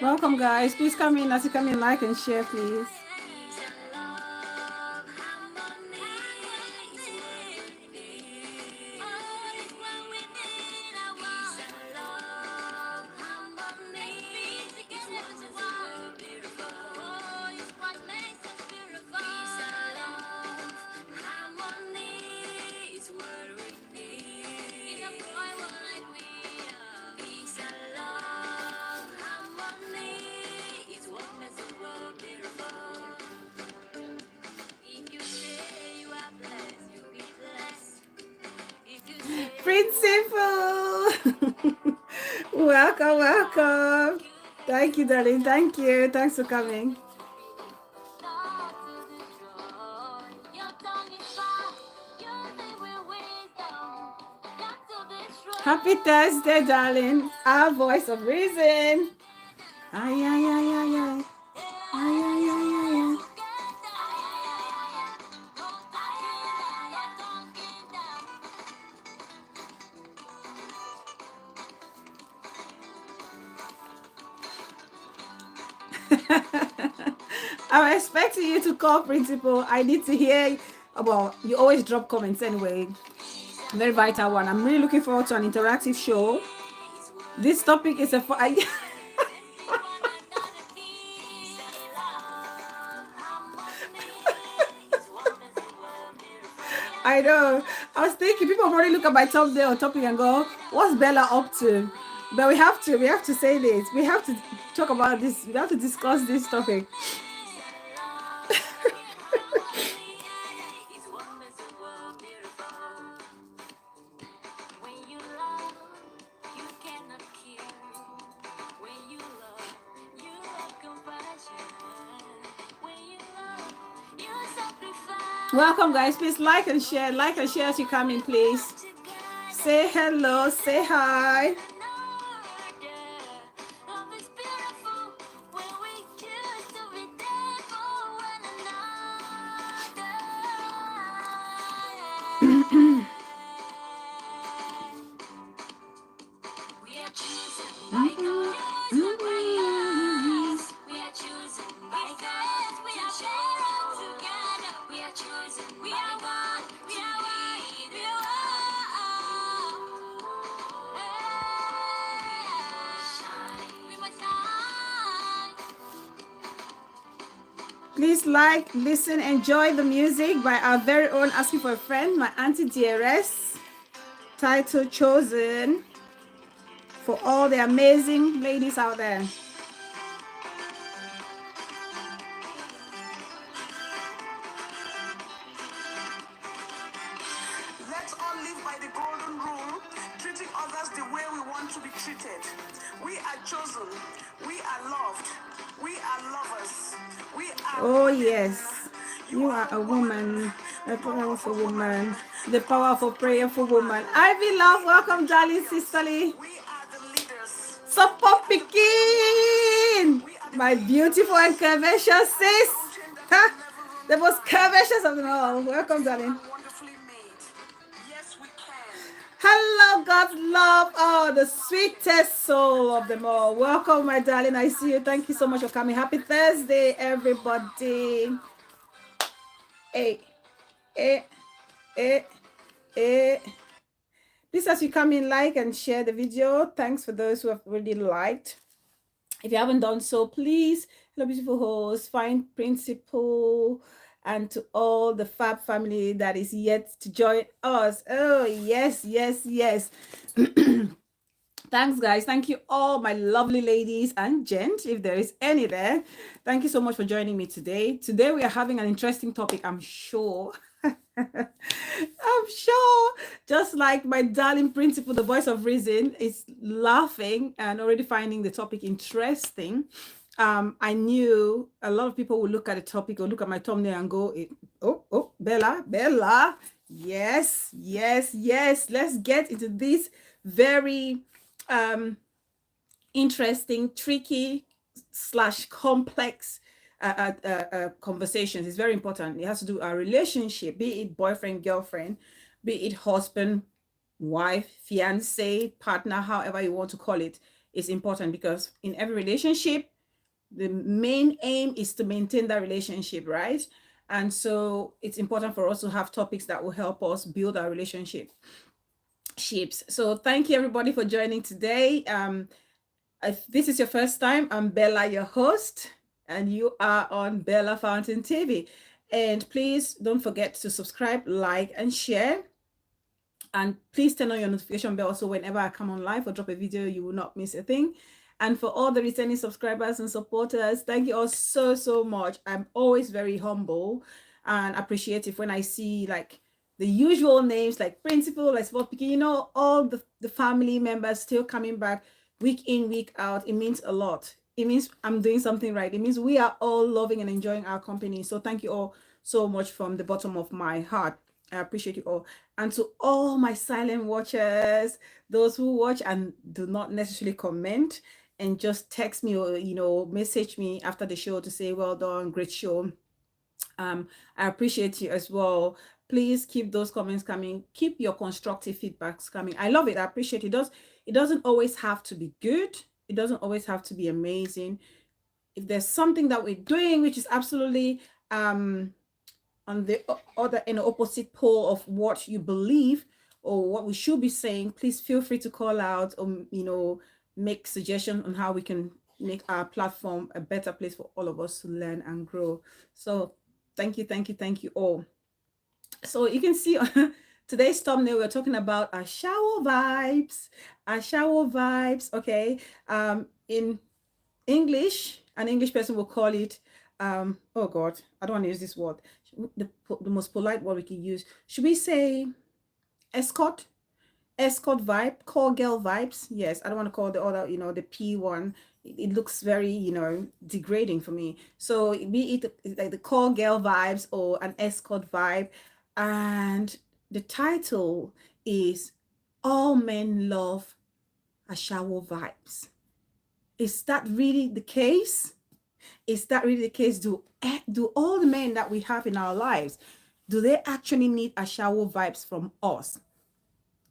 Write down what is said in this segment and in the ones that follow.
Welcome, guys. Please come in as you come in, like and share, please. Principal. Welcome, welcome. Thank you, darling. Thank you. Thanks for coming. Happy Thursday, darling. Our voice of reason. Ay, ay, ay, ay, ay. Ay, ay, ay, ay, ay. I'm expecting you to call, Principal. I need to hear. Well, you always drop comments anyway. Very vital one. I'm really looking forward to an interactive show. This topic is a. I know. I was thinking people probably look at my thumbnail or topic and go, "What's Bella up to?" But we have to say this. We have to talk about this. We have to discuss this topic. Welcome, guys. Please like and share. Like and share as you come in, please. Say hello. Say hi. Please like, listen, enjoy the music by our very own Asking for a Friend, my Auntie DRS, title chosen for all the amazing ladies out there. Let's all live by the golden rule, treating others the way we want to be treated. We are chosen. We are loved. We are lovers. We are. Oh, yes. You are a woman, a powerful woman, the powerful, prayerful woman. Ivy Love, welcome, darling sisterly. We are the leaders. Support Pekin, my beautiful and curvaceous sis. The most curvaceous of them all. Welcome, darling. Wonderfully made. Yes, we can. Hello, God's love. Oh, the sweetest soul of them all. Welcome, my darling. I see you. Thank you so much for coming. Happy Thursday, everybody. Hey, hey, hey, hey. Please, as you come in, like and share the video. Thanks for those who have already liked. If you haven't done so, please, hello, beautiful host, find Principal, and to all the Fab family that is yet to join us. Oh, yes, yes, yes. Thanks, guys. Thank you all, my lovely ladies and gents, if there is any there. Thank you so much for joining me today. Today, we are having an interesting topic, I'm sure. I'm sure, just like my darling Principal, the voice of reason, is laughing and already finding the topic interesting. I knew a lot of people will look at the topic or look at my thumbnail and go, oh, Bella, Yes, yes, yes. Let's get into this very interesting, tricky slash complex conversations. It's very important. It has to do our relationship, be it boyfriend, girlfriend, be it husband, wife, fiance, partner, however you want to call it. Is important because in every relationship, the main aim is to maintain that relationship, right? And so it's important for us to have topics that will help us build our relationship ships. So thank you everybody for joining today. If this is your first time, I'm Bella, your host, and you are on Bella Fountain TV. And please don't forget to subscribe, like, and share. And please turn on your notification bell so whenever I come on live or drop a video, you will not miss a thing. And for all the returning subscribers and supporters, thank you all so, so much. I'm always very humble and appreciative when I see like the usual names like Principal, like Sport Picking, all the family members still coming back week in, week out. It means a lot. It means I'm doing something right. It means we are all loving and enjoying our company. So thank you all so much from the bottom of my heart. I appreciate you all. And to all my silent watchers, those who watch and do not necessarily comment and just text me or message me after the show to say well done, great show. I appreciate you as well. Please keep those comments coming. Keep your constructive feedbacks coming. I love it. I appreciate it. It doesn't always have to be good. It doesn't always have to be amazing. If there's something that we're doing which is absolutely on the other and opposite pole of what you believe or what we should be saying, please feel free to call out or make suggestions on how we can make our platform a better place for all of us to learn and grow. So thank you, thank you, thank you all. So you can see on today's thumbnail, we're talking about ASHAWO vibes. ASHAWO vibes, okay. In English, an English person will call it, oh God, I don't want to use this word. The most polite word we can use. Should we say escort? Escort vibe, call girl vibes. Yes, I don't want to call the other, the P one. It looks very, degrading for me. So be it like the call girl vibes or an escort vibe. And the title is All Men Love ASHAWO Vibes. Is that really the case? Is that really the case? Do all the men that we have in our lives, do they actually need ASHAWO vibes from us?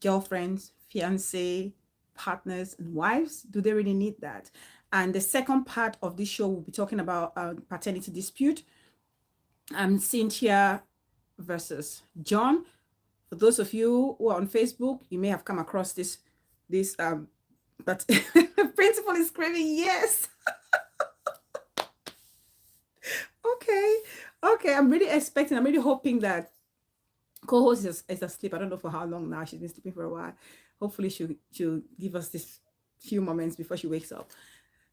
Girlfriends, fiancé, partners, and wives? Do they really need that? And the second part of this show, we'll be talking about paternity dispute. Cynthia versus John. For those of you who are on Facebook, you may have come across this but Principal is screaming yes. Okay, I'm really hoping that co-host is asleep. I don't know for how long now. She's been sleeping for a while. Hopefully she'll give us this few moments before she wakes up.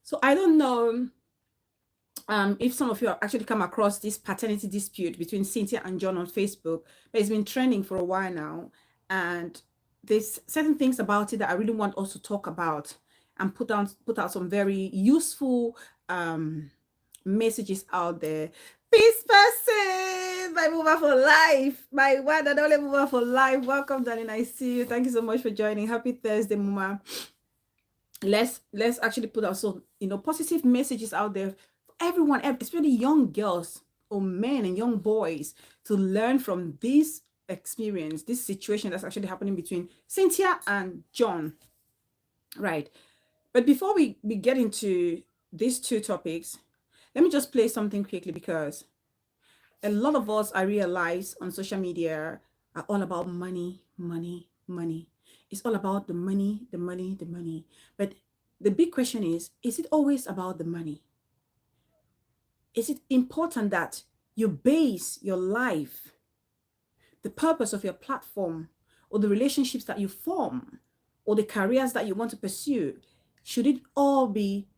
So I don't know if some of you have actually come across this paternity dispute between Cynthia and John on Facebook, but it's been trending for a while now. And there's certain things about it that I really want us to talk about and put out some very useful messages out there. Peace person, my mover for life, my one and only mover for life. Welcome, darling. I see you. Thank you so much for joining. Happy Thursday, Mama. Let's actually put out some positive messages out there for everyone, especially young girls or men and young boys, to learn from this experience, this situation that's actually happening between Cynthia and John. Right. But before we get into these two topics, let me just play something quickly because a lot of us, I realize, on social media are all about money, money, money. It's all about the money, the money, the money. But the big question is it always about the money? Is it important that you base your life, the purpose of your platform, or the relationships that you form, or the careers that you want to pursue, should it all be,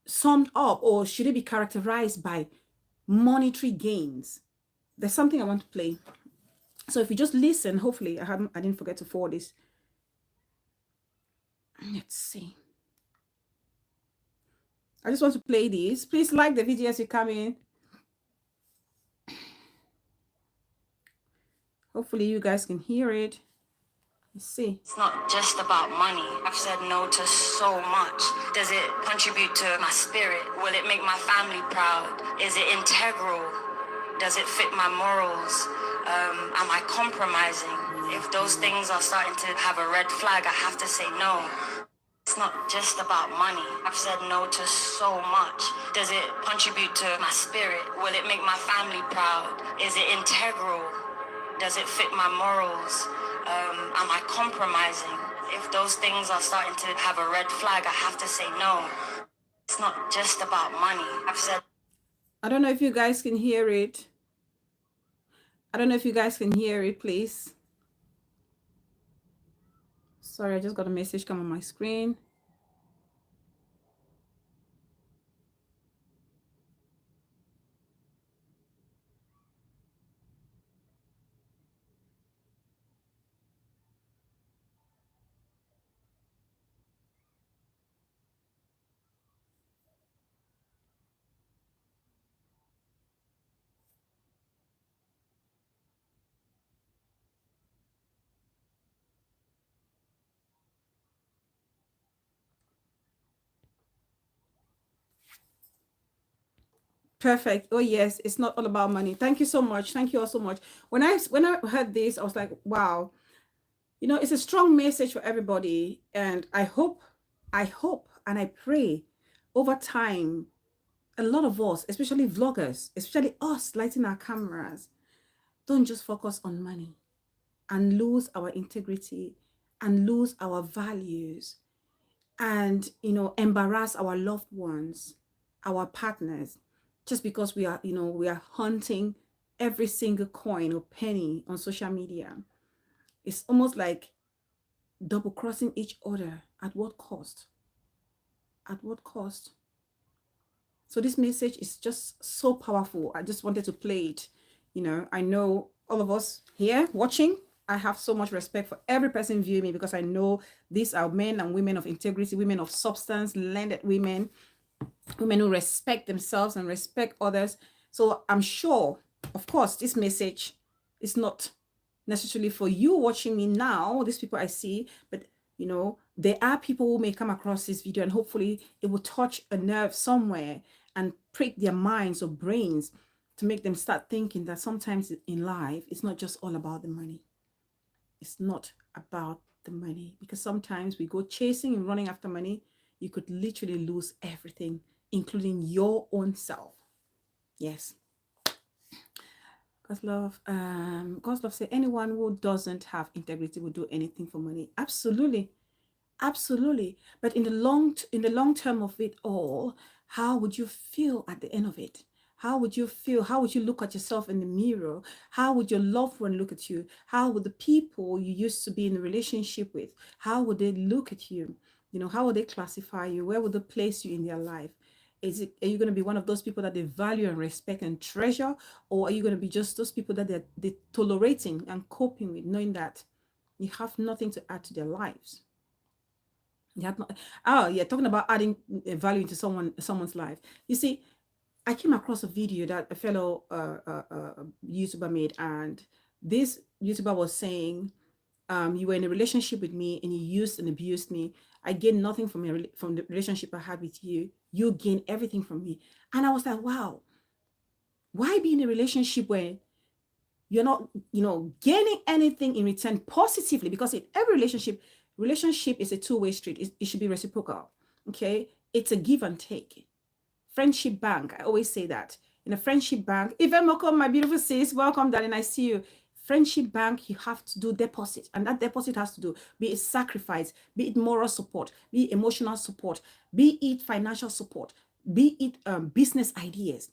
summed up, or should it be characterized by monetary gains? There's something I want to play. So if you just listen, hopefully I didn't forget to forward this. Let's see. I just want to play this. Please like the video as you come in. Hopefully you guys can hear it. Let's see. It's not just about money. I've said no to so much. Does it contribute to my spirit? Will it make my family proud? Is it integral? Does it fit my morals? Am I compromising? If those things are starting to have a red flag, I have to say no. It's not just about money. I've said no to so much. Does it contribute to my spirit? Will it make my family proud? Is it integral? Does it fit my morals? Am I compromising? If those things are starting to have a red flag, I have to say no. It's not just about money. I've said. I don't know if you guys can hear it. I don't know if you guys can hear it, please. Sorry, I just got a message come on my screen. Perfect. Oh yes, it's not all about money. Thank you so much. Thank you all so much. When I heard this, I was like, wow, it's a strong message for everybody. And I hope and I pray over time, a lot of us, especially vloggers, especially us lighting our cameras, don't just focus on money and lose our integrity and lose our values and embarrass our loved ones, our partners, just because we are hunting every single coin or penny on social media. It's almost like double crossing each other. At what cost? At what cost? So this message is just so powerful. I just wanted to play it. I know all of us here watching, I have so much respect for every person viewing me, because I know these are men and women of integrity, women of substance, landed women who respect themselves and respect others. So I'm sure, of course, this message is not necessarily for you watching me now, these people I see, but there are people who may come across this video, and hopefully it will touch a nerve somewhere and prick their minds or brains to make them start thinking that sometimes in life, it's not just all about the money. It's not about the money, because sometimes we go chasing and running after money. You could literally lose everything, including your own self. Yes. God's love say anyone who doesn't have integrity will do anything for money. Absolutely. Absolutely. But in the long term of it all, how would you feel at the end of it? How would you feel? How would you look at yourself in the mirror? How would your loved one look at you? How would the people you used to be in a relationship with, how would they look at you? How would they classify you? Where would they place you in their life? Are you going to be one of those people that they value and respect and treasure? Or are you going to be just those people that they're tolerating and coping with, knowing that you have nothing to add to their lives? You have not. Oh yeah, talking about adding value into someone's life. You see, I came across a video that a fellow YouTuber made, and this YouTuber was saying, "You were in a relationship with me, and you used and abused me. I gained nothing from the relationship I had with you. You gained everything from me." And I was like, "Wow, why be in a relationship where you're not, gaining anything in return positively?" Because in every relationship is a two-way street. It should be reciprocal. Okay, it's a give and take. Friendship bank, I always say that. In a friendship bank, if I'm welcome, my beautiful sis, welcome, darling, I see you. Friendship bank, you have to do deposit, and that deposit has to do, be it sacrifice, be it moral support, be it emotional support, be it financial support, be it business ideas.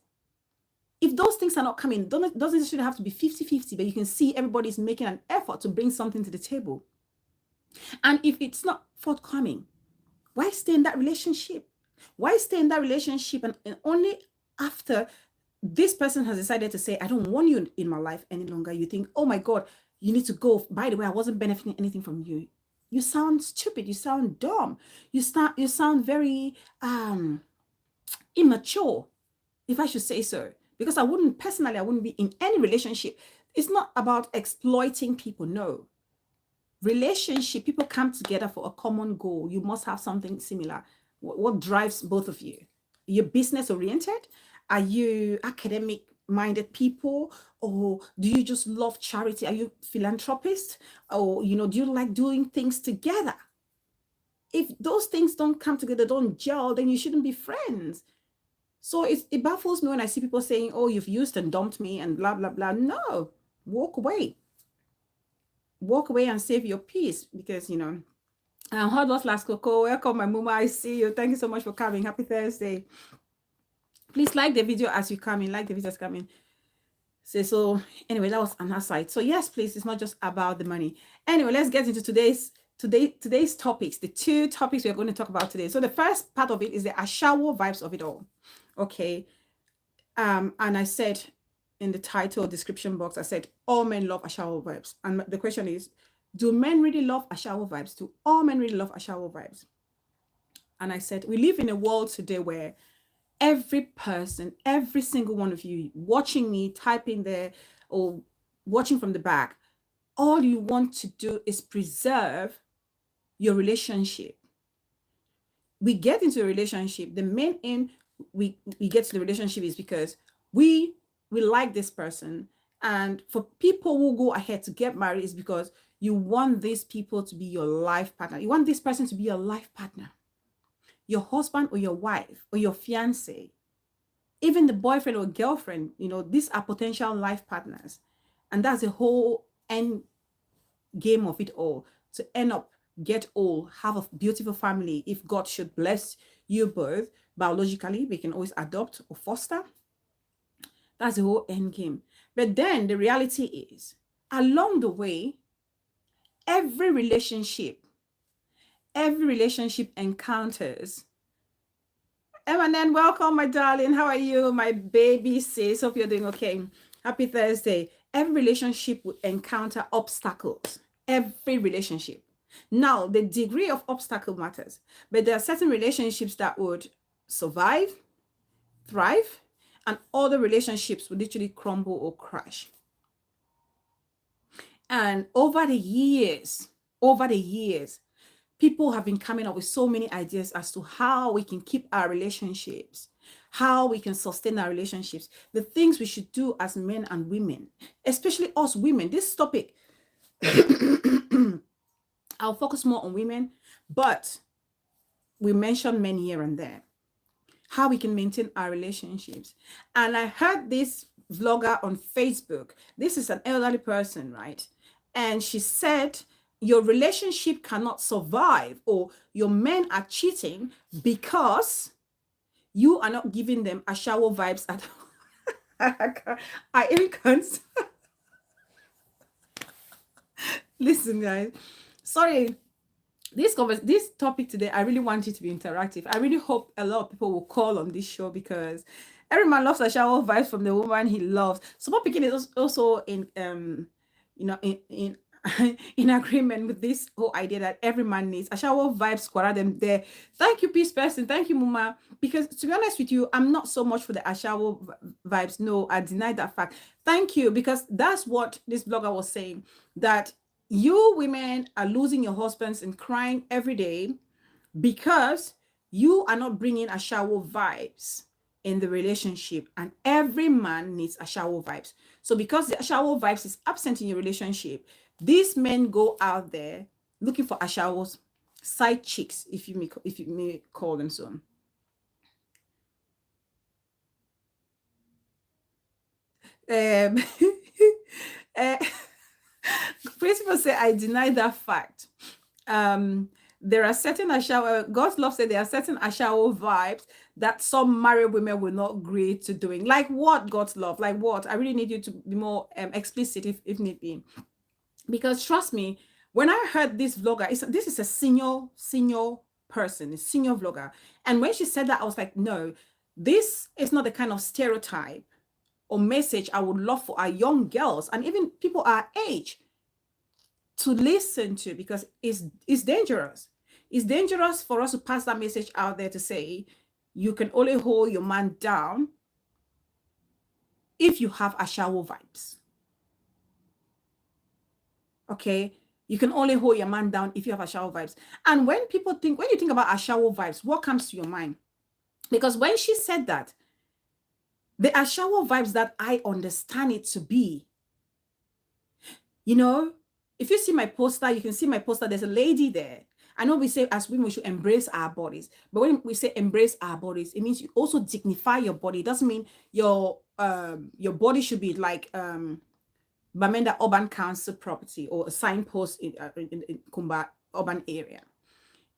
If those things are not coming, doesn't necessarily have to be 50-50, but you can see everybody's making an effort to bring something to the table. And if it's not forthcoming, why stay in that relationship? Why stay in that relationship and only after this person has decided to say, I don't want you in my life any longer, you think, oh my God, you need to go. By the way, I wasn't benefiting anything from you. You sound stupid. You sound dumb. You sound very immature, if I should say so. Because I wouldn't be in any relationship It's not about exploiting people. No. Relationship, people come together for a common goal. You must have something similar. What drives both of you? You're business oriented? Are you academic minded people? Or do you just love charity? Are you philanthropist? Or, do you like doing things together? If those things don't come together, don't gel, then you shouldn't be friends. So it baffles me when I see people saying, oh, you've used and dumped me and blah, blah, blah. No, walk away. Walk away and save your peace because, hard work last Coco. Welcome, my mama. I see you. Thank you so much for coming. Happy Thursday. Please like the video as you come in. Like the video as come in. So anyway, that was an aside. So yes, please, it's not just about the money. Anyway, let's get into today's topics. The two topics we're going to talk about today. So the first part of it is the ASHAWO vibes of it all. Okay. And I said in the title description box, I said all men love ASHAWO vibes. And the question is, do men really love ASHAWO vibes? Do all men really love ASHAWO vibes? And I said, we live in a world today where every person, every single one of you watching me, typing there or watching from the back, all you want to do is preserve your relationship. We get into a relationship. The main aim we get to the relationship is because we like this person. And for people who go ahead to get married is because you want these people to be your life partner. You want this person to be your life partner, your husband or your wife or your fiance, even the boyfriend or girlfriend. These are potential life partners. And that's the whole end game of it all, to end up, get old, have a beautiful family. If God should bless you both biologically, we can always adopt or foster. That's the whole end game. But then the reality is, along the way, every relationship encounters. Eminem, welcome, my darling. How are you, my baby sis? Hope you're doing okay. Happy Thursday. Every relationship would encounter obstacles. Every relationship. Now, the degree of obstacle matters, but there are certain relationships that would survive, thrive, and other relationships would literally crumble or crash. And over the years, people have been coming up with so many ideas as to how we can keep our relationships, how we can sustain our relationships, the things we should do as men and women, especially us women. This topic, I'll focus more on women, but we mention men here and there, how we can maintain our relationships. And I heard this vlogger on Facebook. This is an elderly person, right? And she said, your relationship cannot survive, or your men are cheating because you are not giving them ASHAWO vibes at all. I even can't. Listen, guys. Sorry. This topic today, I really want it to be interactive. I really hope a lot of people will call on this show, because every man loves ASHAWO vibes from the woman he loves. Super Picking is also in in in agreement with this whole idea that every man needs ASHAWO vibes. Squad them there. Thank you, peace person. Thank you, Muma. Because to be honest with you, I'm not so much for the ASHAWO vibes. No, I deny that fact. Thank you, because that's what this blogger was saying, that you women are losing your husbands and crying every day because you are not bringing ASHAWO vibes in the relationship, and every man needs ASHAWO vibes. So because the ASHAWO vibes is absent in your relationship, these men go out there looking for ASHAWO's side chicks, if you may call them so. Principal say, I deny that fact. There are certain ASHAWO, God's love said there are certain ASHAWO vibes that some married women will not agree to doing. Like what, God's love? Like what? I really need you to be more explicit if need be. Because trust me, when I heard this vlogger, this is a senior person, a senior vlogger. And when she said that, I was like, no, this is not the kind of stereotype or message I would love for our young girls and even people our age to listen to, because it's dangerous. It's dangerous for us to pass that message out there to say you can only hold your man down if you have ASHAWO vibes. Okay. You can only hold your man down if you have ASHAWO vibes. And when you think about ASHAWO vibes, what comes to your mind? Because when she said that, the ASHAWO vibes that I understand it to be, you know, if you see my poster, you can see my poster. There's a lady there. I know we say as women we should embrace our bodies, but when we say embrace our bodies, it means you also dignify your body. It doesn't mean your body should be like Bamenda Urban Council property or a signpost in Kumba urban area.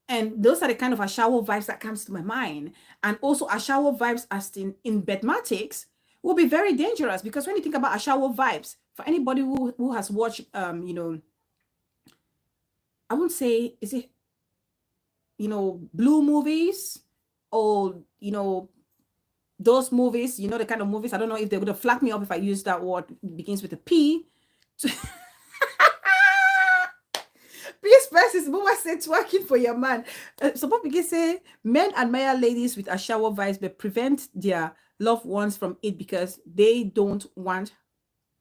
And those are the kind of ASHAWO vibes that comes to my mind. And also ASHAWO vibes as in bedmatics will be very dangerous, because when you think about ASHAWO vibes, for anybody who has watched you know, I wouldn't say, is it, you know, blue movies, or, you know, those movies, you know, the kind of movies, I don't know if they would have flagged me up if I used that word, begins with a P. Peace versus Mama said twerking for your man. Some people say men admire ladies with ASHAWO vibes, but prevent their loved ones from it because they don't want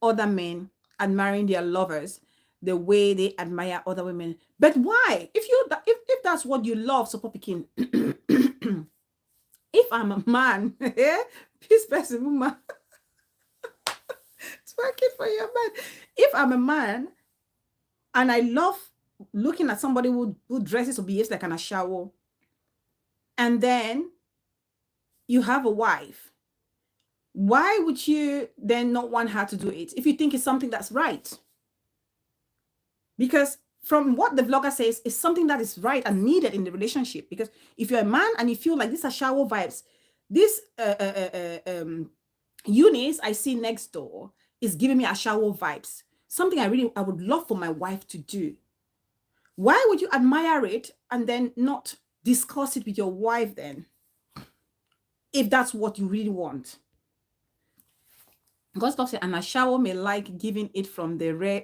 other men admiring their lovers the way they admire other women. But why? If that's what you love, so Pikin, if I'm a man, peace versus Mama twerking for your man. If I'm a man and I love looking at somebody who dresses or behaves like an ASHAWO, and then you have a wife, why would you then not want her to do it if you think it's something that's right? Because from what the vlogger says, it's something that is right and needed in the relationship. Because if you're a man and you feel like these are ASHAWO vibes, this Eunice I see next door is giving me ASHAWO vibes, something I would love for my wife to do. Why would you admire it and then not discuss it with your wife then, if that's what you really want? God's love said, and ASHAWO may like giving it from the rare.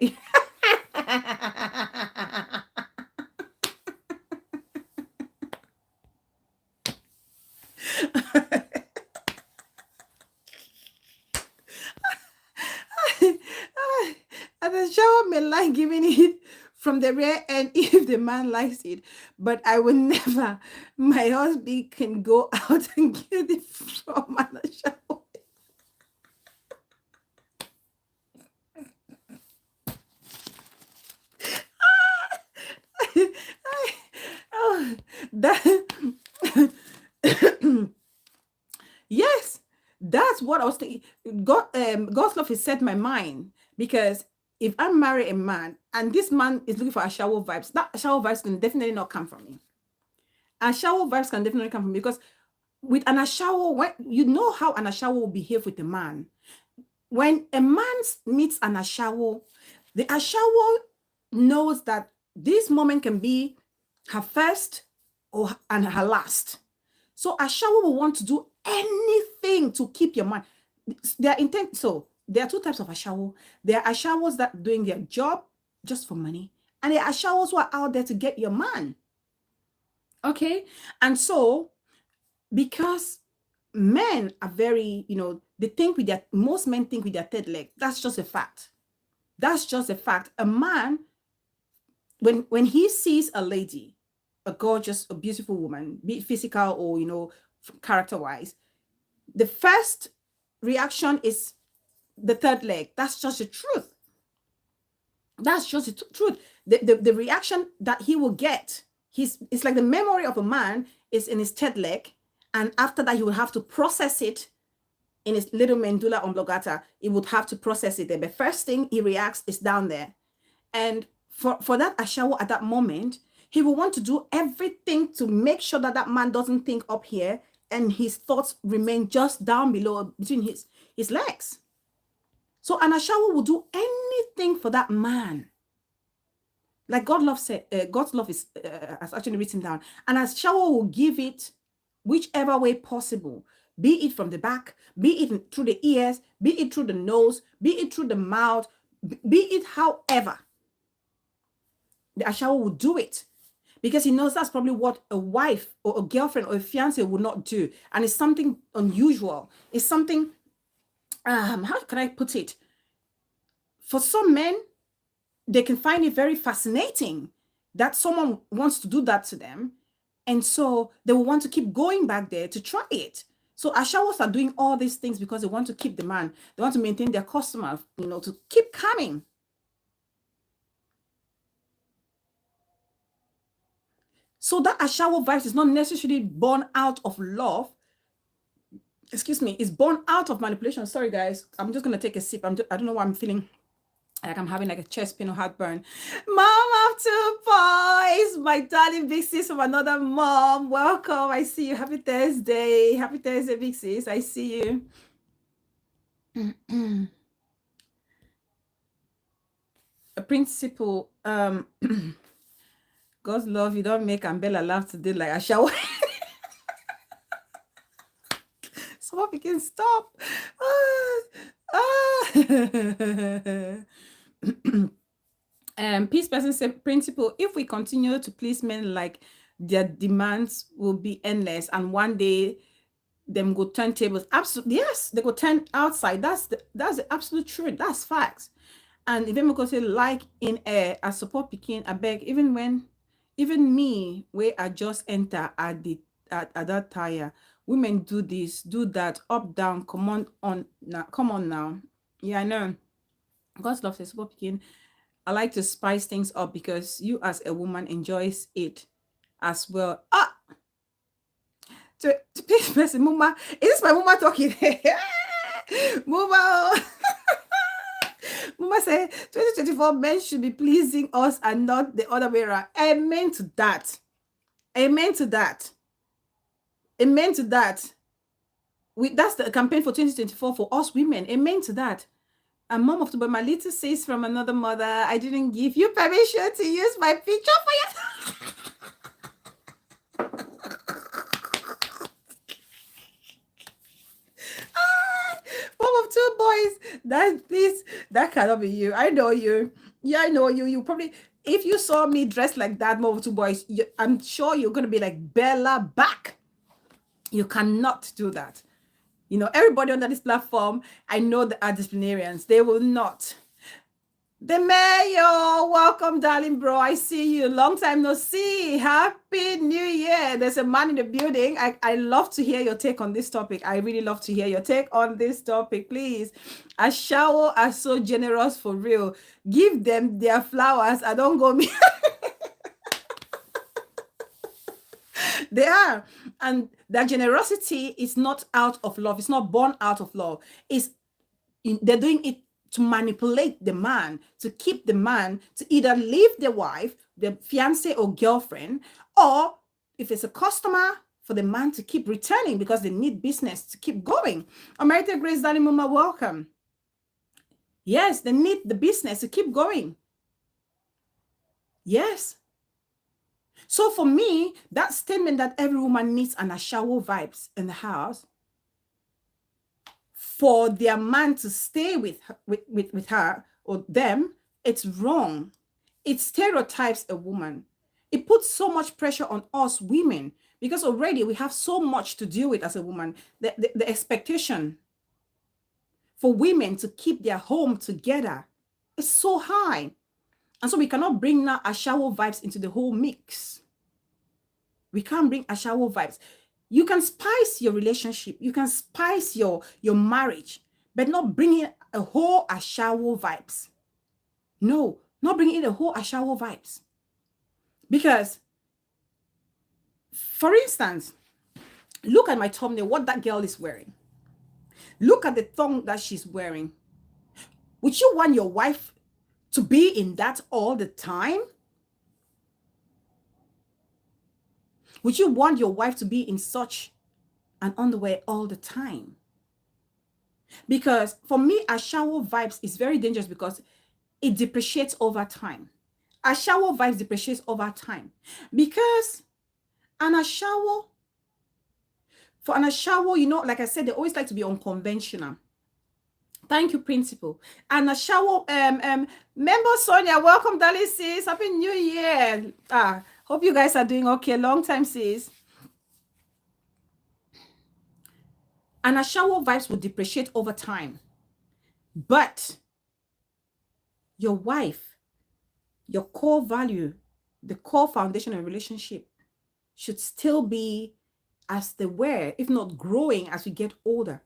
And ASHAWO may like giving it from the rare end if the man likes it, but I will never. My husband can go out and get it from an ASHAWO. Oh, that yes, that's what I was thinking. God's love has set my mind, because if I marry a man and this man is looking for ASHAWO vibes, that ASHAWO vibes can definitely not come from me. ASHAWO vibes can definitely come from me, because with an ASHAWO, when you know how an ASHAWO will behave with a man. When a man meets an ASHAWO, the ASHAWO knows that this moment can be her first and her last. So ASHAWO will want to do anything to keep your man. Their intent. So there are two types of ASHAWO. There are ASHAWOs that are doing their job just for money, and there are ASHAWOs who are out there to get your man. Okay, and so because men are very, you know, they think with most men think with their third leg. That's just a fact. That's just a fact. A man, when he sees a lady, a gorgeous, a beautiful woman, be it physical or, you know, character-wise, the first reaction is the third leg. That's just the truth. That's just the truth. The reaction that he will get, it's like the memory of a man is in his third leg, and after that he will have to process it in his little medulla oblongata. He would have to process it there. The first thing he reacts is down there. And for that ASHAWO at that moment, he will want to do everything to make sure that that man doesn't think up here and his thoughts remain just down below between his legs. So an ASHAWO will do anything for that man. Like God's love is has actually written down. And ASHAWO will give it whichever way possible, be it from the back, be it through the ears, be it through the nose, be it through the mouth, be it however. The ASHAWO will do it, because he knows that's probably what a wife or a girlfriend or a fiance would not do. And it's something unusual. It's something, how can I put it? For some men, they can find it very fascinating that someone wants to do that to them. And so they will want to keep going back there to try it. So ashawos are doing all these things because they want to keep the man. They want to maintain their customer, to keep coming. So that ashawo vibes is not necessarily born out of love. Excuse me, it's born out of manipulation. Sorry, guys. I'm just going to take a sip. I don't know why I'm feeling like I'm having like a chest pain or heartburn. Mom of two boys, my darling big sis from another mom. Welcome. I see you. Happy Thursday. Happy Thursday, big sis. I see you. A principle. God's love, you don't make Ambella laugh today like a shower. So we can stop. Peace person said principle, if we continue to please men like their demands will be endless and one day them go turn tables. Absolutely, yes, they go turn outside. That's the absolute truth. That's facts. And if them go say like in air, I support Peking, I beg, even me where I just enter at that tire, women do this, do that, up, down, come on now. Yeah, I know. God's love says support Peking. I like to spice things up because you as a woman enjoys it as well. To please person, Muma. Is this my Muma talking? Muma. Mama said 2024 men should be pleasing us and not the other way around. Amen to that. Amen to that. Amen to that. That's the campaign for 2024 for us women. Amen to that. And mom of the boy, my little sis from another mother, I didn't give you permission to use my picture for your mom of two boys. That cannot be you. I know you. Yeah, I know you. You probably, if you saw me dressed like that, mom of two boys, I'm sure you're gonna be like Bella back. You cannot do that. Everybody under this platform, I know the are disciplinarians. They will not. The mayor, welcome, darling bro. I see you. Long time no see. Happy New Year. There's a man in the building. I love to hear your take on this topic. I really love to hear your take on this topic. Please. ASHAWO are so generous for real. Give them their flowers. I don't go me. They are. And that generosity is not out of love. It's not born out of love. They're doing it to manipulate the man, to keep the man to either leave the wife, the fiance or girlfriend, or if it's a customer, for the man to keep returning because they need business to keep going. America Grace Darling Mama, welcome. Yes, they need the business to keep going. Yes. So for me, that statement that every woman needs an ASHAWO vibes in the house for their man to stay with her or them, it's wrong. It stereotypes a woman. It puts so much pressure on us women because already we have so much to deal with as a woman. The expectation for women to keep their home together is so high. And so we cannot bring now ASHAWO vibes into the whole mix. We can't bring ASHAWO vibes. You can spice your relationship. You can spice your marriage, but not bring in a whole ASHAWO vibes. No, not bring in a whole ASHAWO vibes. Because, for instance, look at my thumbnail, what that girl is wearing. Look at the thong that she's wearing. Would you want your wife to be in that all the time? Would you want your wife to be in such an underwear all the time? Because for me, ASHAWO vibes is very dangerous because it depreciates over time. ASHAWO vibes depreciates over time. Because for an ASHAWO, like I said, they always like to be unconventional. Thank you, principal. And ASHAWO member Sonia, welcome, darling sis. Happy New Year. Hope you guys are doing okay. Long time, sis. And ASHAWO vibes will depreciate over time. But your wife your core value, the core foundation of relationship should still be as they were, if not growing as we get older.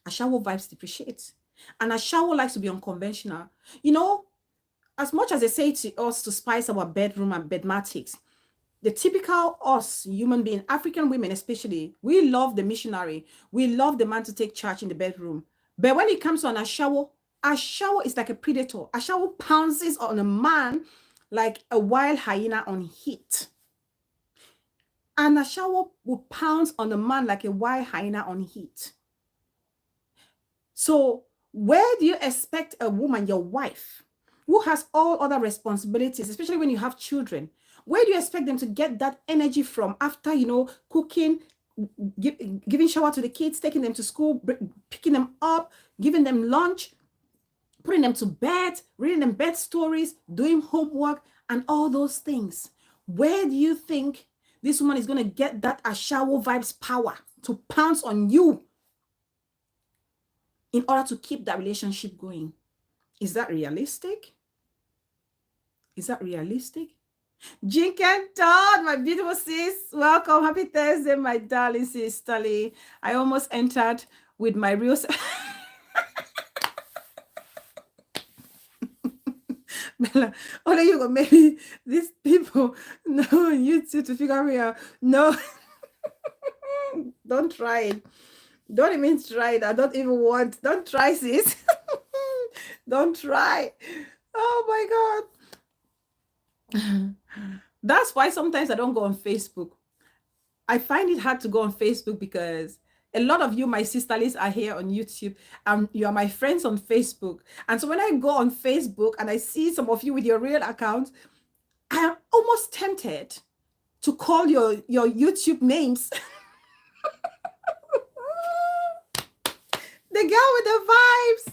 ASHAWO vibes depreciate. And ASHAWO likes to be unconventional. You know, as much as they say to us to spice our bedroom and bedmatics, the typical us, human being, African women especially, we love the missionary. We love the man to take charge in the bedroom. But when it comes to an ASHAWO is like a predator. ASHAWO pounces on a man like a wild hyena on heat. And ASHAWO will pounce on a man like a wild hyena on heat. So where do you expect a woman, your wife, who has all other responsibilities, especially when you have children, where do you expect them to get that energy from after, cooking, giving shower to the kids, taking them to school, picking them up, giving them lunch, putting them to bed, reading them bed stories, doing homework, and all those things? Where do you think this woman is going to get that ASHAWO vibes power to pounce on you in order to keep that relationship going? Is that realistic? Is that realistic? Jink and Todd, my beautiful sis, welcome. Happy Thursday, my darling sister Lee. I almost entered with my real Bella, oh, you go maybe these people know YouTube to figure me out. No, don't try it. Don't even try it. I don't even want. Don't try, sis. Don't try. Oh my God. That's why sometimes I don't go on Facebook. I find it hard to go on Facebook because a lot of you, my sisterlies, are here on YouTube, and you are my friends on Facebook. And so when I go on Facebook and I see some of you with your real account, I am almost tempted to call your YouTube names. The girl with the vibes.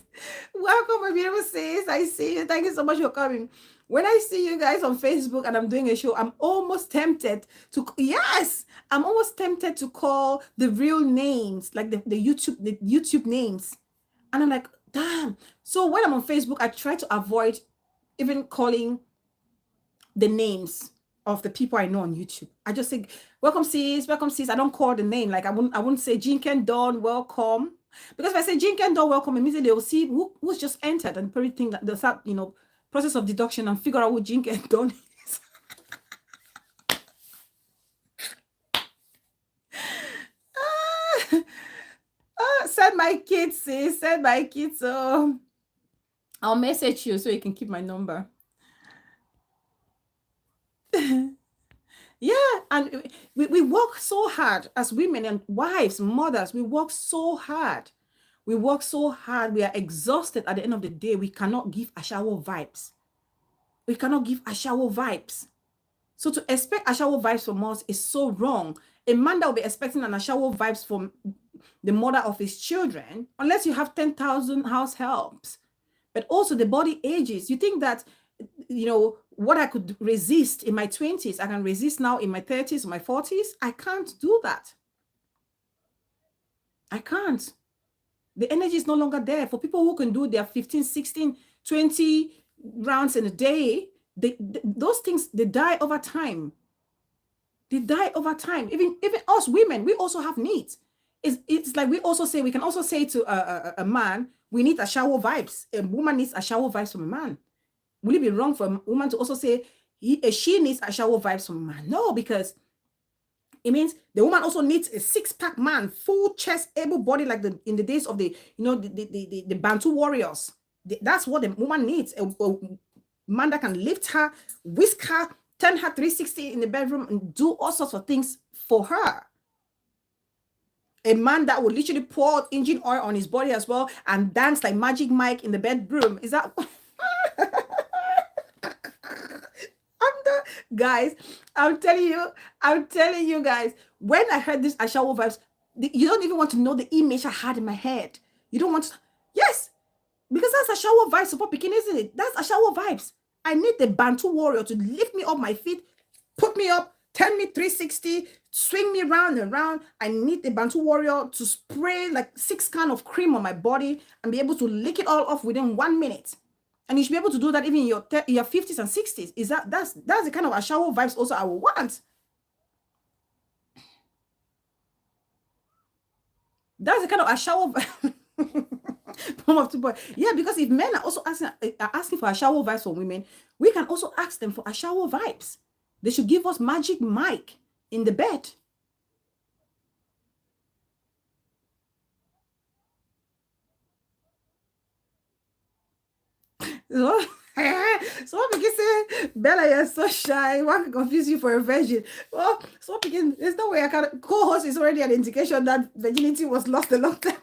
Welcome, my beautiful sis. I see you. Thank you so much for coming. When I see you guys on Facebook and I'm doing a show, I'm almost tempted to, I'm almost tempted to call the real names, like the YouTube names. And I'm like, damn. So when I'm on Facebook, I try to avoid even calling the names of the people I know on YouTube. I just say, welcome sis. I don't call the name. Like I wouldn't say Jink and Dawn, welcome. Because if I say Jink and Dawn, welcome, immediately they'll see who's just entered and probably think that they'll start, process of deduction and figure out who Jink and Dawn is. Send my kids, sis. Send my kids. So I'll message you so you can keep my number. Yeah, and we work so hard as women and wives, mothers. We work so hard. We work so hard. We are exhausted at the end of the day. We cannot give ASHAWO vibes. We cannot give ASHAWO vibes. So to expect ASHAWO vibes from us is so wrong. A man that will be expecting an ASHAWO vibes from the mother of his children, unless you have 10,000 house helps. But also the body ages. You think that, what I could resist in my 20s, I can resist now in my 30s, my 40s. I can't do that. I can't. The energy is no longer there. For people who can do their 15, 16, 20 rounds in a day, those things, they die over time. They die over time. Even us women, we also have needs. It's like we can also say to a man, we need ASHAWO vibes. A woman needs ASHAWO vibes from a man. Will it be wrong for a woman to also say she needs ASHAWO vibes from a man? No, because it means the woman also needs a six-pack man, full chest, able body, like in the days of the Bantu warriors. That's what the woman needs. A man that can lift her, whisk her, turn her 360 in the bedroom, and do all sorts of things for her. A man that will literally pour engine oil on his body as well and dance like Magic Mike in the bedroom. Is that... Guys, I'm telling you guys, when I heard this ASHAWO vibes, you don't even want to know the image I had in my head. You don't want to... Yes, because that's ASHAWO vibes support bikini, isn't it? That's ASHAWO vibes. I need the Bantu warrior to lift me up my feet, put me up, turn me 360, swing me round and round. I need the Bantu warrior to spray like 6 cans of cream on my body and be able to lick it all off within 1 minute. And you should be able to do that even in your 50s and 60s. That's the kind of ASHAWO vibes also I would want. That's the kind of ASHAWO mom of two boys. Yeah, because if men are also asking for ASHAWO vibes from women, we can also ask them for ASHAWO vibes. They should give us magic mic in the bed. So, so begin say, Bella, you're so shy. One can confuse you for a virgin. Well, so begin. There's no way I can. Co-host is already an indication that virginity was lost a long time.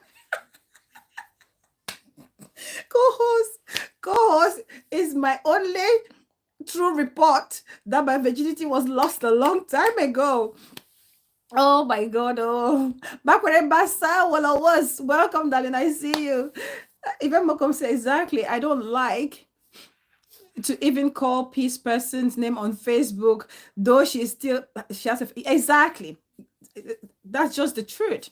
Co-host is my only true report that my virginity was lost a long time ago. Oh my God! Oh, back when Basa, well, I was. Welcome, darling. I see you. Even Mokom said exactly. I don't like to even call peace person's name on Facebook, though she has exactly. That's just the truth.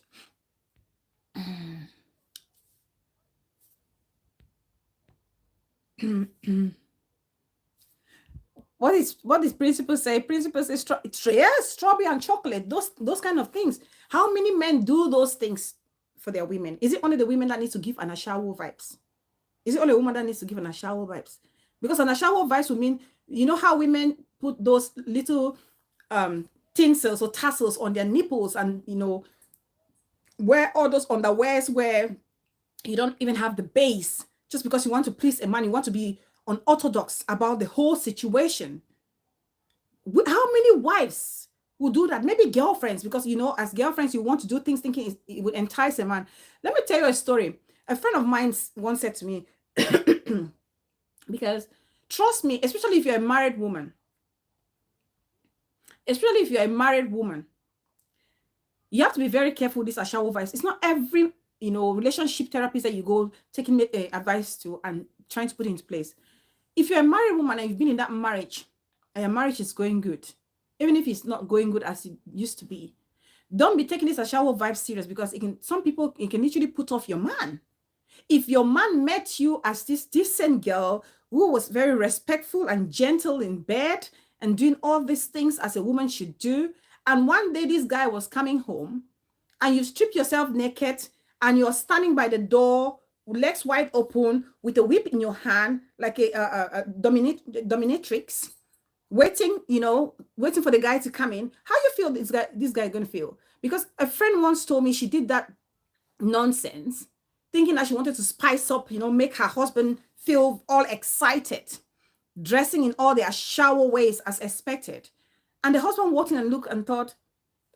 What is principal say? Principal say strawberry and chocolate. Those kind of things. How many men do those things for their women? Is it only the women that needs to give an ASHAWO vibes? Is it only a woman that needs to give an ASHAWO vibes? Because an ASHAWO vibes would mean, you know how women put those little tinsels or tassels on their nipples, and wear all those underwears where you don't even have the base, just because you want to please a man, you want to be unorthodox about the whole situation. How many wives will do that? Maybe girlfriends, because as girlfriends you want to do things thinking it would entice a man. Let me tell you a story. A friend of mine once said to me, because trust me, especially if you're a married woman, you have to be very careful with this ASHAWO vibes. It's not every relationship therapist that you go taking advice to and trying to put it into place. If you're a married woman and you've been in that marriage and your marriage is going good, even if it's not going good as it used to be, don't be taking this ASHAWO vibe serious, because it can literally put off your man. If your man met you as this decent girl who was very respectful and gentle in bed and doing all these things as a woman should do, and one day this guy was coming home and you strip yourself naked and you're standing by the door, legs wide open, with a whip in your hand, like a dominatrix, waiting for the guy to come in. How you feel this guy gonna feel? Because a friend once told me she did that nonsense, thinking that she wanted to spice up, make her husband feel all excited, dressing in all their ASHAWO ways as expected. And the husband walked in and looked and thought,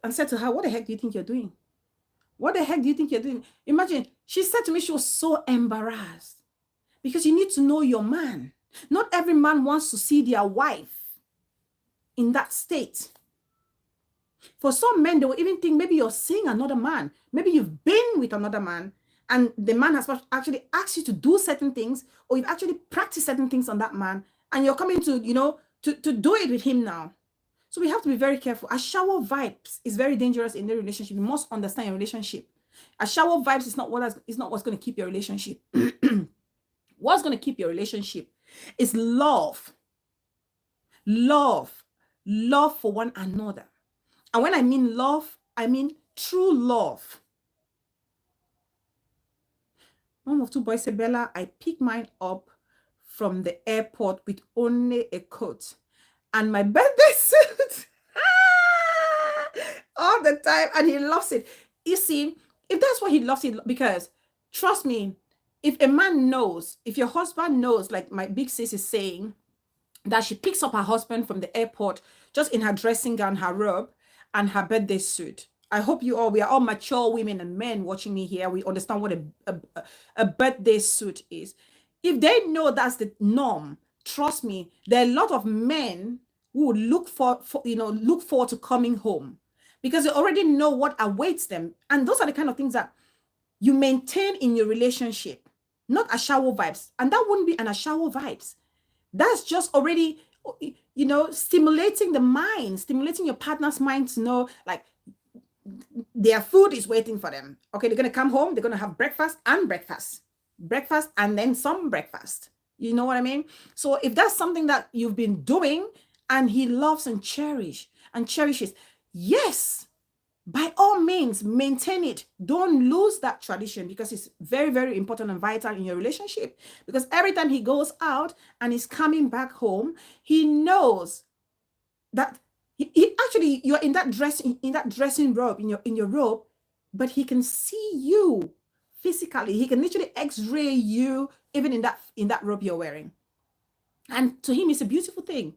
and said to her, what the heck do you think you're doing? What the heck do you think you're doing? Imagine, she said to me, she was so embarrassed, because you need to know your man. Not every man wants to see their wife in that state. For some men, they will even think maybe you're seeing another man. Maybe you've been with another man and the man has actually asked you to do certain things, or you've actually practiced certain things on that man, and you're coming to, to do it with him now. So we have to be very careful. ASHAWO vibes is very dangerous in the relationship. You must understand your relationship. ASHAWO vibes is not what's going to keep your relationship. What's going to keep your relationship is love. Love for one another. And when I mean love, I mean true love. Mom of two boys said, Bella, I picked mine up from the airport with only a coat and my birthday suit all the time, and he loves it. You see, if that's what he loves it, because trust me, if a man knows, if your husband knows, like my big sis is saying, that she picks up her husband from the airport just in her dressing gown, her robe, and her birthday suit. I hope we are all mature women and men watching me here. We understand what a birthday suit is. If they know that's the norm, trust me, there are a lot of men who would look forward to coming home, because they already know what awaits them. And those are the kind of things that you maintain in your relationship, not ASHAWO vibes. And that wouldn't be an ASHAWO vibes. That's just already, stimulating the mind, stimulating your partner's mind to know, like, their food is waiting for them. Okay, they're going to come home, they're going to have breakfast and then some breakfast. You know what I mean? So if that's something that you've been doing and he loves and cherishes, yes, by all means, maintain it. Don't lose that tradition, because it's very, very important and vital in your relationship. Because every time he goes out and is coming back home, he knows that he actually, you're in that dressing robe, in your robe, but he can see you physically. He can literally X-ray you even in that robe you're wearing. And to him, it's a beautiful thing,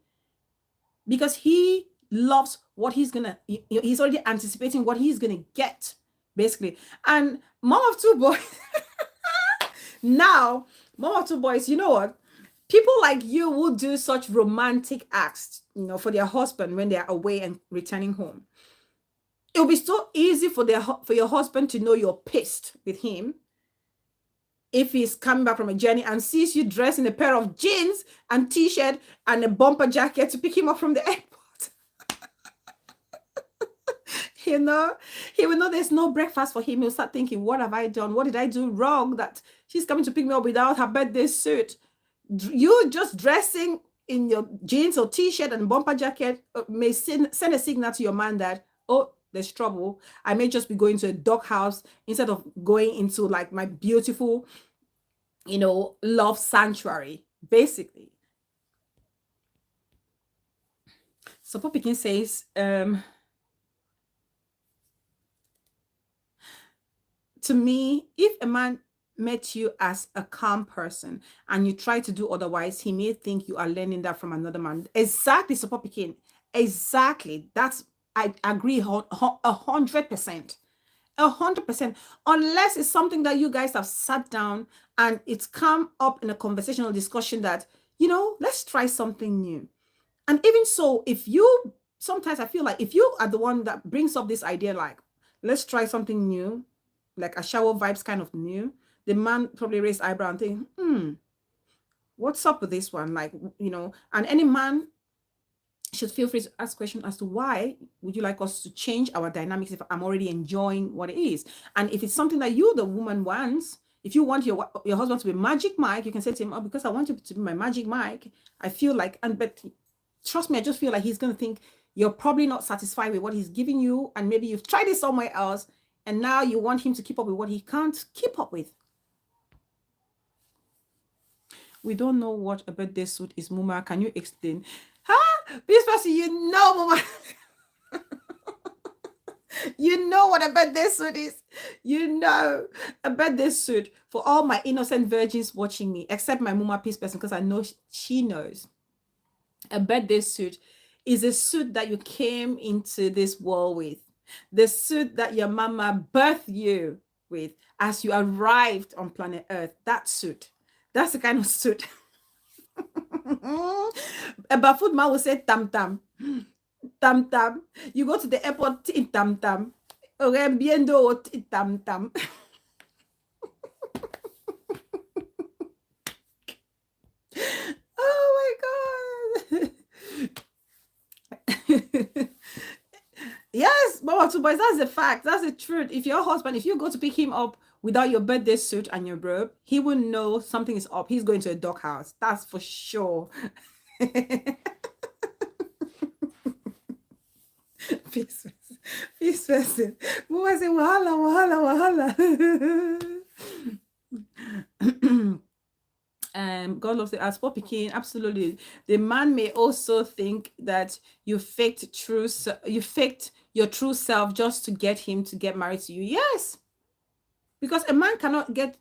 because he loves what he's already anticipating what he's gonna get, basically. And mom of two boys, now, mom of two boys, you know what? People like you will do such romantic acts, for their husband when they're away and returning home. It'll be so easy for your husband to know you're pissed with him if he's coming back from a journey and sees you dressed in a pair of jeans and t-shirt and a bumper jacket to pick him up from the airport. He will know there's no breakfast for him. He'll start thinking, what have I done? What did I do wrong that she's coming to pick me up without her birthday suit? You just dressing in your jeans or t-shirt and bumper jacket may send a signal to your man that, oh, there's trouble. I may just be going to a doghouse instead of going into like my beautiful, love sanctuary, basically. So Popikin says, to me, if a man met you as a calm person and you try to do otherwise, he may think you are learning that from another man. Exactly, so Popikin. Exactly. I agree 100%. 100%. Unless it's something that you guys have sat down and it's come up in a conversational discussion that, let's try something new. And even so, sometimes I feel like if you are the one that brings up this idea, like, let's try something new, like ASHAWO vibes kind of new, the man probably raised eyebrow and think, what's up with this one? Like, and any man should feel free to ask questions as to why would you like us to change our dynamics if I'm already enjoying what it is. And if it's something that you, the woman, wants, if you want your husband to be Magic Mike, you can say to him, oh, because I want you to be my Magic Mike, I feel like, but trust me, I just feel like he's going to think you're probably not satisfied with what he's giving you, and maybe you've tried it somewhere else, and now you want him to keep up with what he can't keep up with. We don't know what a birthday suit is, Muma. Can you explain? This person, Muma. You know what a birthday suit is. A birthday suit for all my innocent virgins watching me, except my Muma Peace person, because I know she knows. A birthday suit is a suit that you came into this world with. The suit that your mama birthed you with as you arrived on planet Earth. That suit. That's the kind of suit. A bafood man will say tam tam. Tam tam. You go to the airport in tam tam. Rembiendo tam tam. Oh my God. Yes, Mama Two Boys, that's the fact. That's the truth. If your husband, if you go to pick him up without your birthday suit and your robe, he will know something is up. He's going to a doghouse. That's for sure. Peace person. Mama say, wahala. God loves to ask for Pekin. Absolutely. The man may also think that you faked your true self just to get him to get married to you. Yes. Because a man cannot get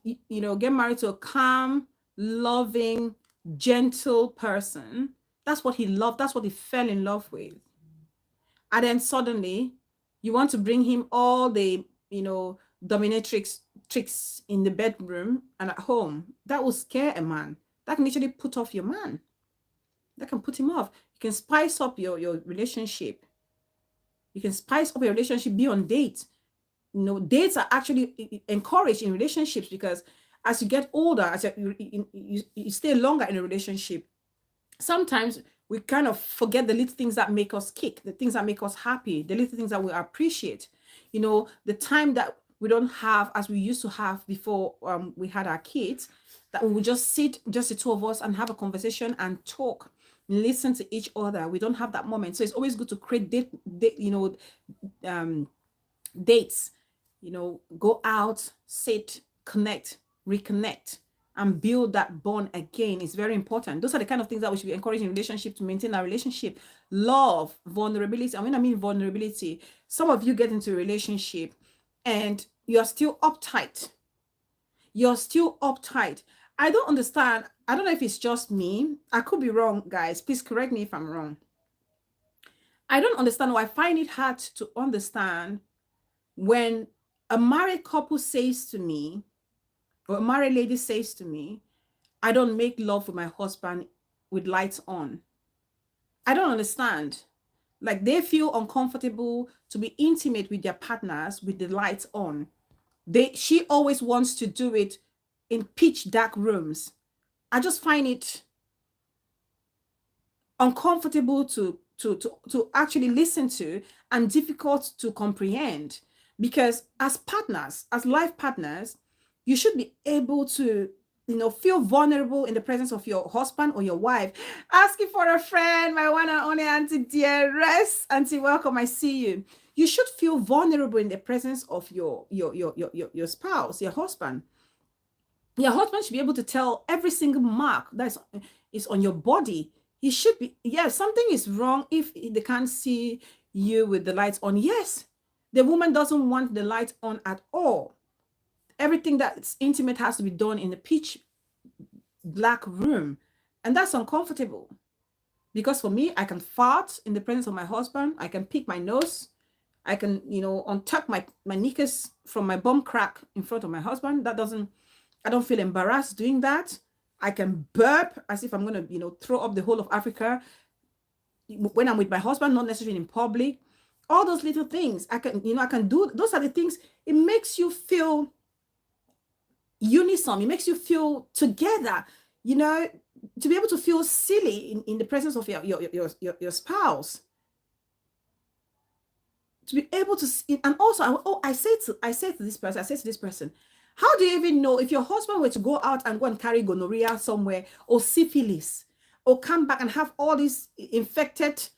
married to a calm, loving, gentle person. That's what he loved. That's what he fell in love with. And then suddenly you want to bring him all the, dominatrix tricks in the bedroom and at home. That will scare a man. That can literally put off your man. That can put him off. You can spice up your relationship. You can spice up your relationship, be on dates. Dates are actually encouraged in relationships, because as you get older, as you stay longer in a relationship, sometimes we kind of forget the little things that make us kick, the things that make us happy, the little things that we appreciate. The time that We don't have, as we used to have before we had our kids, that we would just sit, just the two of us, and have a conversation and talk, listen to each other. We don't have that moment. So it's always good to create dates, go out, sit, connect, reconnect, and build that bond again. Is very important. Those are the kind of things that we should be encouraging in relationship to maintain our relationship. Love, vulnerability. And when I mean vulnerability, some of you get into a relationship and you're still uptight. You're still uptight. I don't understand. I don't know if it's just me. I could be wrong, guys. Please correct me if I'm wrong. I don't understand why I find it hard to understand when a married couple says to me, or a married lady says to me, I don't make love with my husband with lights on. I don't understand. Like, they feel uncomfortable to be intimate with their partners with the lights on. She always wants to do it in pitch dark rooms. I just find it uncomfortable to actually listen to, and difficult to comprehend, because as partners, as life partners, you should be able to feel vulnerable in the presence of your husband or your wife. Asking for a friend, my one and only Auntie Dearest. Auntie, welcome, I see you. You should feel vulnerable in the presence of your spouse, your husband. Your husband should be able to tell every single mark that is on your body. He should be, yes, something is wrong if they can't see you with the lights on. Yes, the woman doesn't want the lights on at all. Everything that's intimate has to be done in a pitch black room. And that's uncomfortable. Because for me, I can fart in the presence of my husband. I can pick my nose. I can, untuck my knickers from my bum crack in front of my husband. I don't feel embarrassed doing that. I can burp as if I'm going to, throw up the whole of Africa when I'm with my husband, not necessarily in public. All those little things I can do. Those are the things. It makes you feel unison. It makes you feel together, to be able to feel silly in the presence of your spouse. To be able to, and also, I say to this person, how do you even know if your husband were to go out and go and carry gonorrhea somewhere, or syphilis, or come back and have all these infected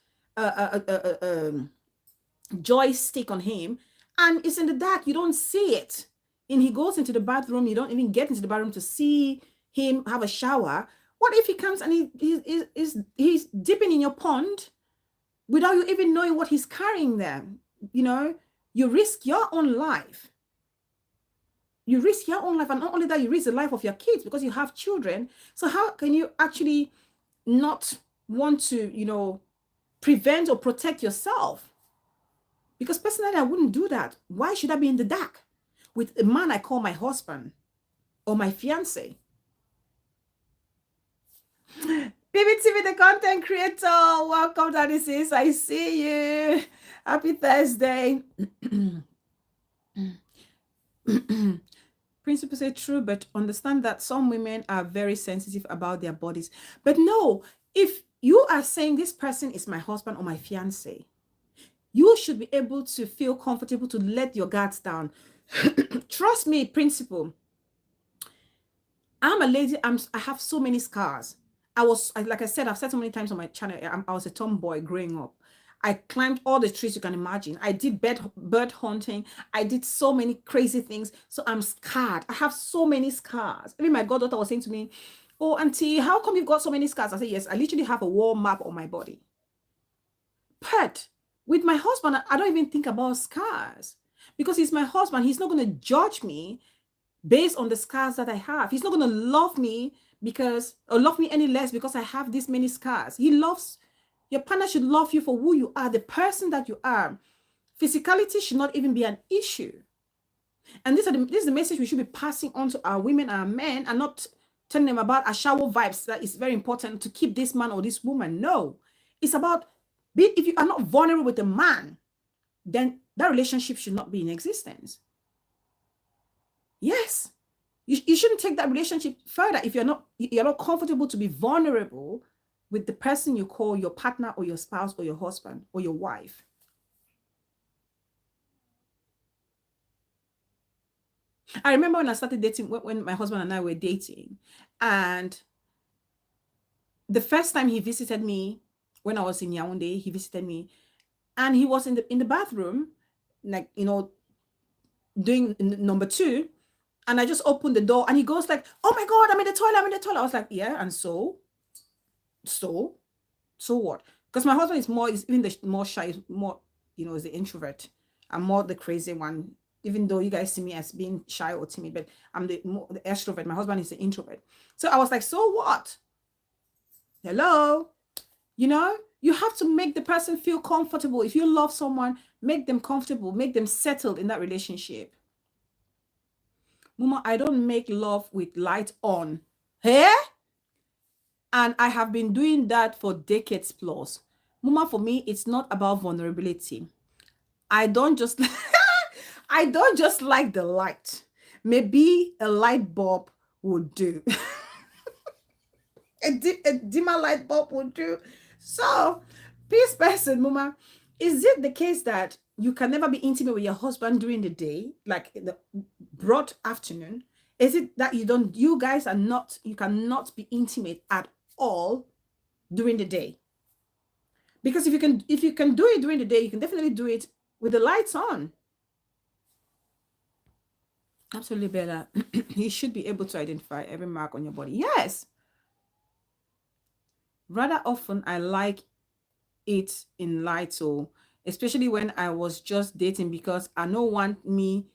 joystick on him, and it's in the dark, you don't see it, and he goes into the bathroom, you don't even get into the bathroom to see him have a shower. What if he comes and he's dipping in your pond without you even knowing what he's carrying there? You risk your own life. You risk your own life, and not only that, you risk the life of your kids, because you have children. So how can you actually not want to, prevent or protect yourself? Because personally, I wouldn't do that. Why should I be in the dark with a man I call my husband or my fiance? BBTV, the content creator, welcome, Daddy Sis. I see you. Happy Thursday. Principles say true, but understand that some women are very sensitive about their bodies. But no, if you are saying this person is my husband or my fiance, you should be able to feel comfortable to let your guards down. Trust me, principle. I'm a lady. I have so many scars. Like I said, I've said so many times on my channel, I was a tomboy growing up. I climbed all the trees you can imagine. I did bird hunting. I did so many crazy things. So I'm scarred. I have so many scars. Even my goddaughter was saying to me, oh, Auntie, how come you've got so many scars? I said, yes, I literally have a wall map on my body. But with my husband, I don't even think about scars, because he's my husband. He's not going to judge me based on the scars that I have. He's not going to love me love me any less because I have this many scars. Your partner should love you for who you are, the person that you are. Physicality should not even be an issue. And this is the message we should be passing on to our women, our men, and not telling them about ASHAWO vibes. That is very important to keep this man or this woman. No, it's about, if you are not vulnerable with a man, then that relationship should not be in existence. Yes, you shouldn't take that relationship further if you're not comfortable to be vulnerable with the person you call your partner or your spouse or your husband or your wife. I remember when I started dating, when my husband and I were dating, and the first time he visited me, when I was in Yaoundé, he visited me, and he was in the bathroom, like, doing number two, and I just opened the door, and he goes like, "Oh my God, I'm in the toilet, I'm in the toilet." I was like, "Yeah, and so, so what?" Because my husband is even the more shy, is more, is the introvert. I'm more the crazy one, even though you guys see me as being shy or timid, but I'm the extrovert. My husband is the introvert. So I was like, "So what? Hello?" You have to make the person feel comfortable. If you love someone, make them comfortable, make them settled in that relationship. Mama, I don't make love with light on. Hey? And I have been doing that for decades plus. Mama, for me, it's not about vulnerability. I don't just I don't just like the light. Maybe a light bulb would do. A dimmer light bulb would do. So, peace person, Mama, is it the case that you can never be intimate with your husband during the day, like in the broad afternoon? Is it that you guys are not, you cannot be intimate at all during the day? Because if you can do it during the day, you can definitely do it with the lights on. Absolutely, Bella. You should be able to identify every mark on your body. Yes. Rather often, I like it in light, so especially when I was just dating, because I don't want me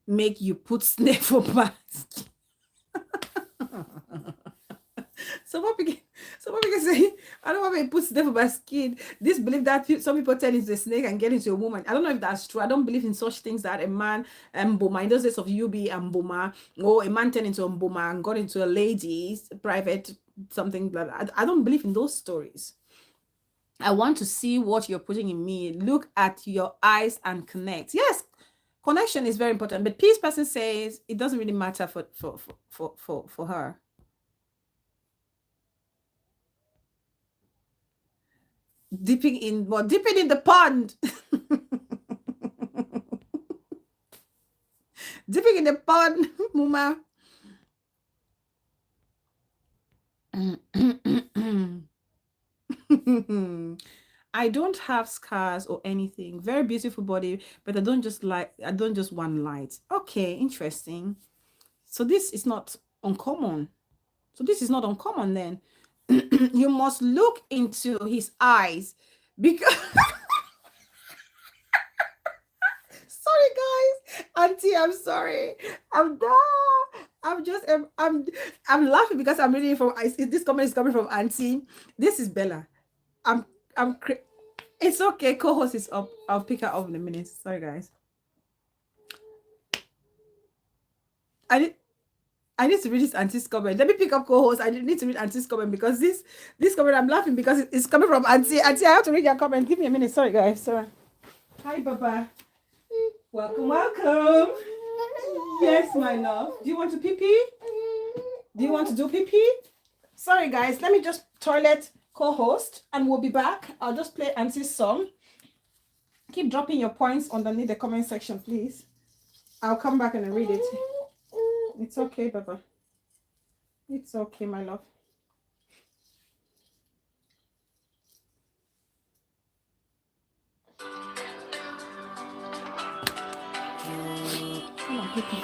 make you put snake for mask. Some people can say, I don't want me to put snake for my skin. This belief that some people turn into a snake and get into a woman. I don't know if that's true. I don't believe in such things, that a man boma in those days of UB and boma, or a man turned into a boma and got into a lady's private something. Blah, blah. I don't believe in those stories. I want to see what you're putting in me. Look at your eyes and connect. Yes, connection is very important. But peace person says it doesn't really matter for her. Dipping in the pond. Dipping in the pond, Muma. I don't have scars or anything. Very beautiful body, but I don't just want light. Okay, interesting. So this is not uncommon. Then. You must look into his eyes, because sorry guys, auntie, I'm sorry. I'm done. I'm laughing because I'm reading from, this comment is coming from auntie. This is Bella. I'm it's okay. Co-host is up. I'll pick her up in a minute. Sorry guys. I need I need to read this auntie's comment. Let me pick up co-host. I need to read auntie's comment, because this comment, I'm laughing because it's coming from auntie. Auntie, I have to read your comment. Give me a minute. Sorry guys. Sorry. Hi Baba. Welcome. Yes, my love. Do you want to pee pee? Do you want to do pee pee? Sorry guys. Let me just toilet co-host and we'll be back. I'll just play auntie's song. Keep dropping your points underneath the comment section, please. I'll come back and read it. It's okay, Baba. It's okay, my love. Come on, Pipi.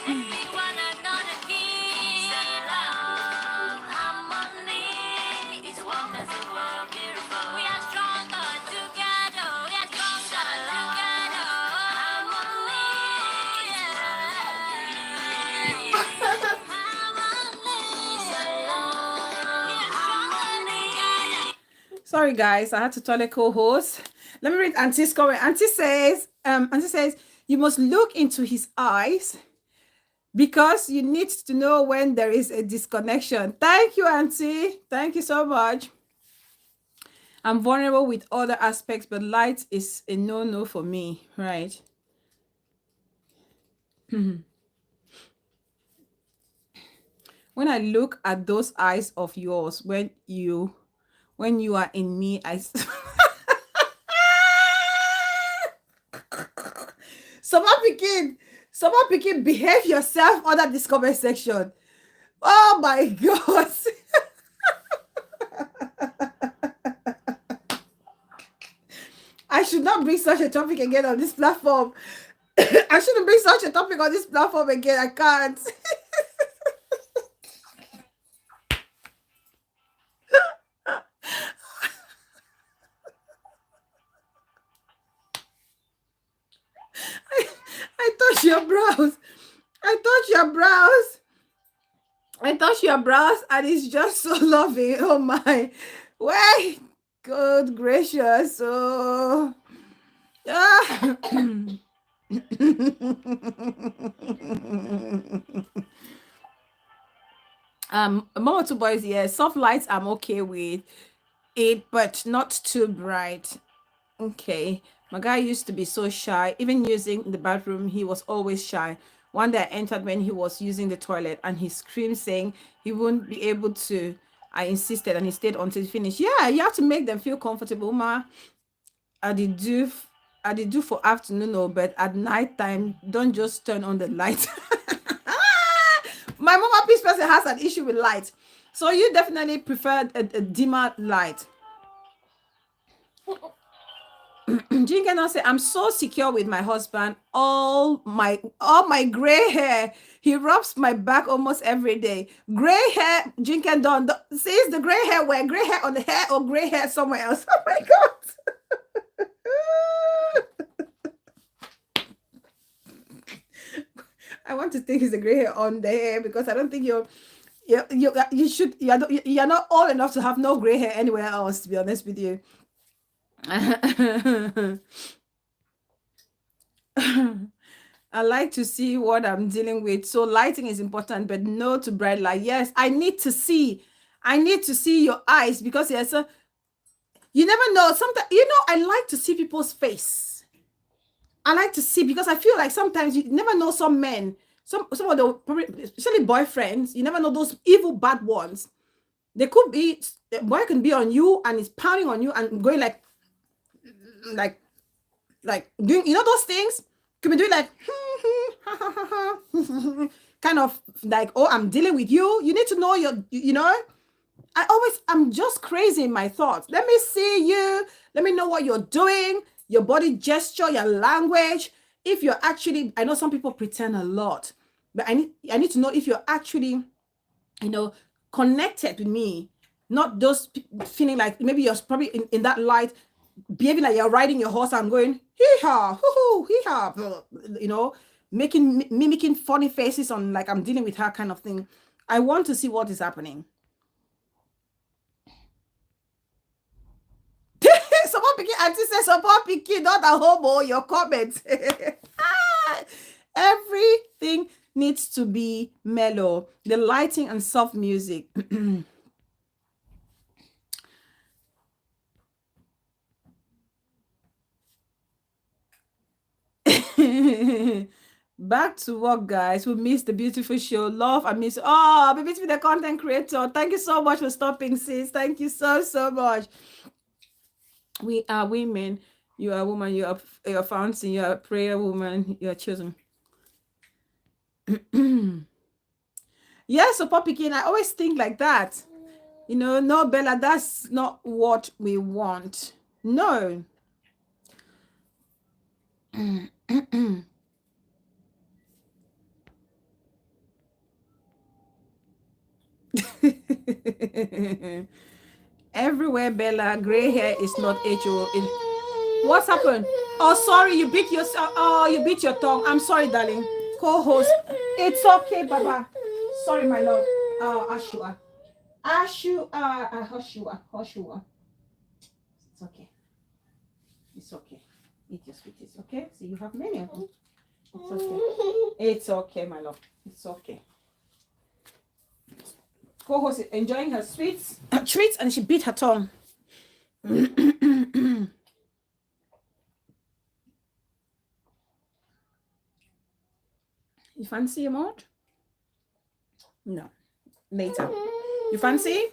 One another key. Love, harmony. It's what makes the world beautiful. We are stronger together. We are stronger together. Harmony. Harmony. Sorry guys, I had to toilet co-host. Let me read Auntie's comment. Auntie says, you must look into his eyes because you need to know when there is a disconnection. Thank you, Auntie. Thank you so much. I'm vulnerable with other aspects, but light is a no-no for me, right? When I look at those eyes of yours, when you are in me, someone begin behave yourself under this comment section. Oh my god. I should not bring such a topic again on this platform. I shouldn't bring such a topic on this platform again. I can't. I touch your brows. I touch your brows. I touch your brows and it's just so loving. Oh my. Wait. Good gracious. Oh. Ah. More two boys, yeah. Soft lights I'm okay with it, but not too bright. Okay. My guy used to be so shy. Even using the bathroom, he was always shy. One day I entered when he was using the toilet and he screamed saying he wouldn't be able to. I insisted and he stayed until he finished. Yeah, you have to make them feel comfortable, ma. I did do I did do for afternoon, no, but at night time, don't just turn on the light. My mama peace person has an issue with light. So you definitely prefer a dimmer light. Jean cannot say, I'm so secure with my husband. All my gray hair. He rubs my back almost every day. Gray hair, Jean can don't sees the gray hair where gray hair on the hair or gray hair somewhere else. Oh my god. I want to think it's the gray hair on the hair because I don't think you're not old enough to have no gray hair anywhere else, to be honest with you. I like to see what I'm dealing with. So lighting is important, but no to bright light. Yes, I need to see. I need to see your eyes because yes, you never know. Sometimes I like to see people's face. I like to see because I feel like sometimes you never know some men, some of the probably especially boyfriends. You never know those evil bad ones. They could be the boy can be on you and is pounding on you and going like doing those things. Could be doing like kind of like, oh, I'm dealing with you. You need to know I'm just crazy in my thoughts. Let me see you. Let me know what you're doing, your body gesture, your language. If you're actually, I know some people pretend a lot, but I need to know if you're actually, connected with me, not just feeling like maybe you're probably in that light, behaving like you're riding your horse and going hee-haw, hoo-hoo, hee-haw, mimicking funny faces on like I'm dealing with her kind of thing. I want to see what is happening. Someone picking auntie says someone picking, not a homo, your comments. Everything needs to be mellow. The lighting and soft music. Back to work, guys. We missed the beautiful show. Love and miss. Oh, baby, to be the content creator. Thank you so much for stopping, sis. Thank you so much. We are women. You are a woman. You are a fountain. You are a prayer woman. You are chosen. Yes, so Poppy King, I always think like that. No, Bella, that's not what we want. No. Everywhere, Bella. Gray hair is not HO. What's happened? Oh, sorry, you beat yourself. Oh, you beat your tongue. I'm sorry, darling. Co-host. It's okay, Baba. Sorry, my lord. Ashua. Hoshua. It's okay. It's okay. Eat your sweeties, okay? So you have many of them. It's okay. It's okay, my love. It's okay. Co-host is enjoying her treats, and she bit her tongue. You fancy a mod? No. Later. You fancy?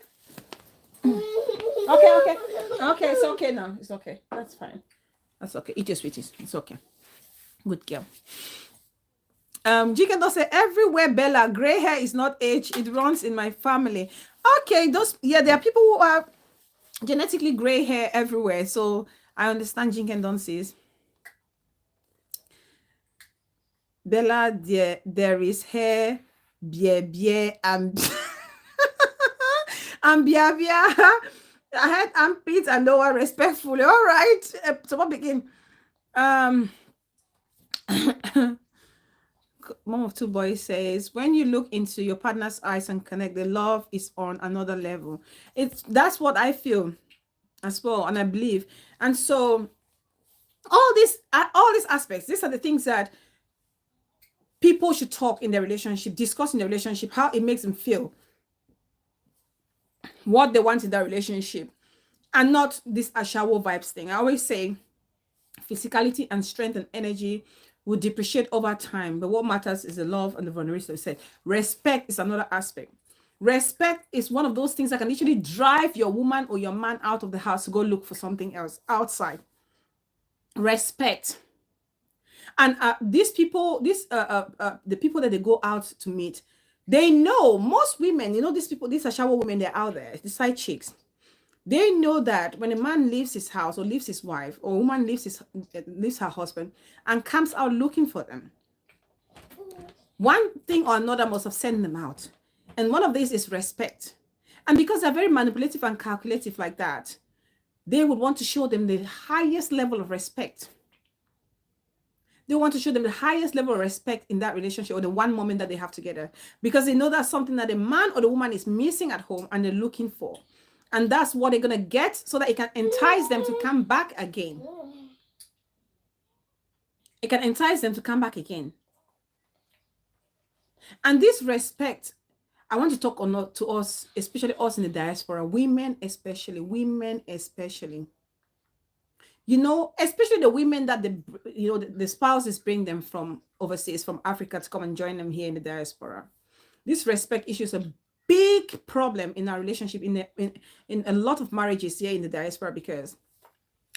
Okay. Okay, it's okay now. It's okay. That's fine. That's okay. Eat your sweeties. It's okay. Good girl. Jiken does say everywhere, Bella, gray hair is not age, it runs in my family. Okay, there are people who are genetically gray hair everywhere. So I understand Jinken Don says. Bella, there is hair, bie, and and bia. I had armpits and lower respectfully. All right. So what begin? Mom of two boys says, when you look into your partner's eyes and connect, the love is on another level. That's what I feel as well, and I believe. And so all these aspects, these are the things that people should talk in their relationship, discuss in their relationship, how it makes them feel, what they want in their relationship, and not this ASHAWO vibes thing. I always say physicality and strength and energy will depreciate over time, but what matters is the love and the vulnerability. Said respect is another aspect. Respect is one of those things that can literally drive your woman or your man out of the house to go look for something else outside. Respect. And these people, the people that they go out to meet, they know, most women, these people, these ASHAWO women, they're out there, the side chicks. They know that when a man leaves his house or leaves his wife, or a woman leaves her husband and comes out looking for them, one thing or another must have sent them out. And one of these is respect. And because they're very manipulative and calculative like that, they would want to show them the highest level of respect. They want to show them the highest level of respect in that relationship or the one moment that they have together, because they know that's something that the man or the woman is missing at home and they're looking for. And that's what they're going to get so that it can entice them to come back again. It can entice them to come back again. And this respect, I want to talk to us, especially us in the diaspora, women especially. Especially the women that the spouses bring them from overseas, from Africa, to come and join them here in the diaspora. This respect issue is a big problem in our relationship, in a lot of marriages here in the diaspora, because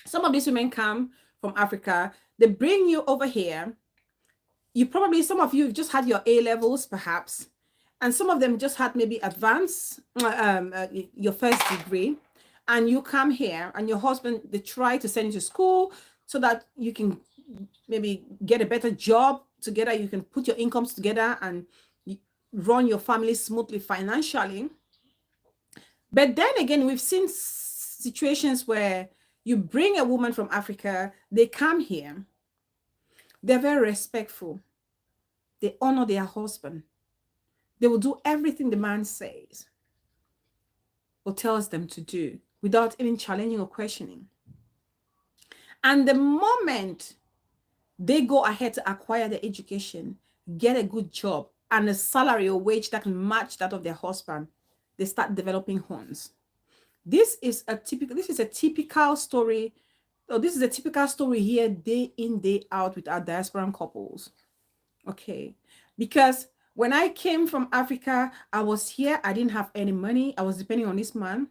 some of these women come from Africa, they bring you over here. Some of you just had your A levels perhaps, and some of them just had maybe advanced, your first degree, and you come here and your husband, they try to send you to school so that you can maybe get a better job together, you can put your incomes together and run your family smoothly financially. But then again, we've seen situations where you bring a woman from Africa, they come here, they're very respectful, they honor their husband, they will do everything the man says or tells them to do without even challenging or questioning. And the moment they go ahead to acquire the education, get a good job, and a salary or wage that can match that of their husband, they start developing horns. This is a typical story. This is a typical story here, day in, day out, with our diasporan couples. Okay, because when I came from Africa, I was here, I didn't have any money, I was depending on this man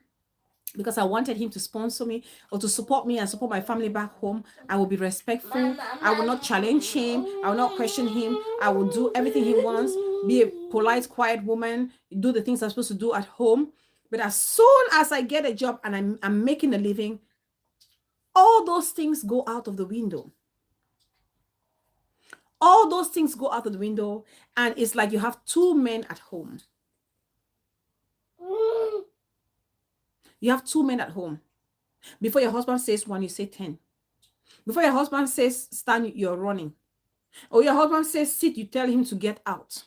because I wanted him to sponsor me or to support me and support my family back home. I will be respectful. I will not challenge him. I will not question him. I will do everything he wants, be a polite, quiet woman, do the things I'm supposed to do at home. But as soon as I get a job and I'm making a living, all those things go out of the window. All those things go out of the window, and it's like you have two men at home. You have 2 men at home. Before your husband says 1, you say 10. Before your husband says stand, you're running. Or your husband says sit, you tell him to get out.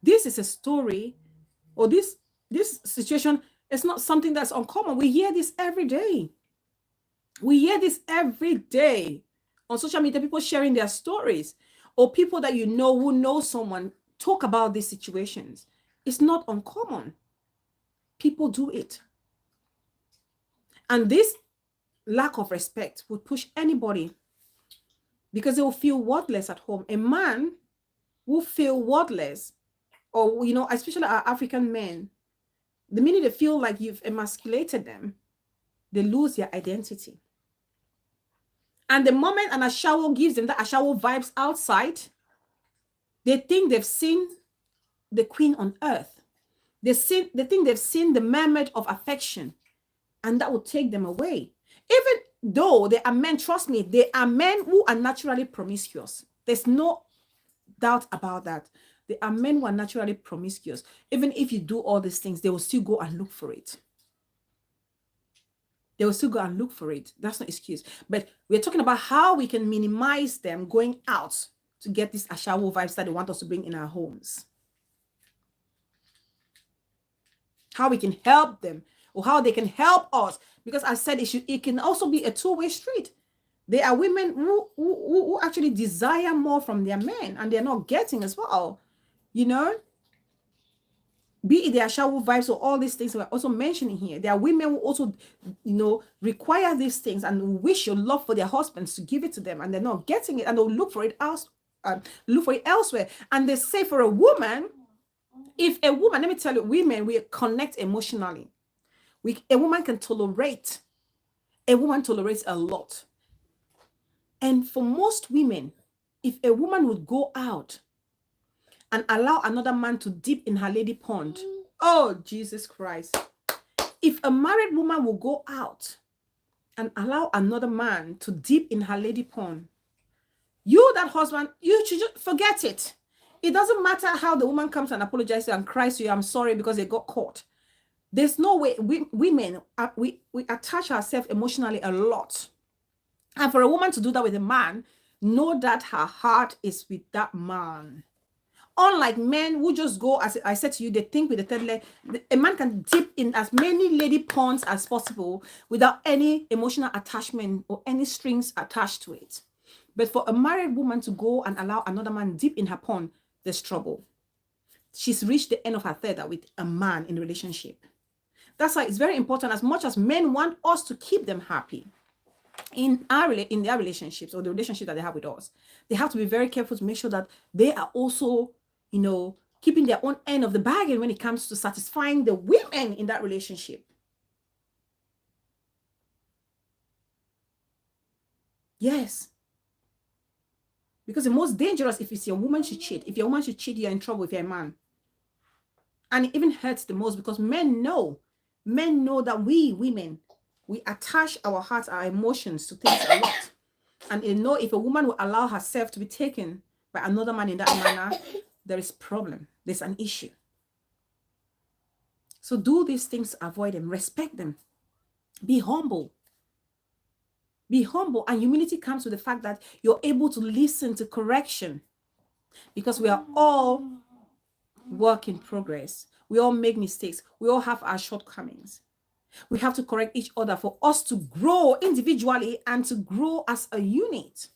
This is a story, or this situation is not something that's uncommon. We hear this every day. We hear this every day on social media, people sharing their stories, or people that you know who know someone talk about these situations. It's not uncommon. People do it. And this lack of respect would push anybody, because they will feel worthless at home. A man will feel worthless, or, especially our African men, the minute they feel like you've emasculated them, they lose their identity. And the moment an ASHAWO gives them that ASHAWO vibes outside, they think they've seen the queen on earth. They think they've seen the mermaid of affection, and that will take them away. Even though they are men, trust me, they are men who are naturally promiscuous. There's no doubt about that. They are men who are naturally promiscuous. Even if you do all these things, they will still go and look for it. They will still go and look for it. That's no excuse. But we're talking about how we can minimize them going out to get these ASHAWO vibes that they want us to bring in our homes. How we can help them, or how they can help us. Because I said it can also be a two-way street. There are women who actually desire more from their men, and they're not getting as well. Be it the ASHAWO vibes or all these things we're also mentioning here. There are women who also, require these things and wish your love for their husbands to give it to them, and they're not getting it, and they'll look for it elsewhere. And they say for a woman, let me tell you, women, we connect emotionally. A woman can tolerate. A woman tolerates a lot. And for most women, if a woman would go out and allow another man to dip in her lady pond, oh, Jesus Christ. If a married woman will go out and allow another man to dip in her lady pond, that husband, you should just forget it. It doesn't matter how the woman comes and apologizes and cries to you, I'm sorry, because they got caught. There's no way. Women, we attach ourselves emotionally a lot. And for a woman to do that with a man, know that her heart is with that man. Unlike men who just go, as I said to you, they think with the third leg. A man can dip in as many lady ponds as possible without any emotional attachment or any strings attached to it. But for a married woman to go and allow another man dip in her pond, there's trouble. She's reached the end of her tether with a man in a relationship. That's why it's very important, as much as men want us to keep them happy in their relationships, or the relationship that they have with us, they have to be very careful to make sure that they are also, keeping their own end of the bargain when it comes to satisfying the women in that relationship. Yes. Because the most dangerous, if it's your woman should cheat. If your woman should cheat, you're in trouble if you're a man. And it even hurts the most, because men know that we women, we attach our hearts, our emotions to things a lot. And if a woman will allow herself to be taken by another man in that manner, there is problem. There's an issue. So do these things, avoid them, respect them. Be humble. Be humble. And humility comes with the fact that you're able to listen to correction. Because we are all work in progress. We all make mistakes. We all have our shortcomings. We have to correct each other for us to grow individually and to grow as a unit.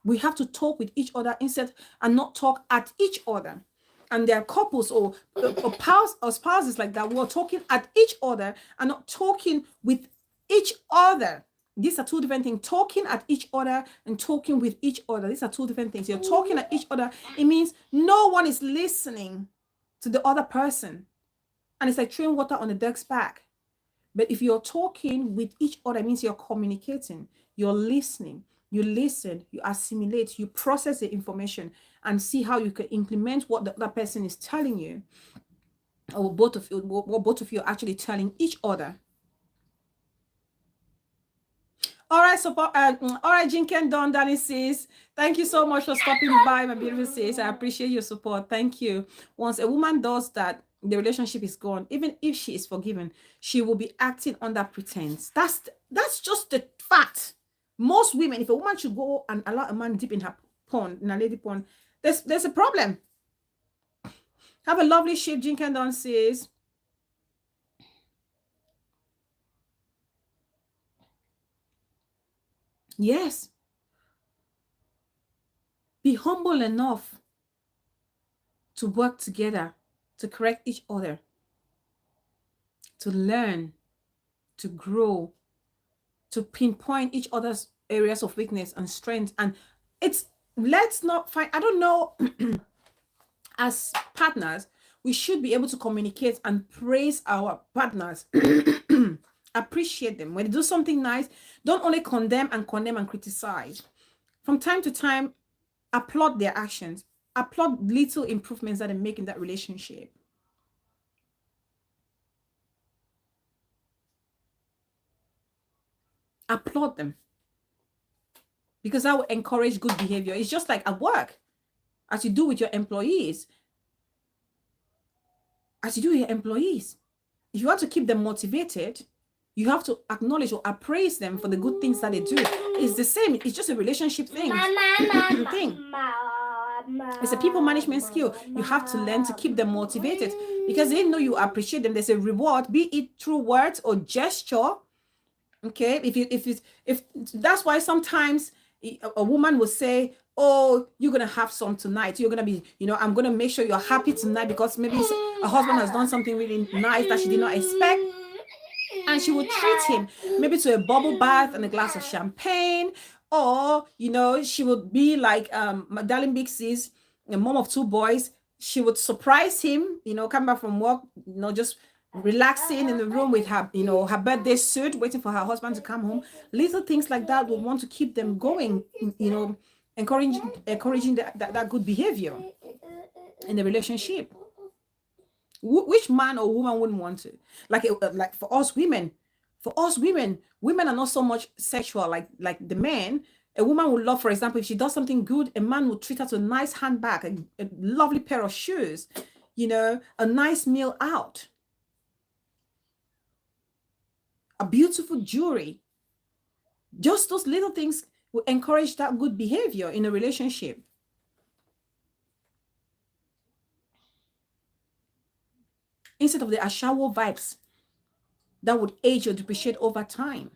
We have to talk with each other instead, and not talk at each other. And there are couples or spouses like that who are talking at each other and not talking with each other. These are two different things. Talking at each other and talking with each other. These are two different things. You're talking at each other. It means no one is listening to the other person. And it's like throwing water on the duck's back. But if you're talking with each other, it means you're communicating. You're listening. You listen. You assimilate. You process the information and see how you can implement what the other person is telling you. Or what both of you are actually telling each other. All right, support. All right, Jinken Don, Danny sis. Thank you so much for stopping by, my beautiful sis. I appreciate your support. Thank you. Once a woman does that, the relationship is gone. Even if she is forgiven, she will be acting under pretense. That's just the fact. Most women, if a woman should go and allow a man dip in her pond, in a lady pond, there's a problem. Have a lovely shift, Jinken Don, sis. Yes. Be humble enough to work together, to correct each other, to learn, to grow, to pinpoint each other's areas of weakness and strength. And it's, let's not find, I don't know, as partners, we should be able to communicate and praise our partners. Appreciate them. When they do something nice, don't only condemn and criticize. From time to time, applaud their actions, applaud little improvements that they make in that relationship. Applaud them, because that will encourage good behavior. It's just like at work, as you do with your employees. As you do with your employees, if you want to keep them motivated, you have to acknowledge or appraise them for the good things that they do. It's the same. It's just a relationship thing. It's a people management skill. You have to learn to keep them motivated, because they know you appreciate them. There's a reward, be it through words or gesture. Okay, if that's why sometimes a woman will say, oh, you're gonna have some tonight, you're gonna be, I'm gonna make sure you're happy tonight, because maybe a husband has done something really nice that she did not expect, and she would treat him maybe to a bubble bath and a glass of champagne. Or she would be like my darling big sis, a mom of 2 boys. She would surprise him, come back from work, just relaxing in the room with her, her birthday suit, waiting for her husband to come home. Little things like that would want to keep them going, encouraging that good behavior in the relationship. Which man or woman wouldn't want to? Like for us women, women are not so much sexual like the men. A woman would love, for example, if she does something good, a man would treat her to a nice handbag, a lovely pair of shoes, a nice meal out, a beautiful jewelry. Just those little things will encourage that good behavior in a relationship. Instead of the ASHAWO vibes that would age or depreciate over time.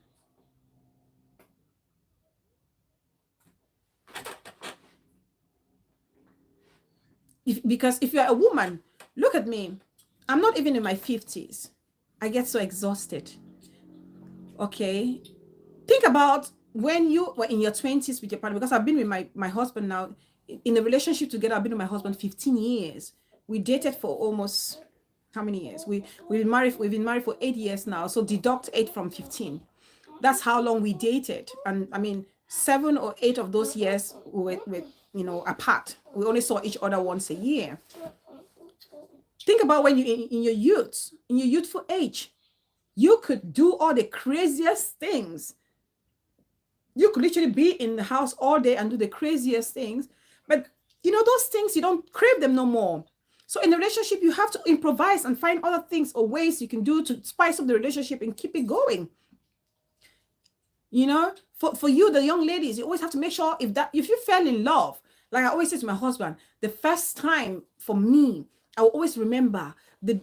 Because if you're a woman, look at me. I'm not even in my 50s. I get so exhausted. Okay? Think about when you were in your 20s with your partner, because I've been with my husband now, in a relationship together. I've been with my husband 15 years. We dated for almost, how many years? We've been married for 8 years now. So deduct 8 from 15. That's how long we dated. And I mean, 7 or 8 of those years we were apart. We only saw each other once a year. Think about when you in your youthful age, you could do all the craziest things. You could literally be in the house all day and do the craziest things. But those things, you don't crave them no more. So in a relationship, you have to improvise and find other things or ways you can do to spice up the relationship and keep it going. For you, the young ladies, you always have to make sure if you fell in love, like I always say to my husband, the first time for me, I will always remember the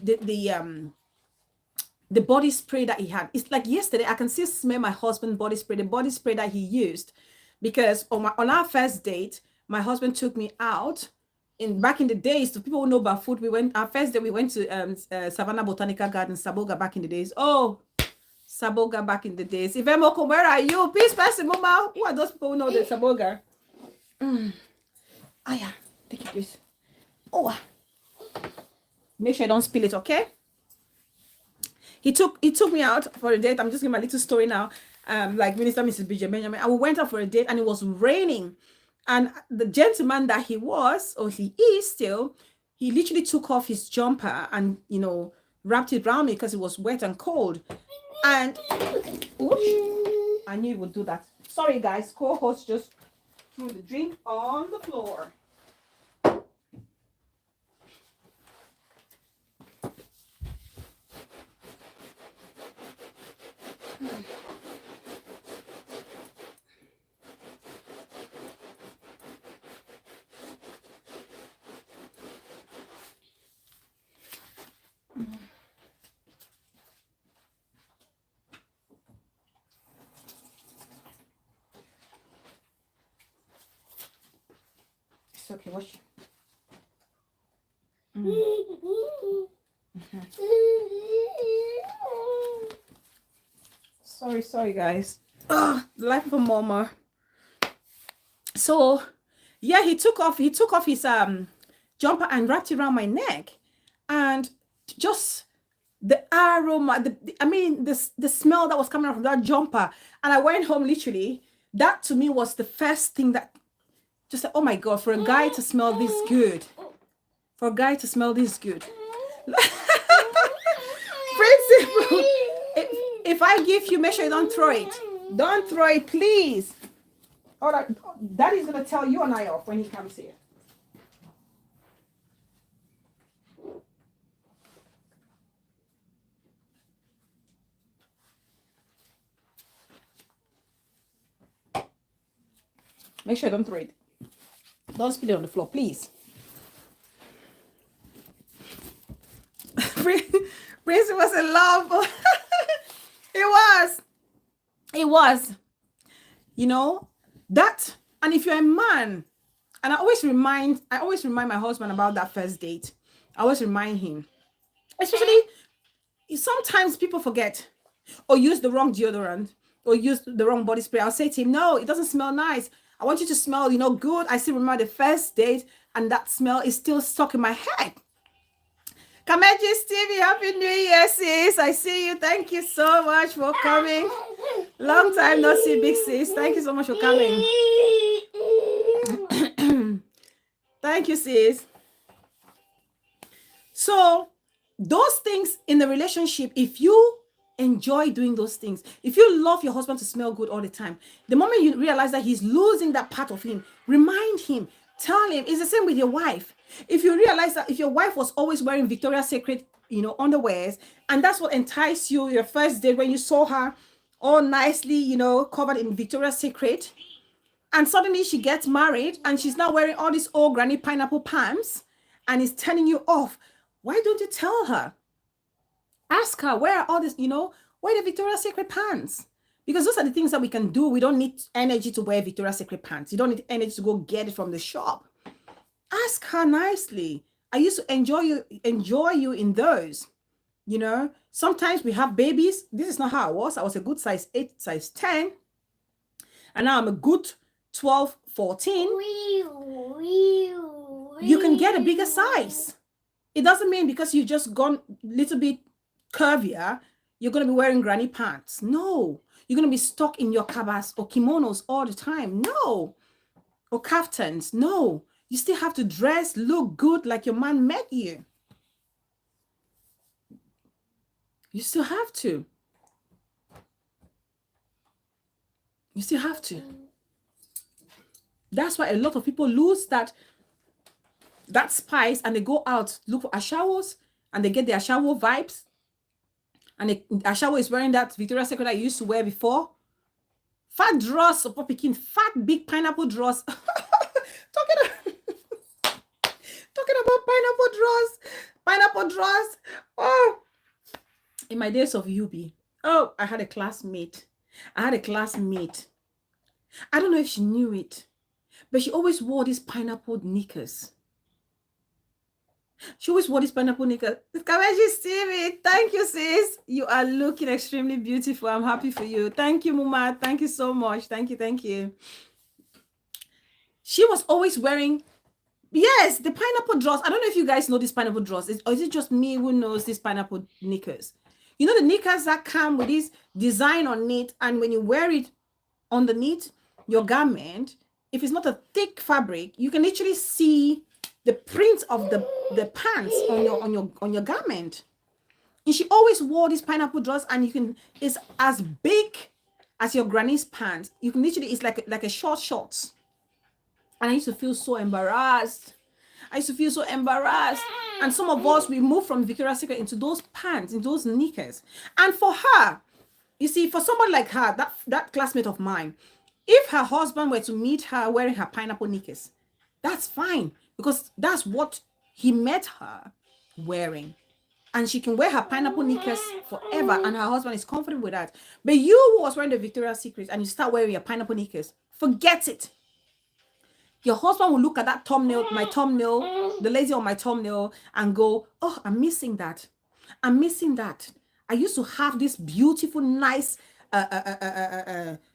body spray that he had. It's like yesterday, I can still smell my husband's body spray, the body spray that he used, because on our first date, my husband took me out. Back in the days, to people who know about food, our first day we went to Savannah Botanical Garden, Saboga, back in the days. Oh, Saboga back in the days. If Emoko, where are you? Peace, person, mama. Who are those people who know the Saboga? Oh yeah, take it, please. Oh, make sure I don't spill it, okay? He took me out for a date. I'm just giving my little story now. Like Minister Mrs. BJ Benjamin. And we went out for a date and it was raining. And the gentleman that he was, or he is still, he literally took off his jumper and, wrapped it around me because it was wet and cold. And oops, I knew you would do that. Sorry, guys. Co-host just threw the drink on the floor. It's okay. Wash. Sorry, guys. The life of a mama. So, yeah, he took off his jumper and wrapped it around my neck, and just the aroma, the smell that was coming out from that jumper. And I went home, literally. That to me was the first thing that just said, oh my God, for a guy to smell this good. For a guy to smell this good. Principle. If I give you, make sure you don't throw it. Don't throw it, please. All right, Daddy's gonna tell you and I off when he comes here. Make sure you don't throw it. Don't spill it on the floor, please. Prince was in love. It was. You know, that, and if you're a man, and I always remind my husband about that first date. I always remind him. Especially, sometimes people forget or use the wrong deodorant or use the wrong body spray. I'll say to him, no, it doesn't smell nice. I want you to smell, good. I still remember the first date, and that smell is still stuck in my head. Kameji Stevie, Happy New Year, sis. I see you. Thank you so much for coming. Long time no see, big sis. Thank you so much for coming. Thank you, sis. So, those things in the relationship, if you enjoy doing those things, if you love your husband to smell good all the time, the moment you realize that he's losing that part of him, remind him, tell him. It's the same with your wife. If you realize that if your wife was always wearing Victoria's Secret, underwears, and that's what enticed you your first day when you saw her all nicely, covered in Victoria's Secret, and suddenly she gets married and she's now wearing all these old granny pineapple pants and is turning you off, why don't you tell her? Ask her, where are all this, where are the Victoria's Secret pants? Because those are the things that we can do. We don't need energy to wear Victoria's Secret pants. You don't need energy to go get it from the shop. Ask her nicely. I used to enjoy you in those. Sometimes we have babies. This is not how I was. I was a good size 8, size 10. And now I'm a good 12, 14. You can get a bigger size. It doesn't mean because you just gone a little bit curvier, you're going to be wearing granny pants. No. You're going to be stuck in your kabas or kimonos all the time. No. Or kaftans. No. You still have to dress, look good like your man met you. You still have to. You still have to. That's why a lot of people lose that spice and they go out, look for ASHAWOs, and they get their ASHAWO vibes. And ASHAWO is wearing that Victoria's Secret I used to wear before. Fat dress, or picking fat, big pineapple dress. Talking about pineapple dress. Oh, in my days of UB, I had a classmate. I don't know if she knew it, but she always wore these pineapple knickers. Kameji Stevie, thank you, sis. You are looking extremely beautiful. I'm happy for you. Thank you, Muma. Thank you so much. Thank you. She was always wearing, yes, the pineapple dress. I don't know if you guys know this pineapple dress. Or is it just me who knows these pineapple knickers? You know the knickers that come with this design on it, and when you wear it underneath your garment, if it's not a thick fabric, you can literally see the print of the pants on your garment. And she always wore this pineapple dress, and it's as big as your granny's pants. You can literally, it's like a short shorts. And I used to feel so embarrassed. And some of us, we moved from Victoria's Secret into those pants, into those knickers. And for her, you see, for someone like her, that classmate of mine, if her husband were to meet her wearing her pineapple knickers, that's fine, because that's what he met her wearing. And she can wear her pineapple knickers forever, and her husband is comfortable with that. But you who was wearing the Victoria's Secret and you start wearing your pineapple knickers, forget it. Your husband will look at that thumbnail, my thumbnail, the lazy on my thumbnail, and go, oh, I'm missing that. I'm missing that. I used to have this beautiful, nice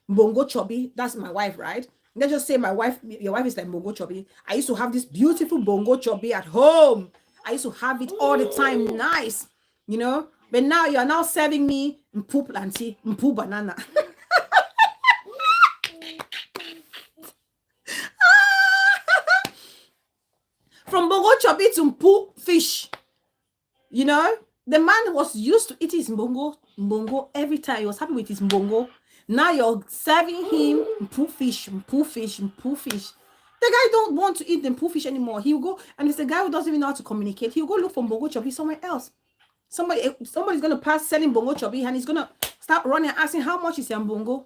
bongo chubby. That's my wife, right? Let's just say my wife, your wife is like bongo chubby. I used to have this beautiful bongo chubby at home. I used to have it all the time, nice, you know. But now you are now serving me mpu plantain, mpu banana. From bongo chubby to mpu fish, you know. The man was used to eat his mbongo every time. He was happy with his mbongo. Now you're serving him mpu fish. The guy don't want to eat the mpu fish anymore. He'll go, and it's the guy who doesn't even know how to communicate. He'll go look for mbongo chubby somewhere else. Somebody's gonna pass selling bongo chubby, and he's gonna start running and asking, how much is your mbongo?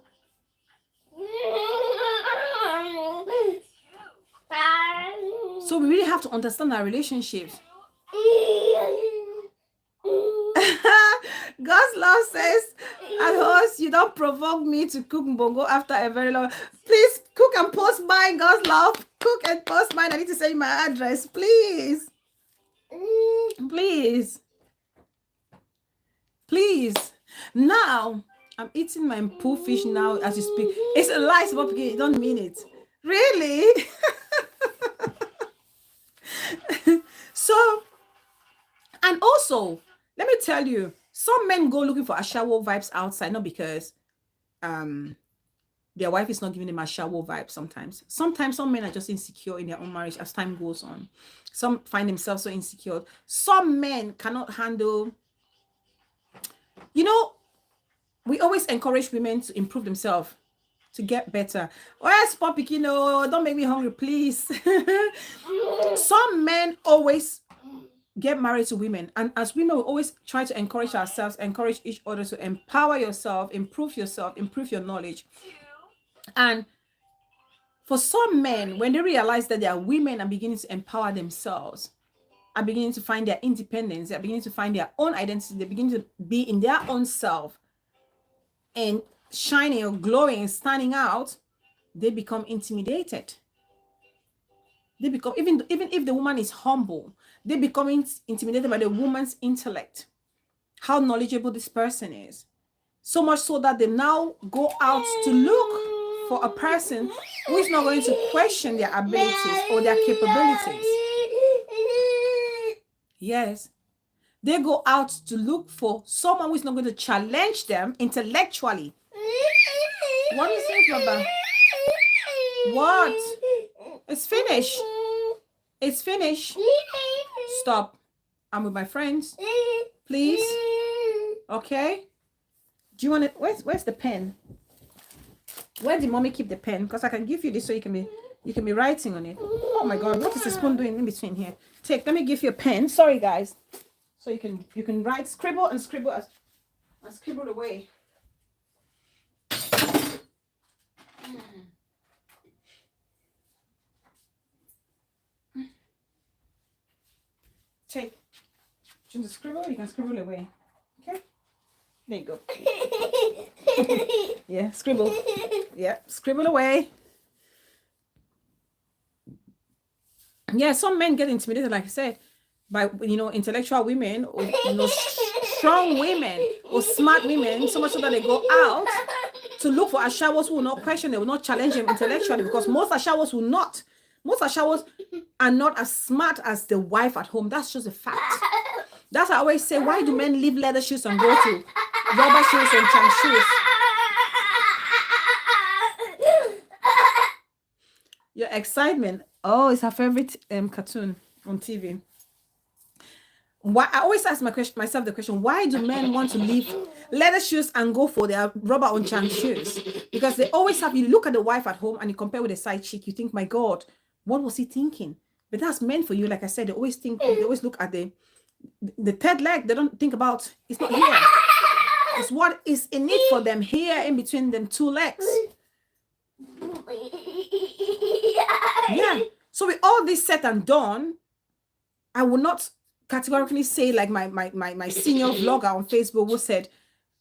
So we really have to understand our relationships. God's love says, at host, you don't provoke me to cook mbongo after a very long. Please cook and post mine, God's love. Cook and post mine. I need to send you my address, please. Please. Now, I'm eating my mpu fish now as you speak. It's a lie, but you don't mean it. Really? So, and also, let me tell you, some men go looking for ASHAWO vibes outside, not because their wife is not giving them ASHAWO vibes sometimes. Sometimes some men are just insecure in their own marriage as time goes on. Some find themselves so insecure. Some men cannot handle, you know, we always encourage women to improve themselves, to get better. Where's Poppy? You know, don't make me hungry, please. Some men always get married to women, and as women, we always try to encourage ourselves, encourage each other to empower yourself, improve your knowledge. And for some men, when they realize that they are women and beginning to empower themselves, are beginning to find their independence, they're beginning to find their own identity, they begin to be in their own self and shining or glowing and standing out, they become intimidated. They become, even if the woman is humble, they become intimidated by the woman's intellect, how knowledgeable this person is. So much so that they now go out to look for a person who is not going to question their abilities or their capabilities. Yes. They go out to look for someone who is not going to challenge them intellectually. What is it, Baba? What? It's finished. It's finished. Stop. I'm with my friends. Please. Okay. Do you want it? Where's the pen? Where did mommy keep the pen? Because I can give you this so you can be writing on it. Oh my God, what is the spoon doing in between here? Let me give you a pen. Sorry guys. So you can write, scribble and scribble away. Take. Do you want to scribble? You can scribble away. Okay? There you go. Yeah, scribble. Yeah, scribble away. Yeah, some men get intimidated, like I said, by, intellectual women or, strong women or smart women, so much so that they go out to look for ASHAWOs who will not question, they will not challenge them intellectually, because most ASHAWOs will not. Most ASHAWOs are not as smart as the wife at home. That's just a fact. That's why I always say, why do men leave leather shoes and go to rubber shoes and chain shoes? Your excitement. Oh, it's her favorite cartoon on TV. Why I always ask myself the question, why do men want to leave leather shoes and go for their rubber on charm shoes? Because they always have, you look at the wife at home and you compare with a side chick, you think, my God, what was he thinking? But that's meant for you. Like I said, they always look at the third leg. They don't think about, it's not here. It's what is in it for them here in between them two legs. Yeah. So with all this said and done, I will not categorically say like my senior vlogger on Facebook who said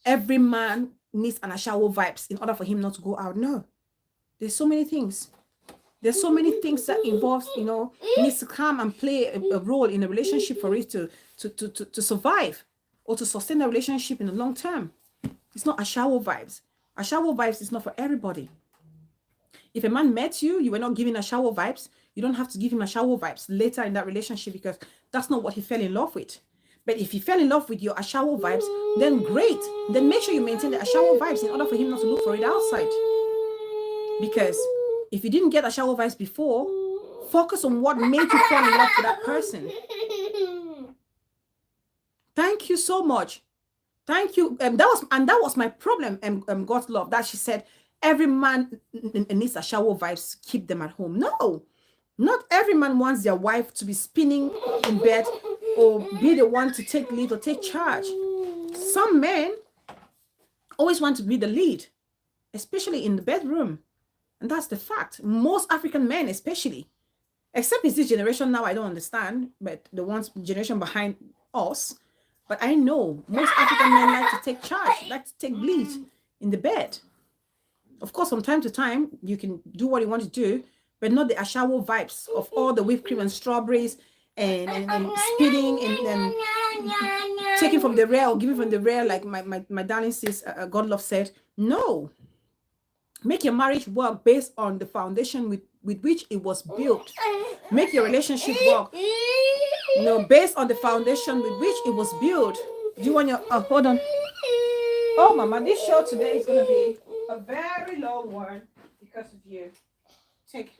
every man needs an ASHAWO vibes in order for him not to go out. No, there's so many things. There's so many things that involves, you know, needs to come and play a role in a relationship for it to survive or to sustain a relationship in the long term. It's not ASHAWO vibes. ASHAWO vibes is not for everybody. If a man met you, you were not giving ASHAWO vibes, you don't have to give him ASHAWO vibes later in that relationship because that's not what he fell in love with. But if he fell in love with your ASHAWO vibes, then great. Then make sure you maintain the ASHAWO vibes in order for him not to look for it outside. Because if you didn't get ASHAWO vibes before, focus on what made you fall in love with that person. Thank you so much. Thank you. That was my problem. God's love, that she said every man needs ASHAWO vibes. Keep them at home. No, not every man wants their wife to be spinning in bed or be the one to take lead or take charge. Some men always want to be the lead, especially in the bedroom. And that's the fact. Most African men, especially, except it's this generation now, I don't understand, but the ones generation behind us. But I know most African men like to take charge, like to take lead in the bed. Of course, from time to time, you can do what you want to do, but not the ASHAWO vibes of all the whipped cream and strawberries and spitting and taking from the rare or giving from the rare, like my darling sis, God love said. No. Make your marriage work based on the foundation with which it was built. Make your relationship work, you know, based on the foundation with which it was built. Do you want your, hold on. Oh, Mama, this show today is going to be a very long one because of you. Take.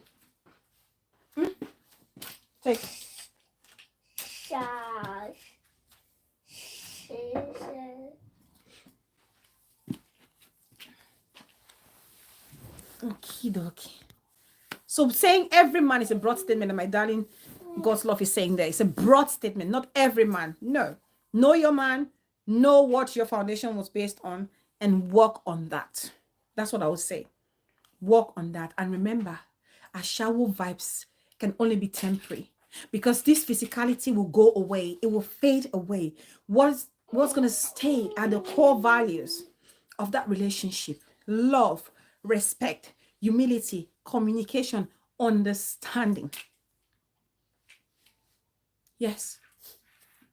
Take. Okie dokie. So saying every man is a broad statement, and my darling God's love is saying there, it's a broad statement, not every man. No. Know your man, know what your foundation was based on, and work on that. That's what I would say. Work on that. And remember, ASHAWO vibes can only be temporary because this physicality will go away. It will fade away. What's going to stay are the core values of that relationship: love, respect, humility, communication, understanding. Yes,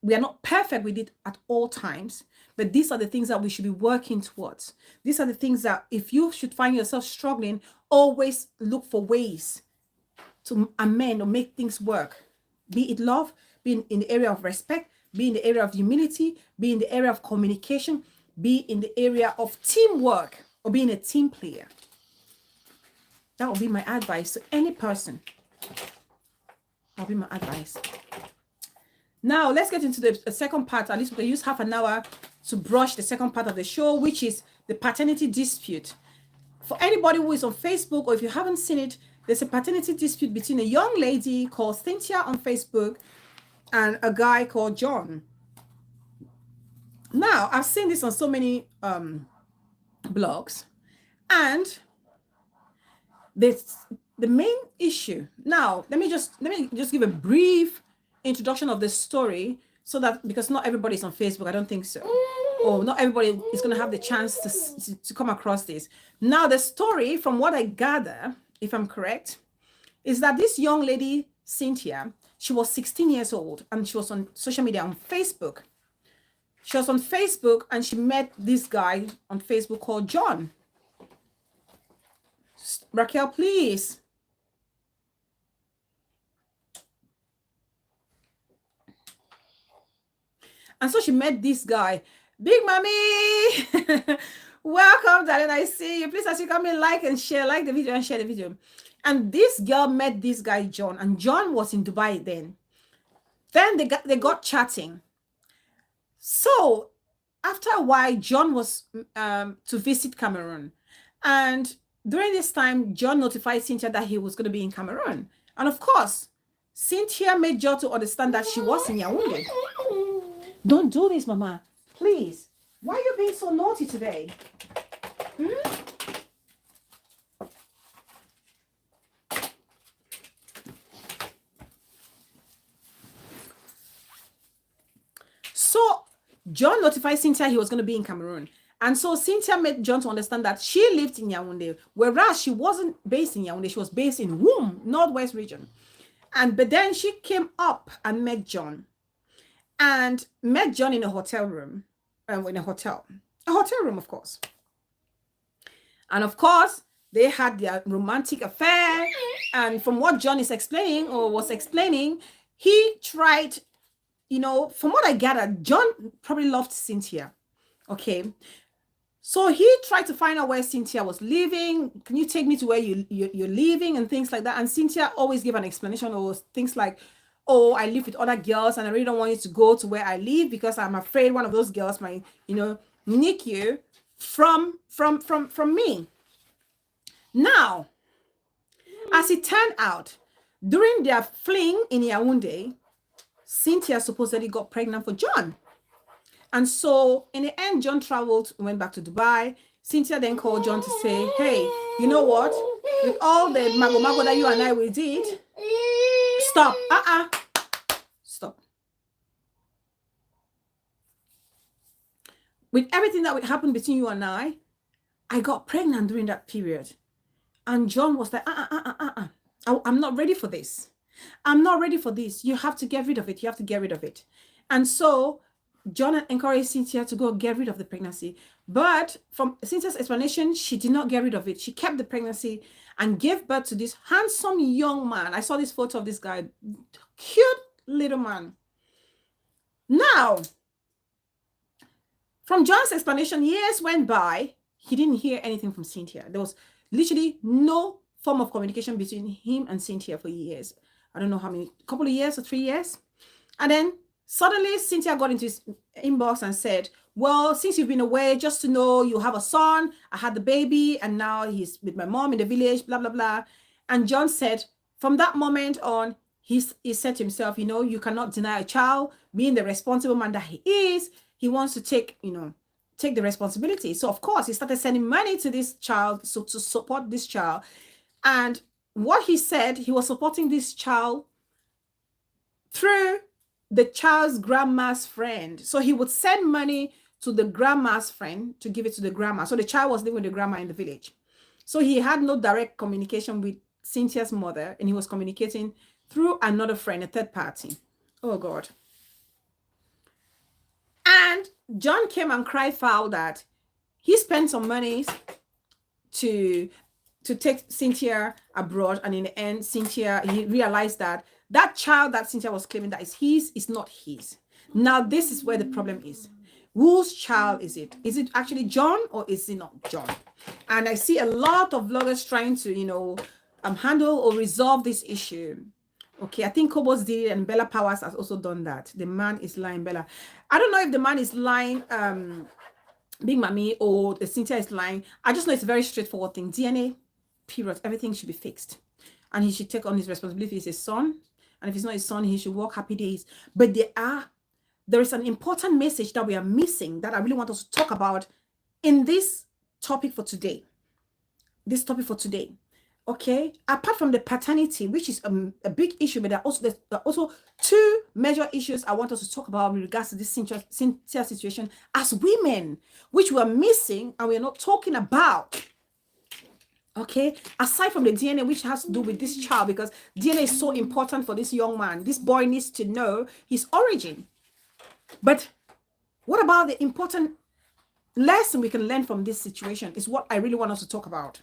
we are not perfect with it at all times, but these are the things that we should be working towards. These are the things that if you should find yourself struggling, always look for ways to amend or make things work. Be it love, be in the area of respect, be in the area of humility, be in the area of communication, be in the area of teamwork, or being a team player. That would be my advice to any person. That would be my advice. Now, let's get into the second part. At least we can use half an hour to brush the second part of the show, which is the paternity dispute. For anybody who is on Facebook, or if you haven't seen it, there's a paternity dispute between a young lady called Cynthia on Facebook and a guy called John. Now, I've seen this on so many blogs, and the main issue. Now, let me just give a brief introduction of the story, so that, because not everybody is on Facebook, I don't think so, or not everybody is going to have the chance to come across this. Now, the story, from what I gather, if I'm correct, is that this young lady Cynthia, she was 16 years old, and she was on social media on Facebook. She was on Facebook, and she met this guy on Facebook called John. Raquel, please. And so she met this guy. Big Mommy! Welcome, darling. I see you. Please, as you come in, like and share. Like the video and share the video. And this girl met this guy, John. And John was in Dubai then. Then they got chatting. So after a while, John was to visit Cameroon. And during this time, John notified Cynthia that he was going to be in Cameroon. And of course, Cynthia made John to understand that she was in Yaoundé. Don't do this, Mama. Please. Why are you being so naughty today? Hmm? So John notified Cynthia he was going to be in Cameroon. And so Cynthia made John to understand that she lived in Yaoundé, whereas she wasn't based in Yaoundé. She was based in Womb, Northwest region. But then she came up and met John. And met John in a hotel room. In a hotel room, of course. And of course, they had their romantic affair. And from what John is explaining or was explaining, he tried, from what I gathered, John probably loved Cynthia. Okay. So he tried to find out where Cynthia was living. Can you take me to where you're living and things like that? And Cynthia always gave an explanation or things like, oh, I live with other girls and I really don't want you to go to where I live because I'm afraid one of those girls might, nick you from me. Now, as it turned out, during their fling in Yaoundé, Cynthia supposedly got pregnant for John. And so in the end, John traveled, went back to Dubai. Cynthia then called John to say, hey, you know what? With all the mago that you and I we did, stop. Stop. With everything that would happen between you and I got pregnant during that period. And John was like, I'm not ready for this. I'm not ready for this. You have to get rid of it. You have to get rid of it. And so John encouraged Cynthia to go get rid of the pregnancy. But from Cynthia's explanation, she did not get rid of it. She kept the pregnancy and gave birth to this handsome young man. I saw this photo of this guy. Cute little man. Now, from John's explanation, years went by. He didn't hear anything from Cynthia. There was literally no form of communication between him and Cynthia for years. I don't know how many, couple of years or 3 years. And then suddenly Cynthia got into his inbox and said, well, since you've been away, just to know you have a son, I had the baby, and now he's with my mom in the village, blah, blah, blah. And John said, from that moment on, he said to himself, you cannot deny a child, being the responsible man that he is. He wants to take the responsibility. So of course, he started sending money to this child, so to support this child. And what he said, he was supporting this child through the child's grandma's friend. So he would send money to the grandma's friend to give it to the grandma. So the child was living with the grandma in the village. So he had no direct communication with Cynthia's mother, and he was communicating through another friend, a third party. Oh God. And John came and cried foul that he spent some money to take Cynthia abroad, and in the end, he realized that that child that Cynthia was claiming that is his is not his. Now, this is where the problem is. Whose child is it? Is it actually John or is it not John? And I see a lot of vloggers trying to, handle or resolve this issue. Okay, I think Kobos did it and Bella Powers has also done that. The man is lying, Bella. I don't know if the man is lying, Big Mommy, or the Cynthia is lying. I just know it's a very straightforward thing. DNA, period. Everything should be fixed. And he should take on his responsibility. He's his son. And if it's not his son, he should walk happy days. But there is an important message that we are missing that I really want us to talk about in this topic for today. Okay, apart from the paternity, which is a big issue, but there are also two major issues I want us to talk about with regards to this Cynthia situation as women, which we are missing and we are not talking about. Okay, aside from the DNA, which has to do with this child, because DNA is so important for this young man. This boy needs to know his origin. But what about the important lesson we can learn from this situation is what I really want us to talk about.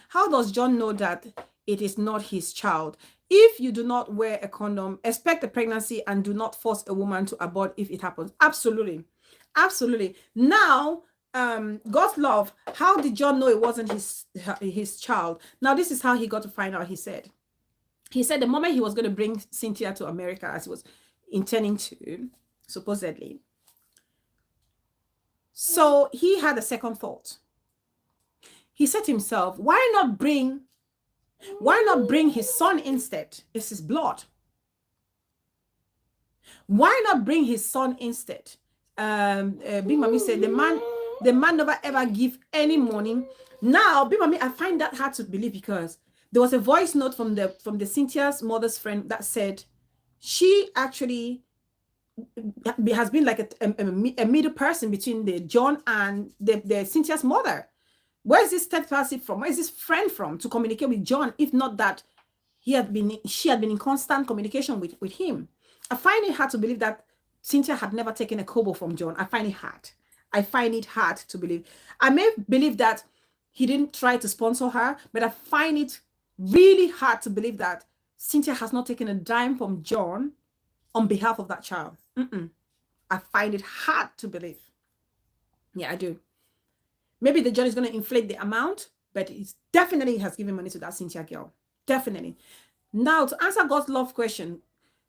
How does John know that it is not his child? If you do not wear a condom, expect a pregnancy and do not force a woman to abort if it happens. Absolutely. Now, God's love, how did John know it wasn't his child? Now, this is how he got to find out. He said the moment he was going to bring Cynthia to America, as he was intending to, supposedly. So he had a second thought. He said to himself, why not bring his son instead? It's his blood. Why not bring his son instead? Big Mommy said the man never ever give any money. Now, Big Mommy, I find that hard to believe because there was a voice note from the Cynthia's mother's friend that said she actually has been like a middle person between the John and the Cynthia's mother. Where is this third person from? Where is this friend from to communicate with John? If not that she had been in constant communication with him. I find it hard to believe that Cynthia had never taken a kobo from John. I find it hard. I find it hard to believe. I may believe that he didn't try to sponsor her, but I find it really hard to believe that Cynthia has not taken a dime from John on behalf of that child. I find it hard to believe. Yeah, I do. Maybe the John is going to inflate the amount, but it definitely has given money to that Cynthia girl. Definitely. Now, to answer God's love question.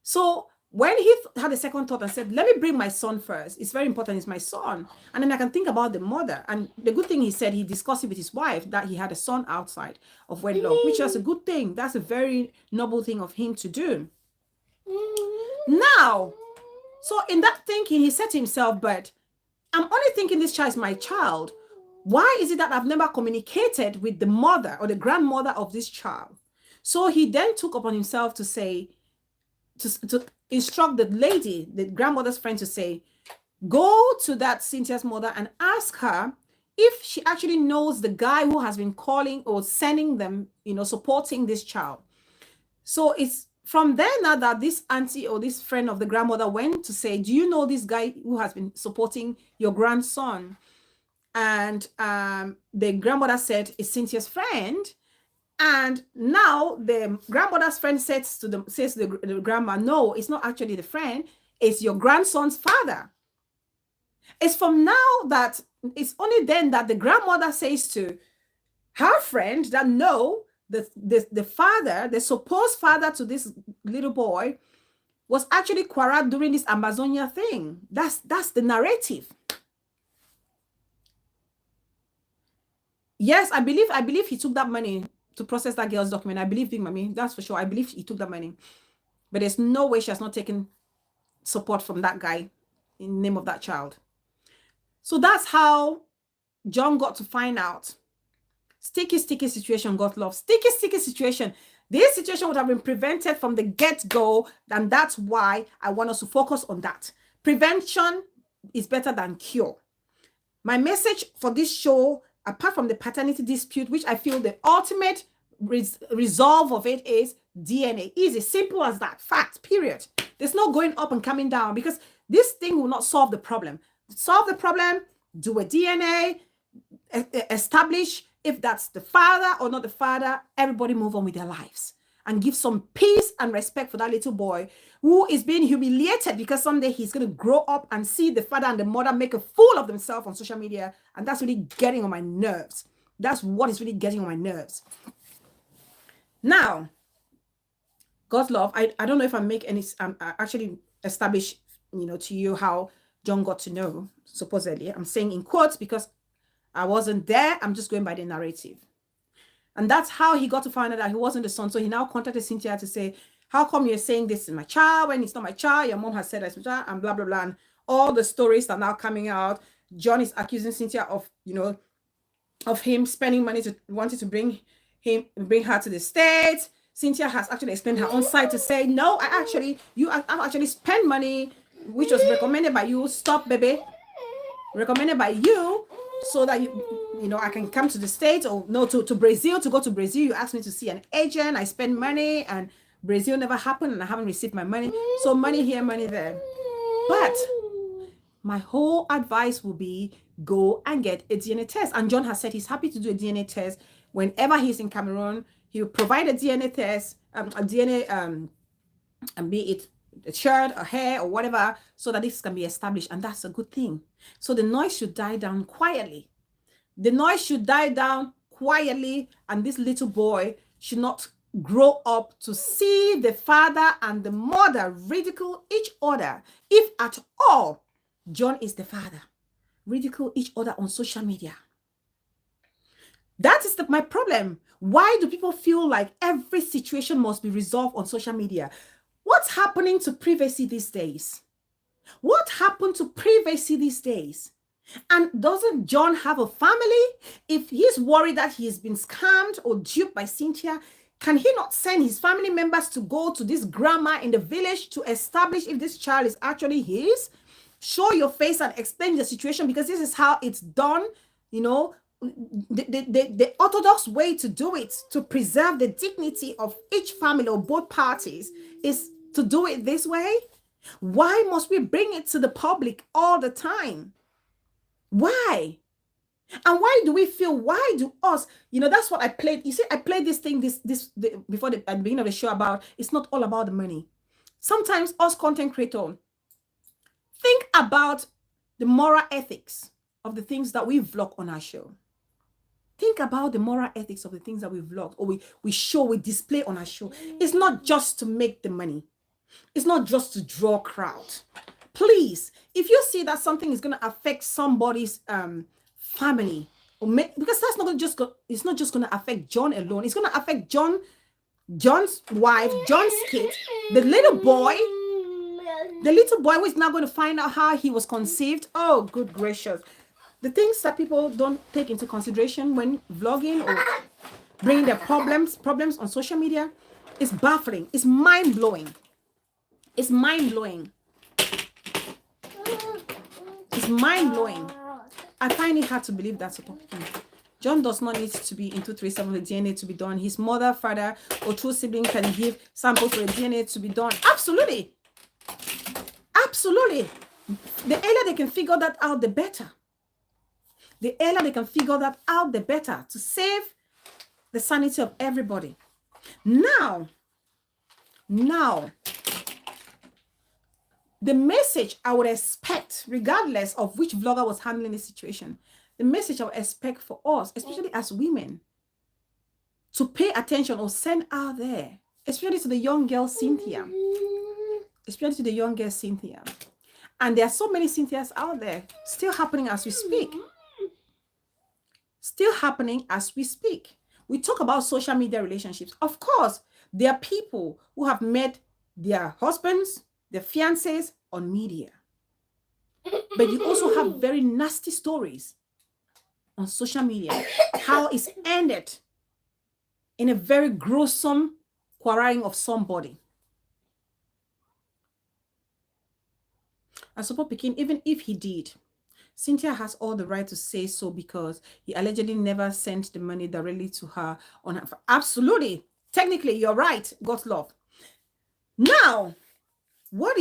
So when he had a second thought and said, let me bring my son first. It's very important. It's my son. And then I can think about the mother. And the good thing he said, he discussed it with his wife that he had a son outside of wedlock, which was a good thing. That's a very noble thing of him to do. Now, so in that thinking, he said to himself, but I'm only thinking this child is my child. Why is it that I've never communicated with the mother or the grandmother of this child? So he then took upon himself to say, to instruct the lady, the grandmother's friend, to say, go to that Cynthia's mother and ask her if she actually knows the guy who has been calling or sending them, supporting this child. So it's from there now that this auntie or this friend of the grandmother went to say, do you know this guy who has been supporting your grandson? And the grandmother said, it's Cynthia's friend. And now the grandmother's friend says to the grandma, no, it's not actually the friend. It's your grandson's father. It's from now that it's only then that the grandmother says to her friend that no, the father, the supposed father to this little boy was actually Kwarat during this Amazonia thing. That's the narrative. Yes, I believe he took that money to process that girl's document. I believe Big Mommy, that's for sure. I believe he took that money. But there's no way she has not taken support from that guy in the name of that child. So that's how John got to find out. Sticky situation, God love. Sticky situation. This situation would have been prevented from the get-go, and that's why I want us to focus on that. Prevention is better than cure. My message for this show, apart from the paternity dispute, which I feel the ultimate resolve of it is DNA. Easy, simple as that. Fact, period. There's no going up and coming down because this thing will not solve the problem. Solve the problem, do a DNA, establish if that's the father or not the father, everybody move on with their lives and give some peace and respect for that little boy who is being humiliated because someday he's going to grow up and see the father and the mother make a fool of themselves on social media. And that's really getting on my nerves. That's what is really getting on my nerves. Now, God's love, I don't know if I make any, actually establish, to you how John got to know, supposedly. I'm saying in quotes because I wasn't there. I'm just going by the narrative. And that's how he got to find out that he wasn't the son. So he now contacted Cynthia to say, how come you're saying this is my child when it's not my child? Your mom has said it's my child and blah, blah, blah. And all the stories are now coming out. John is accusing Cynthia of, of him spending money to wanting to bring her to the States. Cynthia has actually explained her own side to say, no, I actually spent money, which was recommended by you. Stop, baby. Recommended by you so that I can come to the States or no to Brazil. To go to Brazil, you asked me to see an agent. I spend money and Brazil never happened and I haven't received my money. So money here, money there. But my whole advice will be go and get a DNA test. And John has said he's happy to do a DNA test whenever he's in Cameroon. He will provide a DNA test, and be it a shirt, a hair, or whatever, so that this can be established. And that's a good thing. So the noise should die down quietly. The noise should die down quietly, and this little boy should not grow up to see the father and the mother ridicule each other, if at all John is the father, ridicule each other on social media. That is my problem. Why do people feel like every situation must be resolved on social media? What's happening to privacy these days? What happened to privacy these days? And doesn't John have a family? If he's worried that he's been scammed or duped by Cynthia, can he not send his family members to go to this grandma in the village to establish if this child is actually his? Show your face and explain the situation, because this is how it's done. You know, the orthodox way to do it, to preserve the dignity of each family or both parties, is to do it this way. Why must we bring it to the public all the time? Why? And why do we feel, why do us, that's what I played. You see, I played this thing before at the beginning of the show about, it's not all about the money. Sometimes us content creators, think about the moral ethics of the things that we vlog on our show. Think about the moral ethics of the things that we vlog or we show, we display on our show. It's not just to make the money. It's not just to draw crowd. Please, if you see that something is going to affect somebody's family, because that's not just it's not just going to affect John alone. It's going to affect John's wife, John's kid, the little boy who is now going to find out how he was conceived. Oh, good gracious. The things that people don't take into consideration when vlogging or bringing their problems on social media is baffling. It's mind-blowing. It's mind-blowing. It's mind-blowing. I find it hard to believe that. John does not need to be in 237 for the DNA to be done. His mother, father, or true sibling can give samples for the DNA to be done. Absolutely. Absolutely. The earlier they can figure that out, the better. The earlier they can figure that out, the better, to save the sanity of everybody. Now, the message I would expect, regardless of which vlogger was handling this situation, the message I would expect for us, especially as women, to pay attention or send out there, especially to the young girl Cynthia. Especially to the young girl Cynthia. And there are so many Cynthias out there, still happening as we speak. Still happening as we speak. We talk about social media relationships. Of course, there are people who have met their husbands, their fiancés on media. But you also have very nasty stories on social media. How it's ended in a very gruesome quarreling of somebody. And support Pekin, even if he did, Cynthia has all the right to say so, because he allegedly never sent the money directly to her on her. Absolutely. Technically, you're right. God's love. Now, what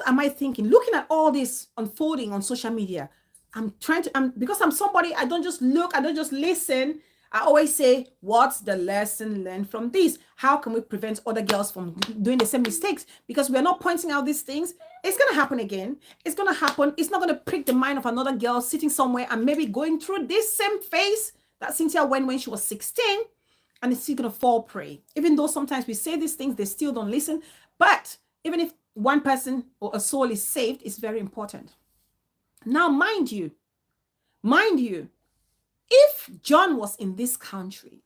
am I thinking? Looking at all this unfolding on social media, because I'm somebody, I don't just look, I don't just listen. I always say, what's the lesson learned from this? How can we prevent other girls from doing the same mistakes? Because we're not pointing out these things. It's going to happen again. It's going to happen. It's not going to prick the mind of another girl sitting somewhere and maybe going through this same phase that Cynthia went when she was 16, and it's still going to fall prey. Even though sometimes we say these things, they still don't listen. But even if one person or a soul is saved, it's very important. Now, mind you, if John was in this country,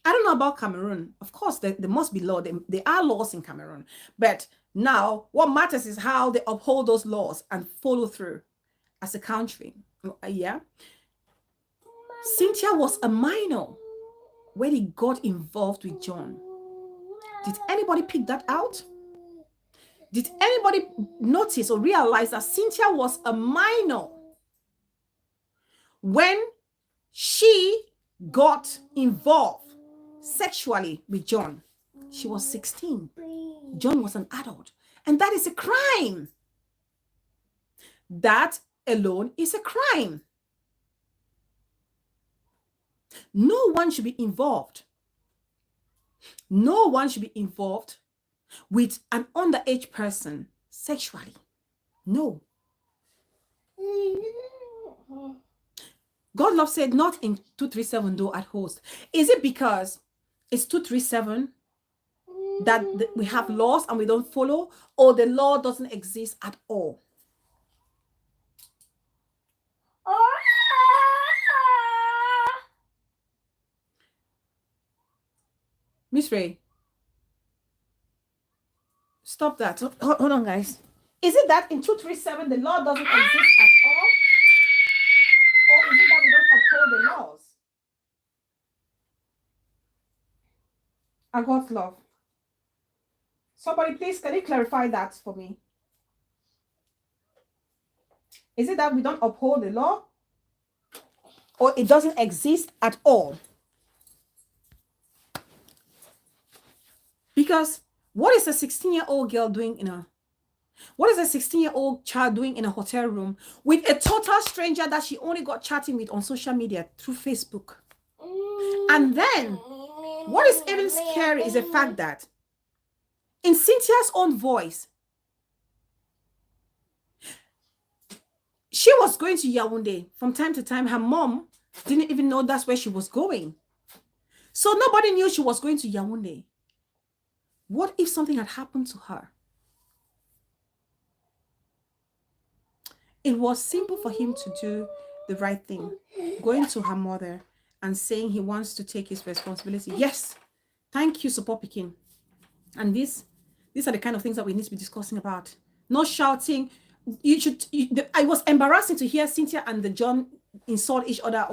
I don't know about Cameroon. Of course, there must be law. There are laws in Cameroon. But now what matters is how they uphold those laws and follow through as a country. Yeah. Cynthia was a minor when he got involved with John. Did anybody pick that out? Did anybody notice or realize that Cynthia was a minor when she got involved sexually with John? She was 16. John was an adult. And that is a crime. That alone is a crime. No one should be involved. No one should be involved with an underage person sexually. No. God love said, not in 237 though at host. Is it because It's 237 that we have laws and we don't follow, or the law doesn't exist at all. Miss Ray, stop that. Hold on, guys. Is it that in 237 the law doesn't exist at all? Or is it that we don't uphold the laws? And God's love. Somebody, please, can you clarify that for me? Is it that we don't uphold the law? Or it doesn't exist at all? Because what is a 16-year-old girl doing in a... What is a 16-year-old child doing in a hotel room with a total stranger that she only got chatting with on social media through Facebook? And then, what is even scary is the fact that in Cynthia's own voice, she was going to Yaoundé from time to time. Her mom didn't even know that's where she was going. So nobody knew she was going to Yaoundé. What if something had happened to her? It was simple for him to do the right thing, going to her mother and saying he wants to take his responsibility. Yes, thank you, Support Pekin. And these are the kind of things that we need to be discussing about. No shouting. I was embarrassing to hear Cynthia and the John insult each other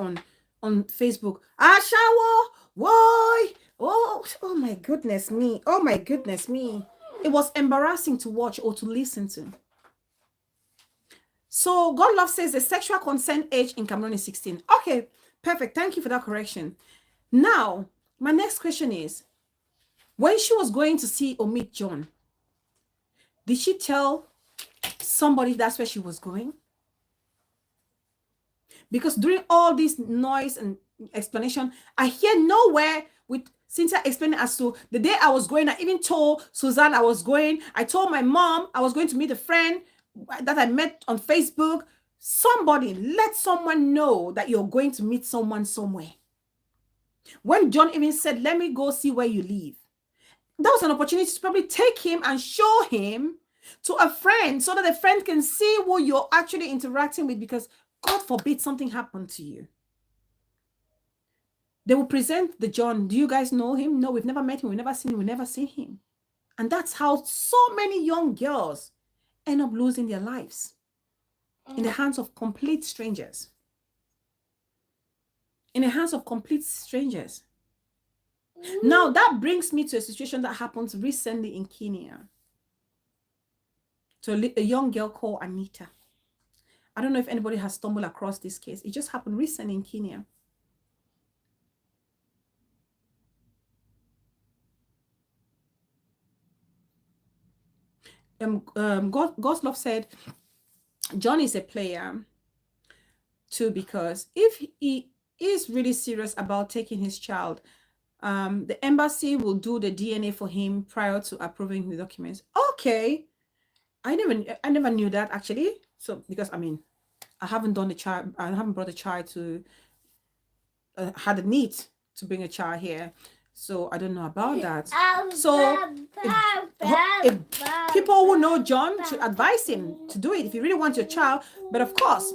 on Facebook. ASHAWO, why? Oh my goodness me. Oh my goodness me. It was embarrassing to watch or to listen to. So God Love says the sexual consent age in Cameroon is 16. Okay, perfect. Thank you for that correction. Now, my next question is, when she was going to see or meet John, did she tell somebody that's where she was going? Because during all this noise and explanation, I hear nowhere with Cynthia explaining as to the day I was going. I even told Suzanne I was going. I told my mom I was going to meet a friend that I met on Facebook. Somebody, let someone know that you're going to meet someone somewhere. When John even said, let me go see where you live, that was an opportunity to probably take him and show him to a friend so that the friend can see who you're actually interacting with, because God forbid something happened to you. They will present the John. Do you guys know him? No, we've never met him. We've never seen him. We've never seen him. And that's how so many young girls end up losing their lives in the hands of complete strangers. In the hands of complete strangers. Now, that brings me to a situation that happened recently in Kenya. To a young girl called Anita. I don't know if anybody has stumbled across this case. It just happened recently in Kenya. God's Love said John is a player too, because if he is really serious about taking his child, the embassy will do the DNA for him prior to approving the documents. Okay, I never knew that, actually. So because I mean, I haven't done the child. I haven't brought a child to had a need to bring a child here. So I don't know about that. So if people who know John should advise him to do it if you really want your child. But of course,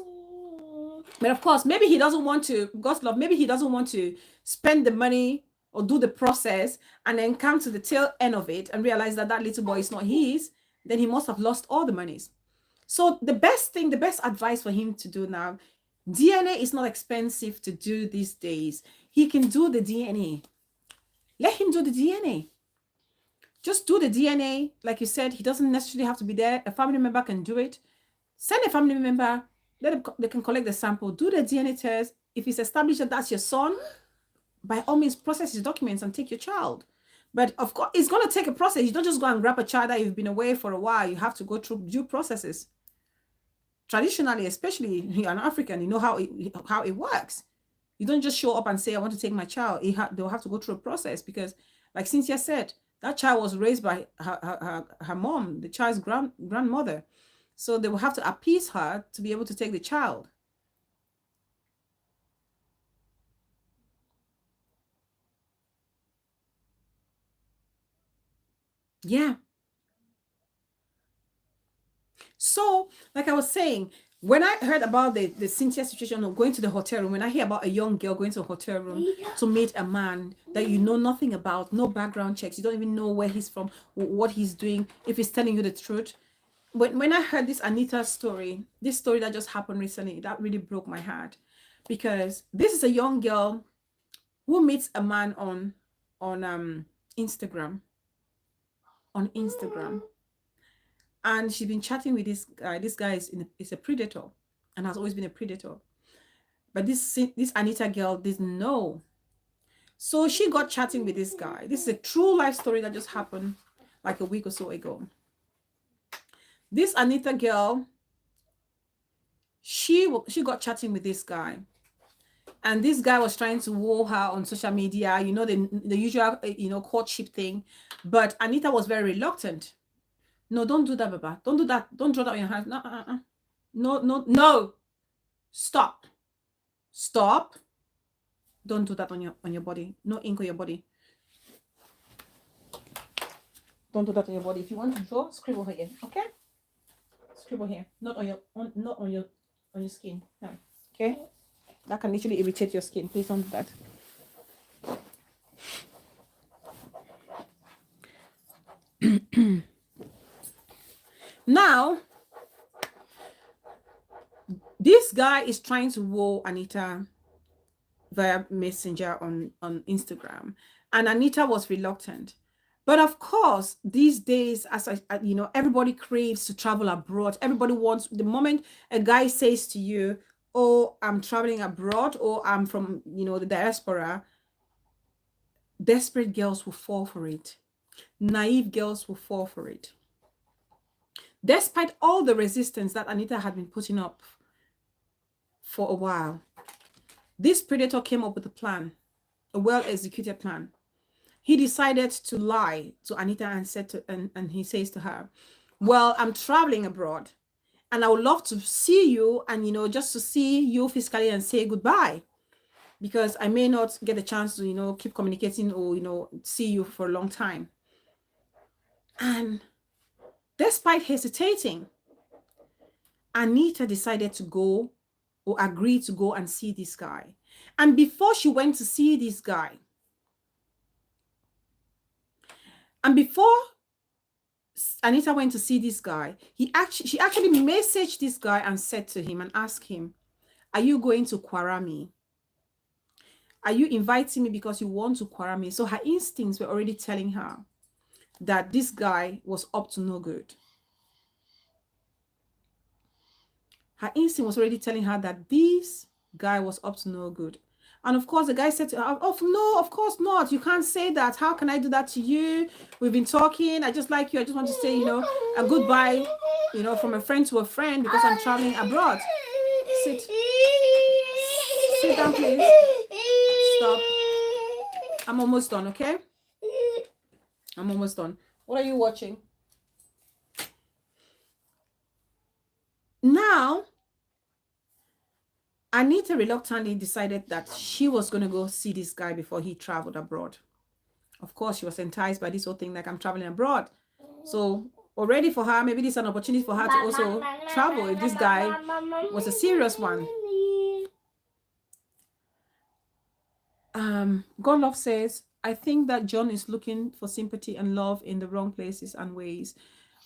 maybe he doesn't want to, God's love, maybe he doesn't want to spend the money or do the process and then come to the tail end of it and realize that that little boy is not his. Then he must have lost all the monies. So the best advice for him to do now, DNA is not expensive to do these days. He can do the DNA. Let him do the DNA. Just do the DNA. Like you said, he doesn't necessarily have to be there. A family member can do it. Send a family member. They can collect the sample. Do the DNA test. If it's established that that's your son, by all means, process his documents and take your child. But of course, it's going to take a process. You don't just go and grab a child that you've been away for a while. You have to go through due processes. Traditionally, especially you're an African, you know how it works. You don't just show up and say, I want to take my child. They'll have to go through a process because, like Cynthia said, that child was raised by her mom, the child's grandmother. So they will have to appease her to be able to take the child. Yeah. So, like I was saying, when I heard about the Cynthia situation of going to the hotel room, when I hear about a young girl going to a hotel room to meet a man that you know nothing about, no background checks, you don't even know where he's from, what he's doing, if he's telling you the truth. When I heard this Anita story, this story that just happened recently, that really broke my heart, because this is a young girl who meets a man on Instagram, on Instagram, and she's been chatting with this guy. This guy is a predator and has always been a predator. But this Anita girl didn't know. So she got chatting with this guy. This is a true life story that just happened like a week or so ago. This Anita girl, she got chatting with this guy. And this guy was trying to woo her on social media, you know, the usual, courtship thing. But Anita was very reluctant. No, don't do that, Baba. Don't do that. Don't draw that on your hands. No, no, no, no. Stop. Stop. Don't do that on your body. No ink on your body. Don't do that on your body. If you want to draw, scribble here. Okay? Scribble here. Not on your skin. No. Okay? That can literally irritate your skin. Please don't do that. Now, this guy is trying to woo Anita via messenger on Instagram, and Anita was reluctant. But of course, these days, as everybody craves to travel abroad. Everybody wants, the moment a guy says to you, oh, I'm traveling abroad, or I'm from, the diaspora, desperate girls will fall for it. Naive girls will fall for it. Despite all the resistance that Anita had been putting up for a while, this predator came up with a plan, a well-executed plan. He decided to lie to Anita and and he says to her, well, I'm traveling abroad and I would love to see you, and just to see you physically and say goodbye, because I may not get a chance to keep communicating or see you for a long time. And despite hesitating, Anita decided to go, or agreed to go and see this guy. And before she went to see this guy, and before Anita went to see this guy, she actually messaged this guy and said to him and asked him, are you going to quarrel me? Are you inviting me because you want to quarrel me? So her instincts were already telling her that this guy was up to no good. Her instinct was already telling her that this guy was up to no good. And of course, the guy said to her, oh, no, of course not. You can't say that. How can I do that to you? We've been talking. I just like you. I just want to say, a goodbye, from a friend to a friend, because I'm traveling abroad. Sit down, please. Stop. I'm almost done, okay? I'm almost done. What are you watching? Now, Anita reluctantly decided that she was going to go see this guy before he traveled abroad. Of course, she was enticed by this whole thing, like, I'm traveling abroad. So already for her, maybe this is an opportunity for her to also travel if this guy was a serious one. God Love says, I think that John is looking for sympathy and love in the wrong places and ways.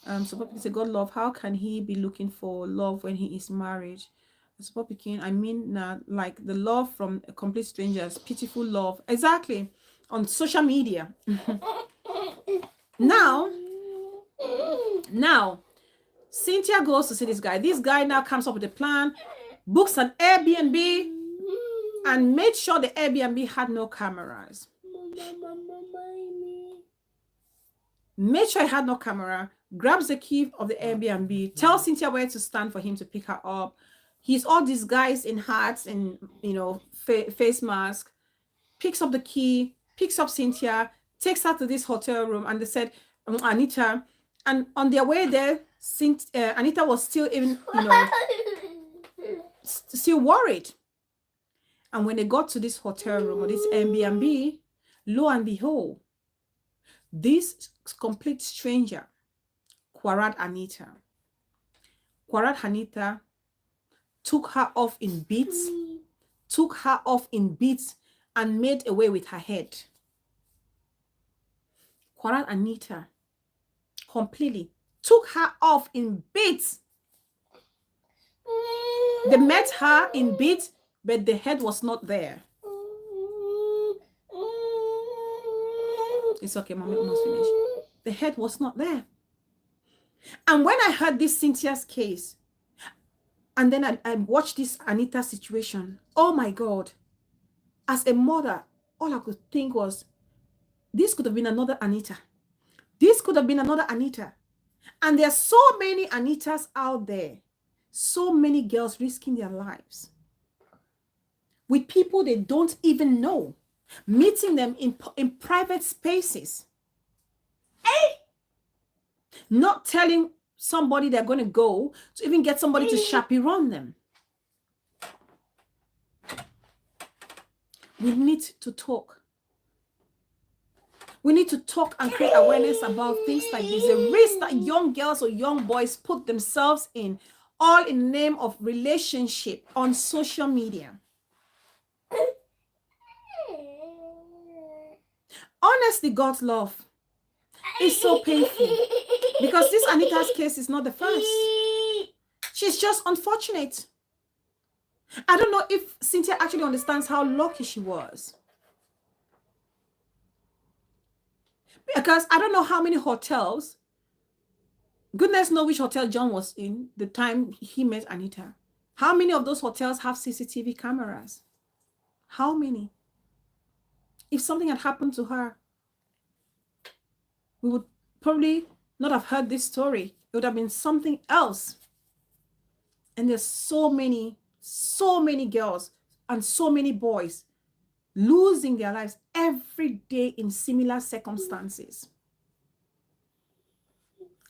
So people say, God Love, how can he be looking for love when he is married? So I mean, like the love from complete strangers, pitiful love. Exactly. On social media. Now, Cynthia goes to see this guy. This guy now comes up with a plan, books an Airbnb, and made sure the Airbnb had no cameras. Made sure it had no camera, grabs the key of the Airbnb, tells Cynthia where to stand for him to pick her up. He's all disguised in hats and, face mask, picks up the key, picks up Cynthia, takes her to this hotel room, and they said, Anita, and on their way there, Anita was still even, still worried. And when they got to this hotel room or this Airbnb, lo and behold, This complete stranger quarreled Anita. Quarreled Anita, took her off in beats, and made away with her head. Quarreled Anita completely, took her off in beats. They met her in beats, but the head was not there. It's okay, mommy almost finished. The head was not there. And when I heard this Cynthia's case, and then I watched this Anita situation, oh my God. As a mother, all I could think was, this could have been another Anita. This could have been another Anita. And there are so many Anitas out there. So many girls risking their lives with people they don't even know, meeting them in private spaces, not telling somebody they're going to go to even get somebody to chaperone them. We need to talk. We need to talk and create awareness about things like this. The risk that young girls or young boys put themselves in, all in the name of relationship on social media. Honestly, God's love is so painful, because this Anita's case is not the first. She's just unfortunate. I don't know if Cynthia actually understands how lucky she was. Because I don't know how many hotels, goodness knows which hotel John was in the time he met Anita. How many of those hotels have CCTV cameras? How many? If something had happened to her, we would probably not have heard this story. It would have been something else. And there's so many girls and so many boys losing their lives every day in similar circumstances.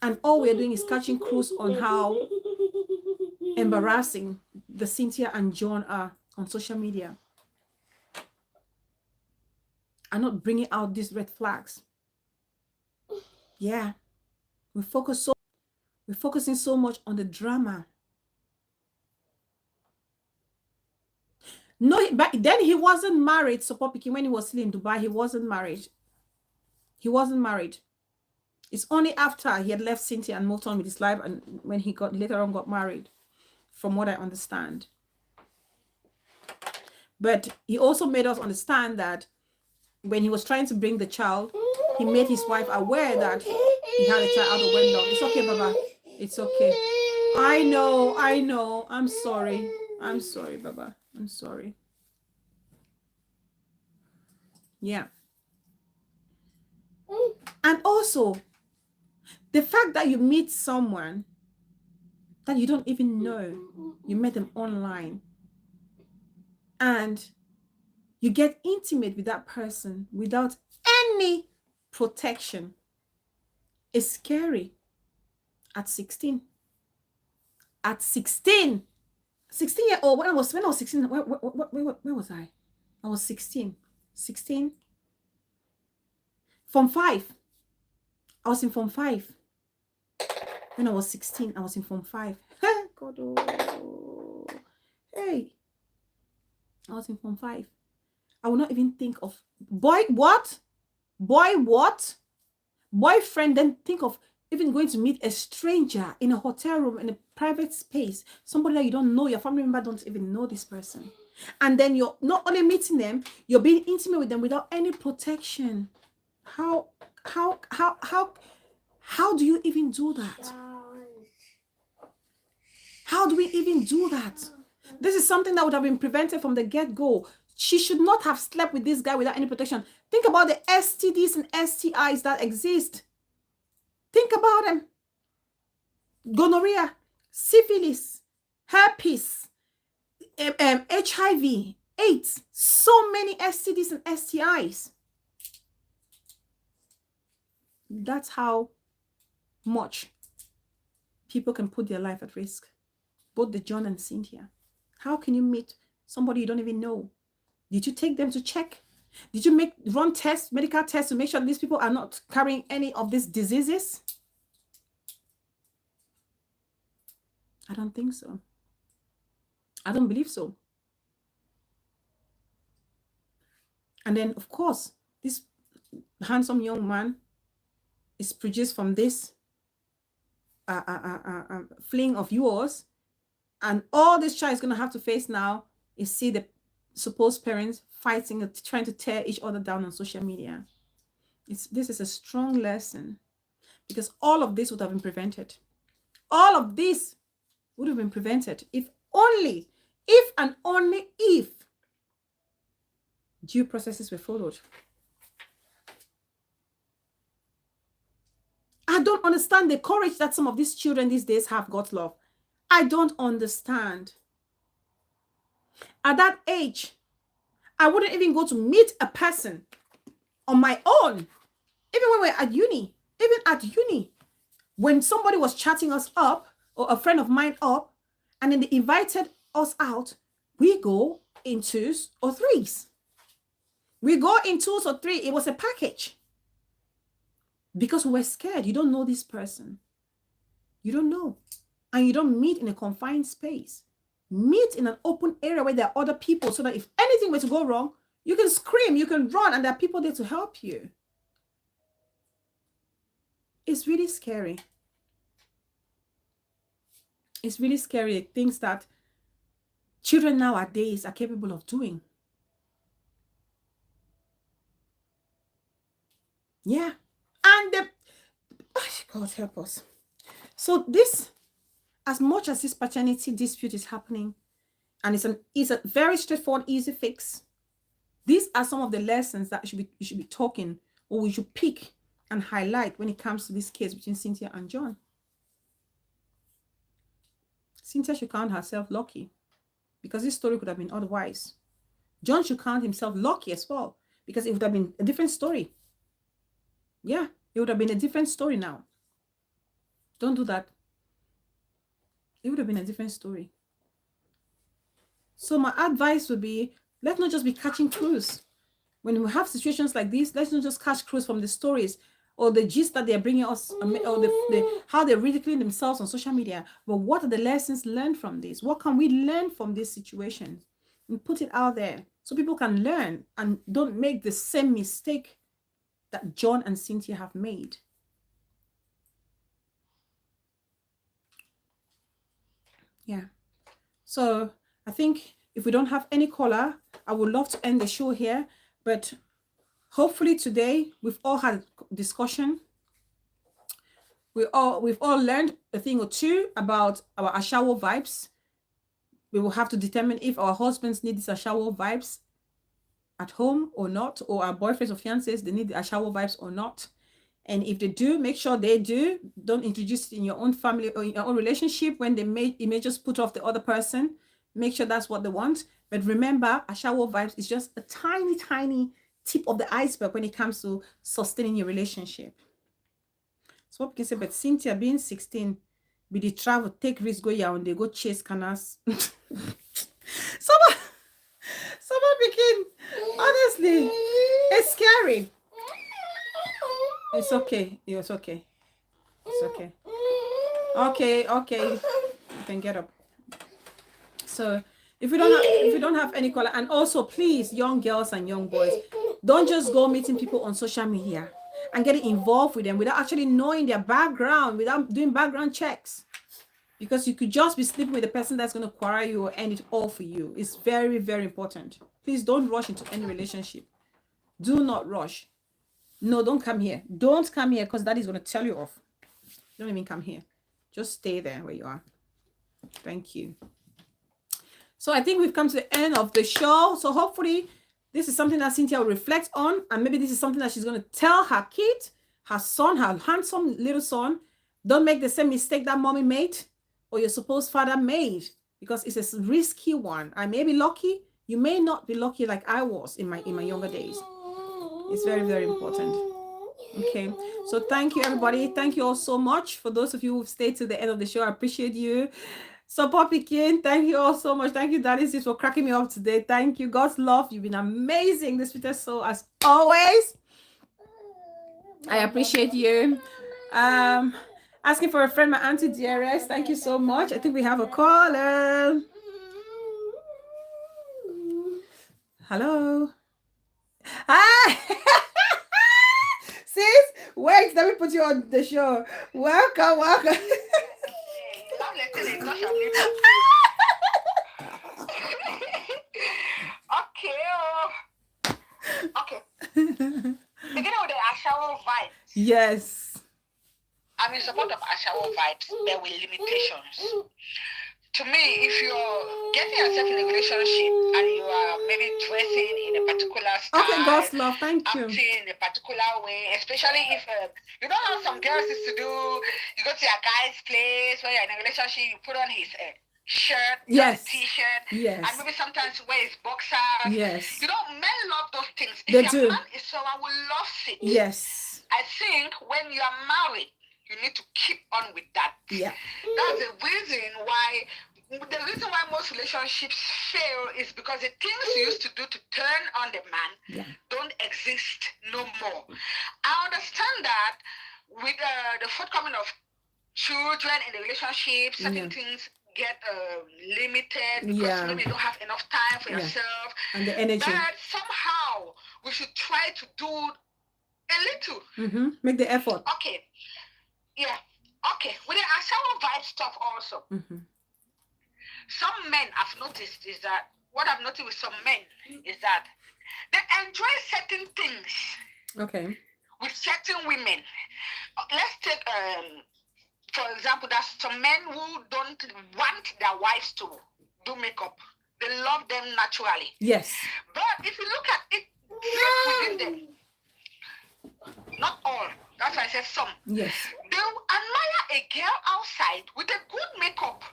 And all we're doing is catching cruise on how embarrassing the Cynthia and John are on social media, and not bringing out these red flags. Yeah, we're focusing so much on the drama. No, back then he wasn't married. So Poppy, when he was still in Dubai, he wasn't married. He wasn't married. It's only after he had left Cynthia and moved on with his life, and when he later on got married, from what I understand. But he also made us understand that when he was trying to bring the child, he made his wife aware that he had a child out of wedlock. It's okay, Baba. It's okay. I know. I'm sorry, Baba. I'm sorry. Yeah. And also, the fact that you meet someone that you don't even know, you met them online, and you get intimate with that person without any protection, is scary. At 16. At 16. 16-year-old, when I was 16, where was I? I was 16. 16. Form 5. I was in Form 5. When I was 16, I was in Form 5. God, oh. Hey. I was in Form 5. I will not even think of boyfriend, then think of even going to meet a stranger in a hotel room, in a private space, somebody that you don't know, your family member don't even know this person. And then you're not only meeting them, you're being intimate with them without any protection. How do you even do that? How do we even do that? This is something that would have been prevented from the get-go. She should not have slept with this guy without any protection. Think about the STDs and STIs that exist. Think about them. Gonorrhea, syphilis, herpes, HIV, AIDS, so many STDs and STIs. That's how much people can put their life at risk. Both the John and Cynthia. How can you meet somebody you don't even know? Did you take them to check? Did you run tests, medical tests to make sure these people are not carrying any of these diseases? I don't think so. I don't believe so. And then, of course, this handsome young man is produced from this fling of yours. And all this child is going to have to face now is see the supposed parents fighting, trying to tear each other down on social media. This is a strong lesson, because all of this would have been prevented. All of this would have been prevented if and only if due processes were followed. I don't understand the courage that some of these children these days have, God's love. I don't understand. At that age, I wouldn't even go to meet a person on my own. Even when we're at uni, when somebody was chatting us up, or a friend of mine up, and then they invited us out, we go in 2s or 3s. We go in 2s or 3s. It was a package. Because we were scared. You don't know this person. You don't know. And you don't meet in a confined space. Meet in an open area where there are other people, so that if anything were to go wrong, you can scream, you can run, and there are people there to help you. It's really scary. It's really scary, things that children nowadays are capable of doing. Yeah. And God help us. So this, as much as this paternity dispute is happening, and it's a very straightforward, easy fix, these are some of the lessons that you should be talking, or we should pick and highlight when it comes to this case between Cynthia and John. Cynthia should count herself lucky, because this story could have been otherwise. John should count himself lucky as well, because it would have been a different story. Yeah, it would have been a different story now. Don't do that. It would have been a different story. So my advice would be, let's not just be catching clues. When we have situations like this, let's not just catch clues from the stories or the gist that they're bringing us, or how they're ridiculing themselves on social media. But what are the lessons learned from this? What can we learn from this situation? And put it out there so people can learn and don't make the same mistake that John and Cynthia have made. Yeah. So I think if we don't have any caller, I would love to end the show here. But hopefully today we've all had discussion. We've all learned a thing or two about our ASHAWO vibes. We will have to determine if our husbands need these ASHAWO vibes at home or not, or our boyfriends or fiancés, they need the ASHAWO vibes or not. And if they do, make sure they do. Don't introduce it in your own family or in your own relationship when it may just put off the other person. Make sure that's what they want. But remember, ASHAWO vibes is just a tiny, tiny tip of the iceberg when it comes to sustaining your relationship. So what we can say, but Cynthia being 16, be the travel, take risk, go and they go chase canals. Someone begin. Honestly, it's scary. It's okay. It's okay. It's okay. Okay. You can get up. So if you don't have any caller, and also please, young girls and young boys, don't just go meeting people on social media and getting involved with them without actually knowing their background, without doing background checks. Because you could just be sleeping with the person that's going to quarrel you or end it all for you. It's very, very important. Please don't rush into any relationship. Do not rush. No, don't come here. Don't come here, because that is going to tell you off. Don't even come here. Just stay there where you are. Thank you. So I think we've come to the end of the show. So hopefully this is something that Cynthia will reflect on. And maybe this is something that she's going to tell her kid, her son, her handsome little son. Don't make the same mistake that mommy made or your supposed father made, because it's a risky one. I may be lucky. You may not be lucky like I was in my younger days. It's very, very important. Okay. So thank you, everybody. Thank you all so much. For those of you who've stayed to the end of the show, I appreciate you. So, Poppy King, thank you all so much. Thank you, Daddy Sis, for cracking me up today. Thank you. God's love. You've been amazing. The sweetest soul as always. I appreciate you. Asking for a friend, my auntie DRS. Thank you so much. I think we have a caller. Hello. Hi. Sis, wait, let me put you on the show. Welcome, welcome. Okay. Beginning with the ASHAWO vibes. Yes. I'm in support of ASHAWO vibes, there with limitations. To me, if you're getting yourself in a relationship and you are maybe dressing in a particular style, okay, God's love, thank you. acting in a particular way, especially if you know how some girls used to do, you go to your guy's place when you're in a relationship, you put on his shirt, yes, t-shirt, yes, and maybe sometimes wear his boxers. Yes. You know, men love those things. If They your do. man is someone who loves it, yes, I think when you are married, you need to keep on with that. Yeah. That's the reason why most relationships fail is because the things you used to do to turn on the man don't exist no more. I understand that with the forthcoming of children in the relationship, certain things get limited because maybe you don't have enough time for yourself and the energy. But somehow we should try to do a little. Make the effort. Okay. Yeah. Okay. With the ASHAWO vibe stuff also. Some men I've noticed is that what I've noticed with some men is that they enjoy certain things. Okay. With certain women. Let's take for example, there's some men who don't want their wives to do makeup. They love them naturally. Yes. But if you look at it deep within them, not all. That's why I said some. Yes. They will admire a girl outside with a good makeup.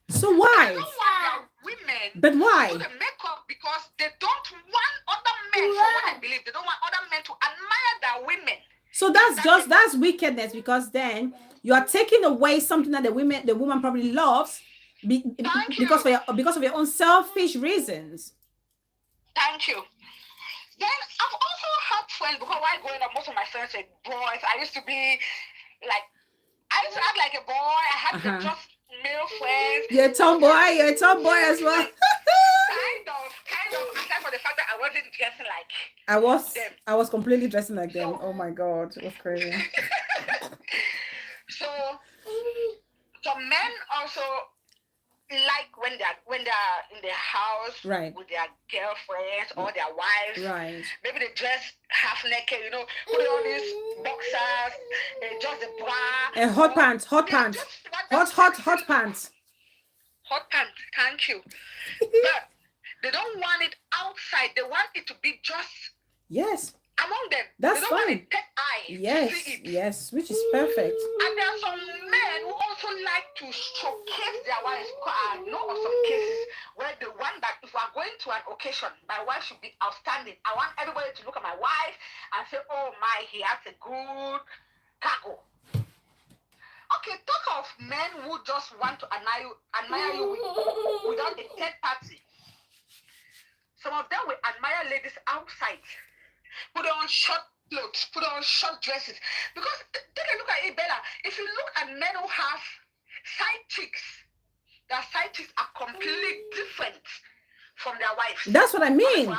So why? They don't want their women but why? to do the makeup because they don't want other men, from what I believe, they don't want other men to admire their women. So that's wickedness, because then you are taking away something that the woman probably loves because of your own selfish reasons. Thank you. Then I've also had friends, because while growing up, most of my friends were boys. I used to act like a boy. I had just male friends. You're a tomboy as well. kind of, aside from the fact that I wasn't dressing like them. I was completely dressing like them. Oh my God, it was crazy. So some men also like when they're in their house with their girlfriends or their wives. Maybe they dress half naked, put on these boxers, just the bra. And hot pants. Hot pants. Hot pants, thank you. But they don't want it outside. They want it to be just among them. That's they don't fine. Want it take eye to see it. Yes, which is perfect. And there are some men who also like to showcase their wives. I know of some cases where they want that if we are going to an occasion, my wife should be outstanding. I want everybody to look at my wife and say, oh my, he has a good cargo. Okay, talk of men who just want to admire you without a third party. Some of them will admire ladies outside. Put on short clothes, put on short dresses. Because take a look at it better. If you look at men who have side chicks, their side chicks are completely different from their wives. That's what I mean.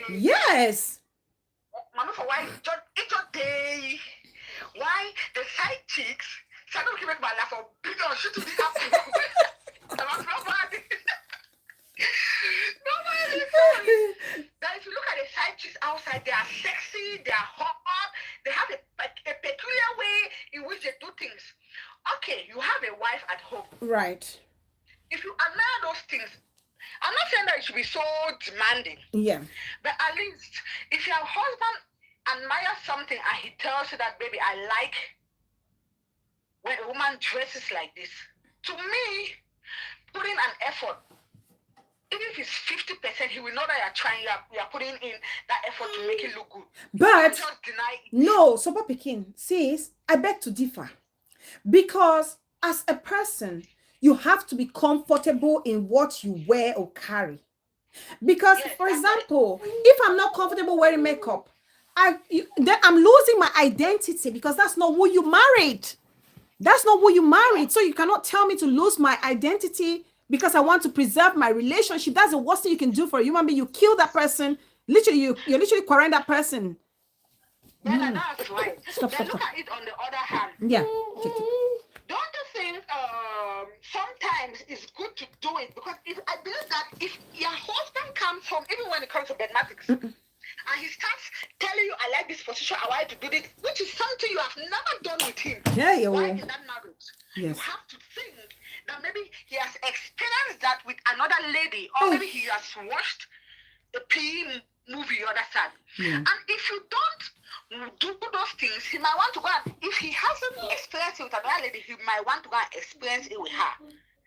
Yes. For why why the side chicks? So I don't give it my life or big or shit to be happy. That if you look at the side chicks outside, they are sexy, they are hot, they have a peculiar way in which they do things. Okay, you have a wife at home. Right. If you admire those things, I'm not saying that it should be so demanding. Yeah. But at least, if your husband admires something and he tells you that, baby, I like when a woman dresses like this, to me, putting an effort, even if it's 50%, he will know that you're trying, you're putting in that effort to make it look good. But just deny it. No, so Papa King says, I beg to differ. Because as a person, You have to be comfortable in what you wear or carry. Because, Yes, for that's right. example, if I'm not comfortable wearing makeup, then I'm losing my identity, because that's not who you married. That's not who you married. So you cannot tell me to lose my identity because I want to preserve my relationship. That's the worst thing you can do for a human being. You kill that person. Literally, you're literally quarrying that person. Yeah, that's right. Stop, Then stop, look stop. at it on the other hand. Yeah. Don't you think sometimes it's good to do it? Because I believe that if your husband comes home, even when it comes to mathematics, and he starts telling you, I like this position, I want you to do this, which is something you have never done with him. Yeah, you Why will. in that marriage? Yes. You have to think that maybe he has experienced that with another lady, or maybe he has watched a PE movie, you understand? Yeah. And if you don't do those things, he might want to go and, if he hasn't experienced it with another lady, he might want to go and experience it with her.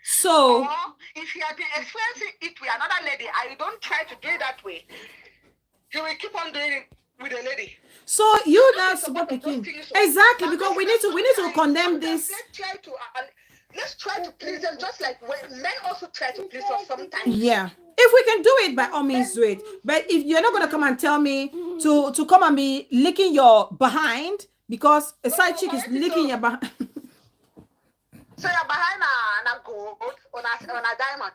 So, Or if he has been experiencing it with another lady and you don't try to do it that way, he will keep on doing it with a lady. so you now support Those Pekin. things, so Exactly, that because means we need to sometimes- condemn sometimes this. let's try to please them, just like when men also try to please us sometimes. Yeah. If we can do it, by all means do it. But if you're not gonna come and tell me to come and be licking your behind because a side chick is licking your behind. So you're behind a gold on a diamond.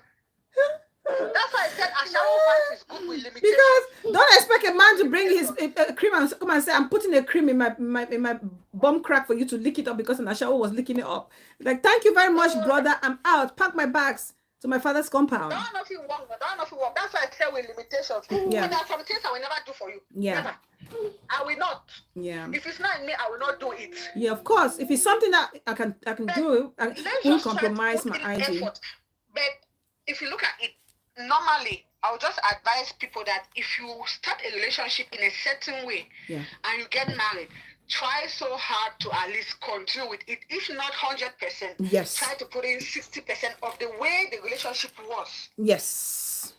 That's why I said ASHAWO price is good with limitation. Because don't expect a man to bring his cream and come and say, I'm putting a cream in my bum crack for you to lick it up because an ASHAWO was licking it up. Like, thank you very much, brother. I'm out. Pack my bags to my father's compound. Don't know if you want. That's why I said with limitations. Yeah. But there are some things I will never do for you. Yeah. Never. I will not. Yeah. If it's not in me, I will not do it. Yeah, of course. If it's something that I can do, I won't compromise my ID. Effort. But if you look at it, normally, I would just advise people that if you start a relationship in a certain way, Yeah. and you get married, try so hard to at least continue with it. If not 100%, Yes. try to put in 60% of the way the relationship was. Yes.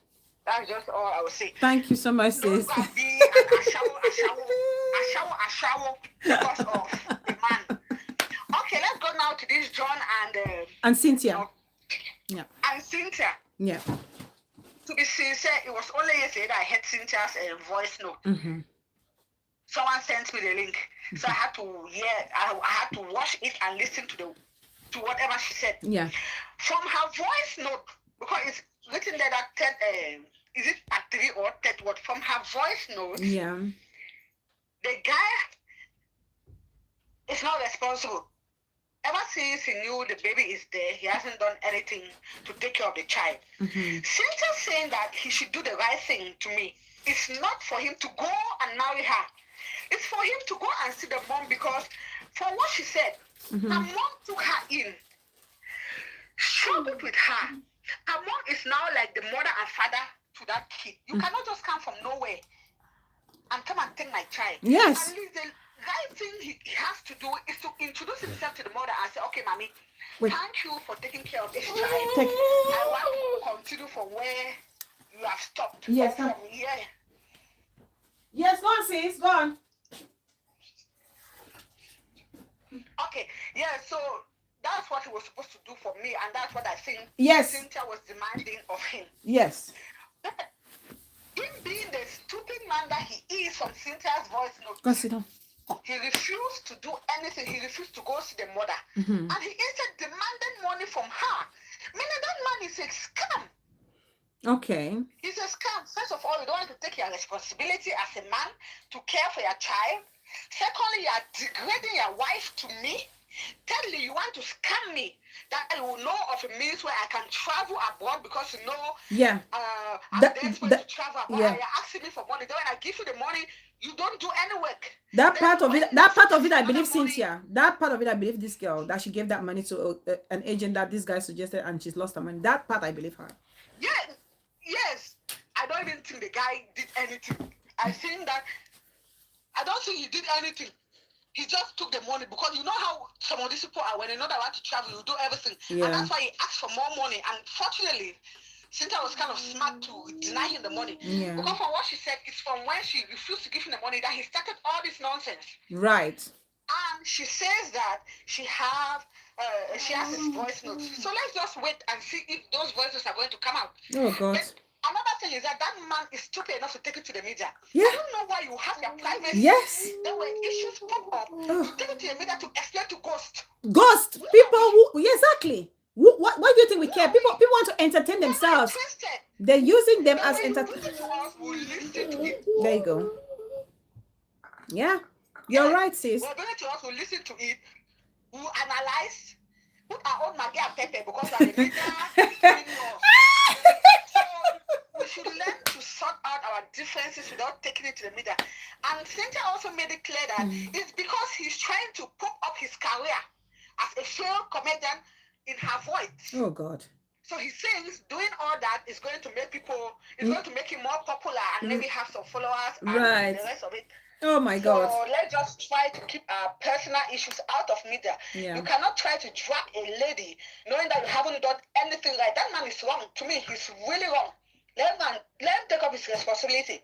That's just all I would say. Thank you so much, sis. Don't be an ASHAWO because of the man. Okay, let's go now to this John And Cynthia. Yeah. And Cynthia. Yeah. To be sincere, it was only yesterday that I heard Cynthia's voice note. Mm-hmm. Someone sent me the link, so I had to I had to watch it and listen to whatever she said. Yeah. From her voice note, because it's written there that is it at 3 or 10 word? From her voice note, Yeah. the guy is not responsible. Ever since he knew the baby is there, he hasn't done anything to take care of the child. Mm-hmm. Cynthia saying that he should do the right thing to me. It's not for him to go and marry her. It's for him to go and see the mom, because from what she said, Mm-hmm. her mom took her in, struggled with her. Her mom is now like the mother and father to that kid. You cannot just come from nowhere and come and take my child. Yes. At least the right thing he has to do is to introduce himself to the mother and say, okay, mommy, thank you for taking care of this child. I want to continue from where you have stopped. Yes. From here. Yes, go on, sis. Go on. Okay, yeah, so that's what he was supposed to do for me, and that's what I think Cynthia was demanding of him. Yes. But him being the stupid man that he is from Cynthia's voice note, Go sit down. he refused to do anything. He refused to go see the mother. Mm-hmm. And he instead demanded money from her. Meaning that man is a scam. Okay. He's a scam. First of all, you don't want to take your responsibility as a man to care for your child. Secondly, you are degrading your wife to me. Thirdly, you want to scam me that I will know of a means where I can travel abroad because you know I'm desperate to travel abroad. Yeah. And you're asking me for money. Then when I give you the money, you don't do any work. That part of it, I believe Cynthia. That part of it, I believe this girl that she gave that money to an agent that this guy suggested, and she's lost her money. That part, I believe her. Yeah. Yes. I don't even think the guy did anything. I think that I don't think he did anything. He just took the money because you know how some of these people are. When they know they want to travel, you do everything. Yeah. And that's why he asked for more money. And fortunately, Cynthia was kind of smart to deny him the money. Yeah. Because from what she said, it's from when she refused to give him the money that he started all this nonsense. Right. And she says that she have she has his voice notes. So let's just wait and see if those voices are going to come out. Oh God. But another thing is that man is stupid enough to take it to the media. Yeah. I don't know why you have your privacy. Yes. Then when issues pop up, you take it to the media to explain to ghosts. Ghost people who exactly. What do you think we care? People want to entertain themselves. They're using them as entertainment. There you go. Yeah, you're right, sis. We're going to us who listen to it, who analyze, put our own Maggie and Pepe because I'm a leader. So we should learn to sort out our differences without taking it to the media. And Cynthia also made it clear that it's because he's trying to pop up his career as a failed comedian in her voice. Oh God. So he thinks doing all that is going to make going to make him more popular and maybe have some followers and the rest of it. Oh my God. So let's just try to keep our personal issues out of media. Yeah. You cannot try to drag a lady knowing that you haven't done anything right. That man is wrong. To me, he's really wrong. Let him take up his responsibility.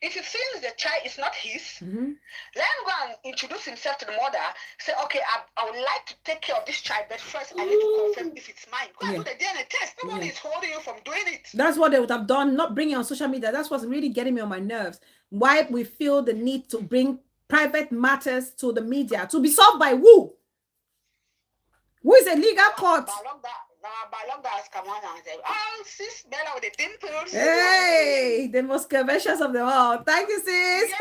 If he feels the child is not his, let him go and introduce himself to the mother. Say, okay, I would like to take care of this child, but first I need to confirm if it's mine. Go and do the DNA test. Nobody is holding you from doing it. That's what they would have done, not bringing it on social media. That's what's really getting me on my nerves. Why we feel the need to bring private matters to the media to be solved by who? Who is a legal court? Hey, the most curvaceous of them all. Thank you, sis.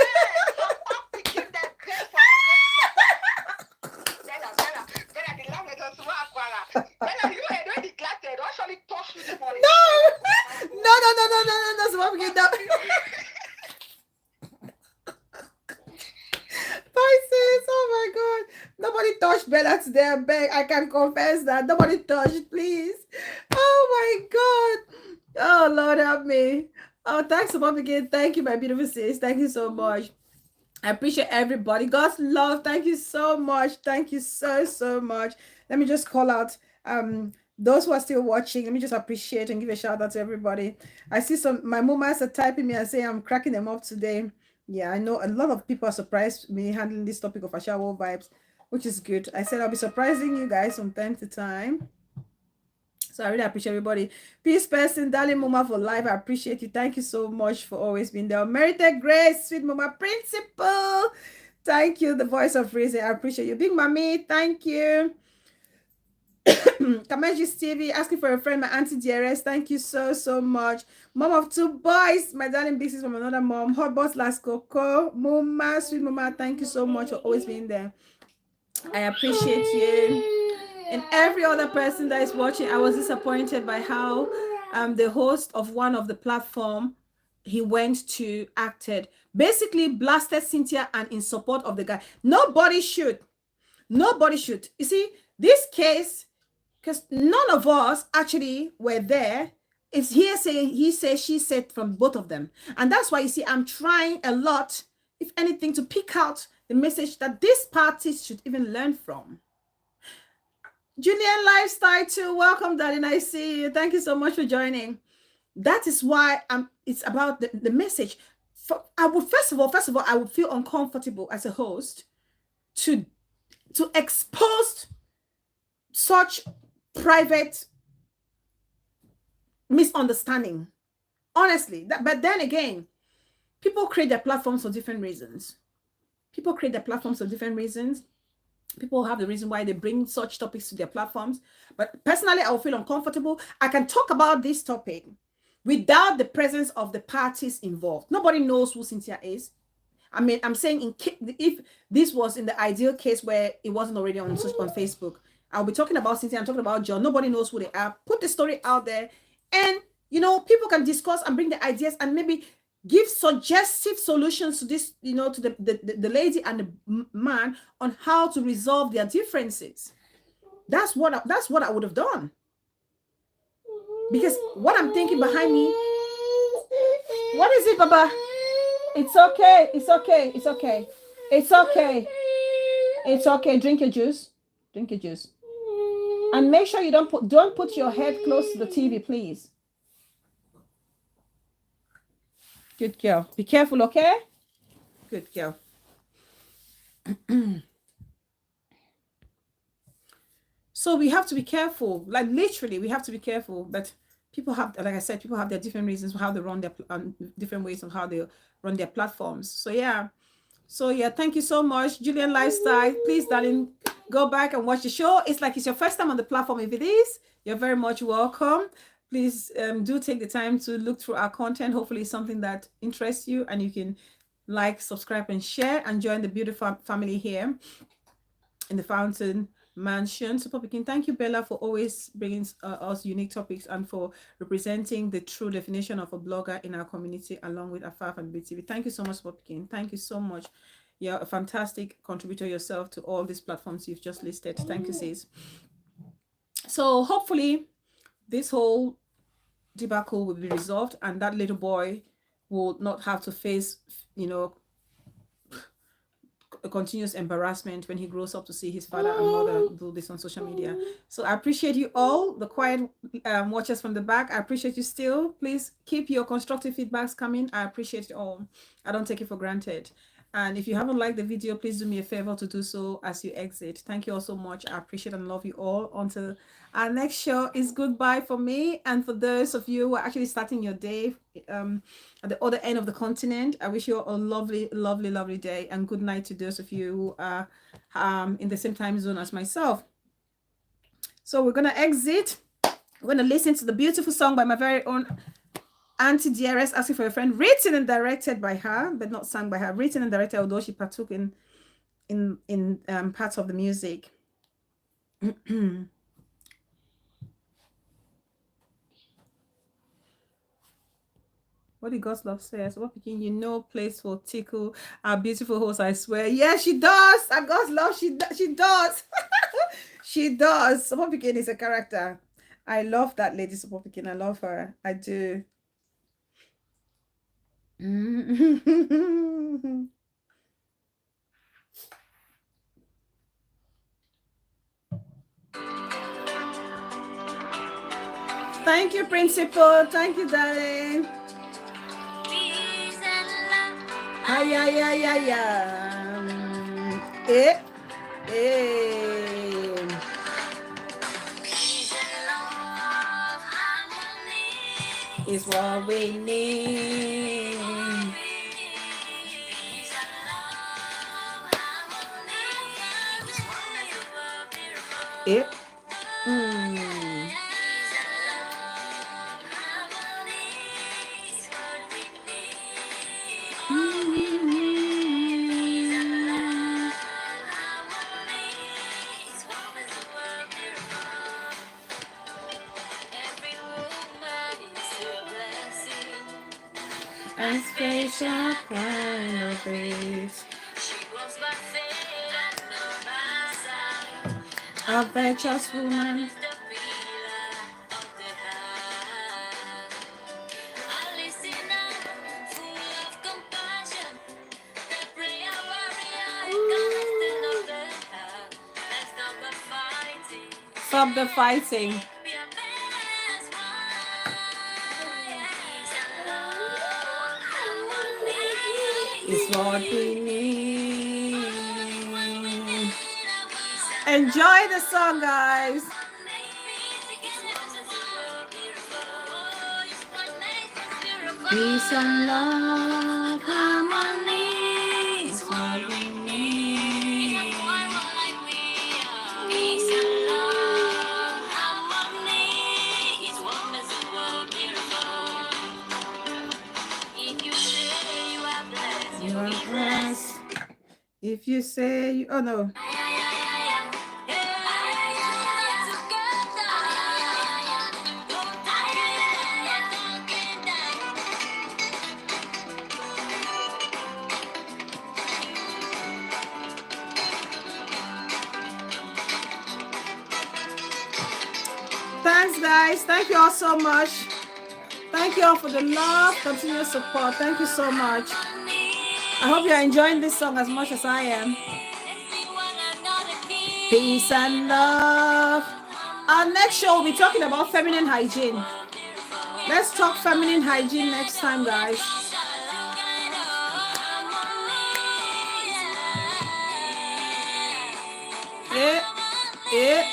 No. Oh my God. Nobody touched Bella today. I can confess that. Nobody touched, please. Oh my God. Oh Lord help me. Oh, thanks so much again. Thank you, my beautiful sis. Thank you so much. I appreciate everybody. God's love. Thank you so much. Thank you so much. Let me just call out those who are still watching. Let me just appreciate and give a shout out to everybody. I see my mamas are typing me and saying I'm cracking them up today. Yeah, I know a lot of people are surprised me handling this topic of ASHAWO vibes, which is good. I said I'll be surprising you guys from time to time. So I really appreciate everybody. Peace person, darling mama for life. I appreciate you. Thank you so much for always being there. Merited Grace, sweet mama principal. Thank you, the voice of reason. I appreciate you. Big mommy, thank you. Kamaji Stevie asking for a friend, my auntie DRS. Thank you so much. Mom of two boys, my darling big sis from another mom. Hot boss last coco. Mama, sweet mama, thank you so much for always being there. I appreciate you. And every other person that is watching, I was disappointed by how the host of one of the platform he went to acted. Basically blasted Cynthia and in support of the guy. Nobody should. You see, this case, because none of us actually were there. It's hearsay, he said, she said from both of them. And that's why you see, I'm trying a lot, if anything, to pick out the message that these parties should even learn from. Julian Lifestyle too, welcome darling, I see you. Thank you so much for joining. That is why it's about the message. I would first of all, I would feel uncomfortable as a host to expose such private misunderstanding. Honestly, but then again, people create their platforms for different reasons. People have the reason why they bring such topics to their platforms. But personally, I will feel uncomfortable. I can talk about this topic without the presence of the parties involved. Nobody knows who Cynthia is. I mean, I'm saying if this was in the ideal case where it wasn't already on Facebook, I'll be talking about Cynthia, I'm talking about John. Nobody knows who they are. Put the story out there and, people can discuss and bring the ideas and maybe give suggestive solutions to this, to the lady and the man on how to resolve their differences. That's what I would have done. Because what I'm thinking behind me, what is it, Baba? It's okay. Drink your juice. And make sure you don't put your head close to the TV, please. Good girl. Be careful, okay? Good girl. So we have to be careful. Like literally, we have to be careful. But people have, like I said, people have their different reasons for how they run their different ways of how they run their platforms. So yeah. So yeah, thank you so much, Julian Lifestyle. Please, darling, go back and watch the show. It's like it's your first time on the platform. If it is, you're very much welcome. Please do take the time to look through our content. Hopefully, it's something that interests you, and you can like, subscribe, and share, and join the beautiful family here in the Fountain Mansion. Super Pekin, thank you, Bella, for always bringing us unique topics and for representing the true definition of a blogger in our community, along with Afaf and BTV. Thank you so much, Super Pekin. Thank you so much. You're a fantastic contributor yourself to all these platforms you've just listed. Thank you, sis. So hopefully this whole debacle will be resolved, and that little boy will not have to face, you know, a continuous embarrassment when he grows up to see his father and mother do this on social media. So I appreciate you all, the quiet watchers from the back. I appreciate you still. Please keep your constructive feedbacks coming. I appreciate it all. I don't take it for granted. And if you haven't liked the video, please do me a favor to do so as you exit. Thank you all so much. I appreciate and love you all. Until our next show is goodbye for me. And for those of you who are actually starting your day at the other end of the continent, I wish you a lovely, lovely, lovely day. And good night to those of you who are in the same time zone as myself. So we're going to exit. We're going to listen to the beautiful song by my very own Auntie DRS, Asking for a Friend, written and directed by her, but not sung by her. Written and directed, although she partook in parts of the music. What did God's love says? What Pekin, you know, place for tickle our beautiful host, I swear. Yeah, she does. And God's love, she does. She does. Support Pekin is a character. I love that lady, Support Pekin. I love her. I do. Thank you, Principal. Thank you, darling. Ay, ay, ay, ay, ay. Is what we need. It. And space shall find her face. A virtuous woman. Stop the fighting. Is what we need. Enjoy the song, guys. Peace and love, harmony is what we need. Peace and love, harmony is what makes the world beautiful. If you say you are blessed, you are blessed. If you say you, oh no. Thanks, guys. Thank you all so much. Thank you all for the love, continuous support. Thank you so much. I hope you're enjoying this song as much as I am. Peace and love. Our next show will be talking about feminine hygiene. Let's talk feminine hygiene next time, guys. Yeah.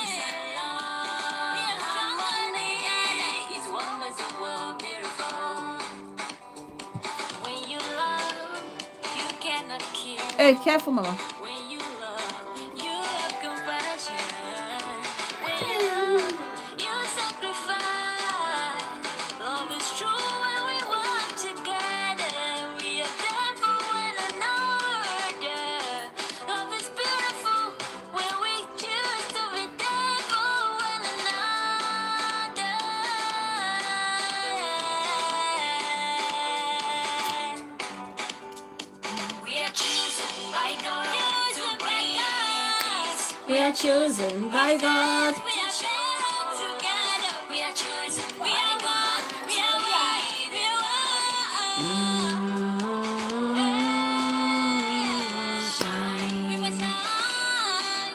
Hey, careful, mama. When you have compassion. When you sacrifice. Love is true when we work together. We are there for one another. Love is beautiful when we choose to be there for one another. We are chosen by God to bring peace. We are chosen by God. We are shared together. We are chosen. We are one. We are right. We are shine. We must shine.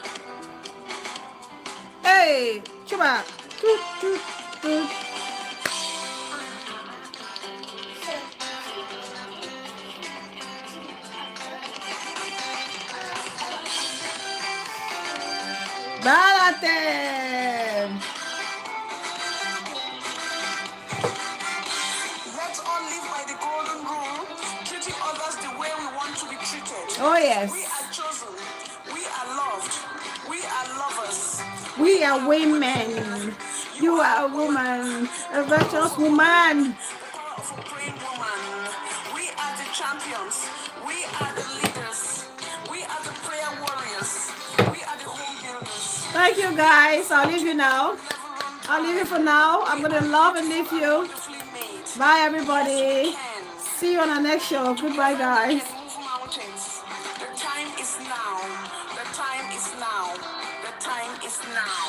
Hey, Chuba. Toot, toot, toot. Bálate. Let's all live by the golden rule, treating others the way we want to be treated. Oh, yes. We are chosen. We are loved. We are lovers. We are women. You are a woman, a virtuous woman. The power of a praying woman. We are the champions. We are the leaders. We are the prayer warriors. We are the home builders. Thank you, guys. I'll leave you now. I'll leave you for now. I'm going to love and leave you. Wonderfully made. Bye, everybody. Can. See you on our next show. Goodbye, guys. Can move mountains. The time is now. The time is now. The time is now.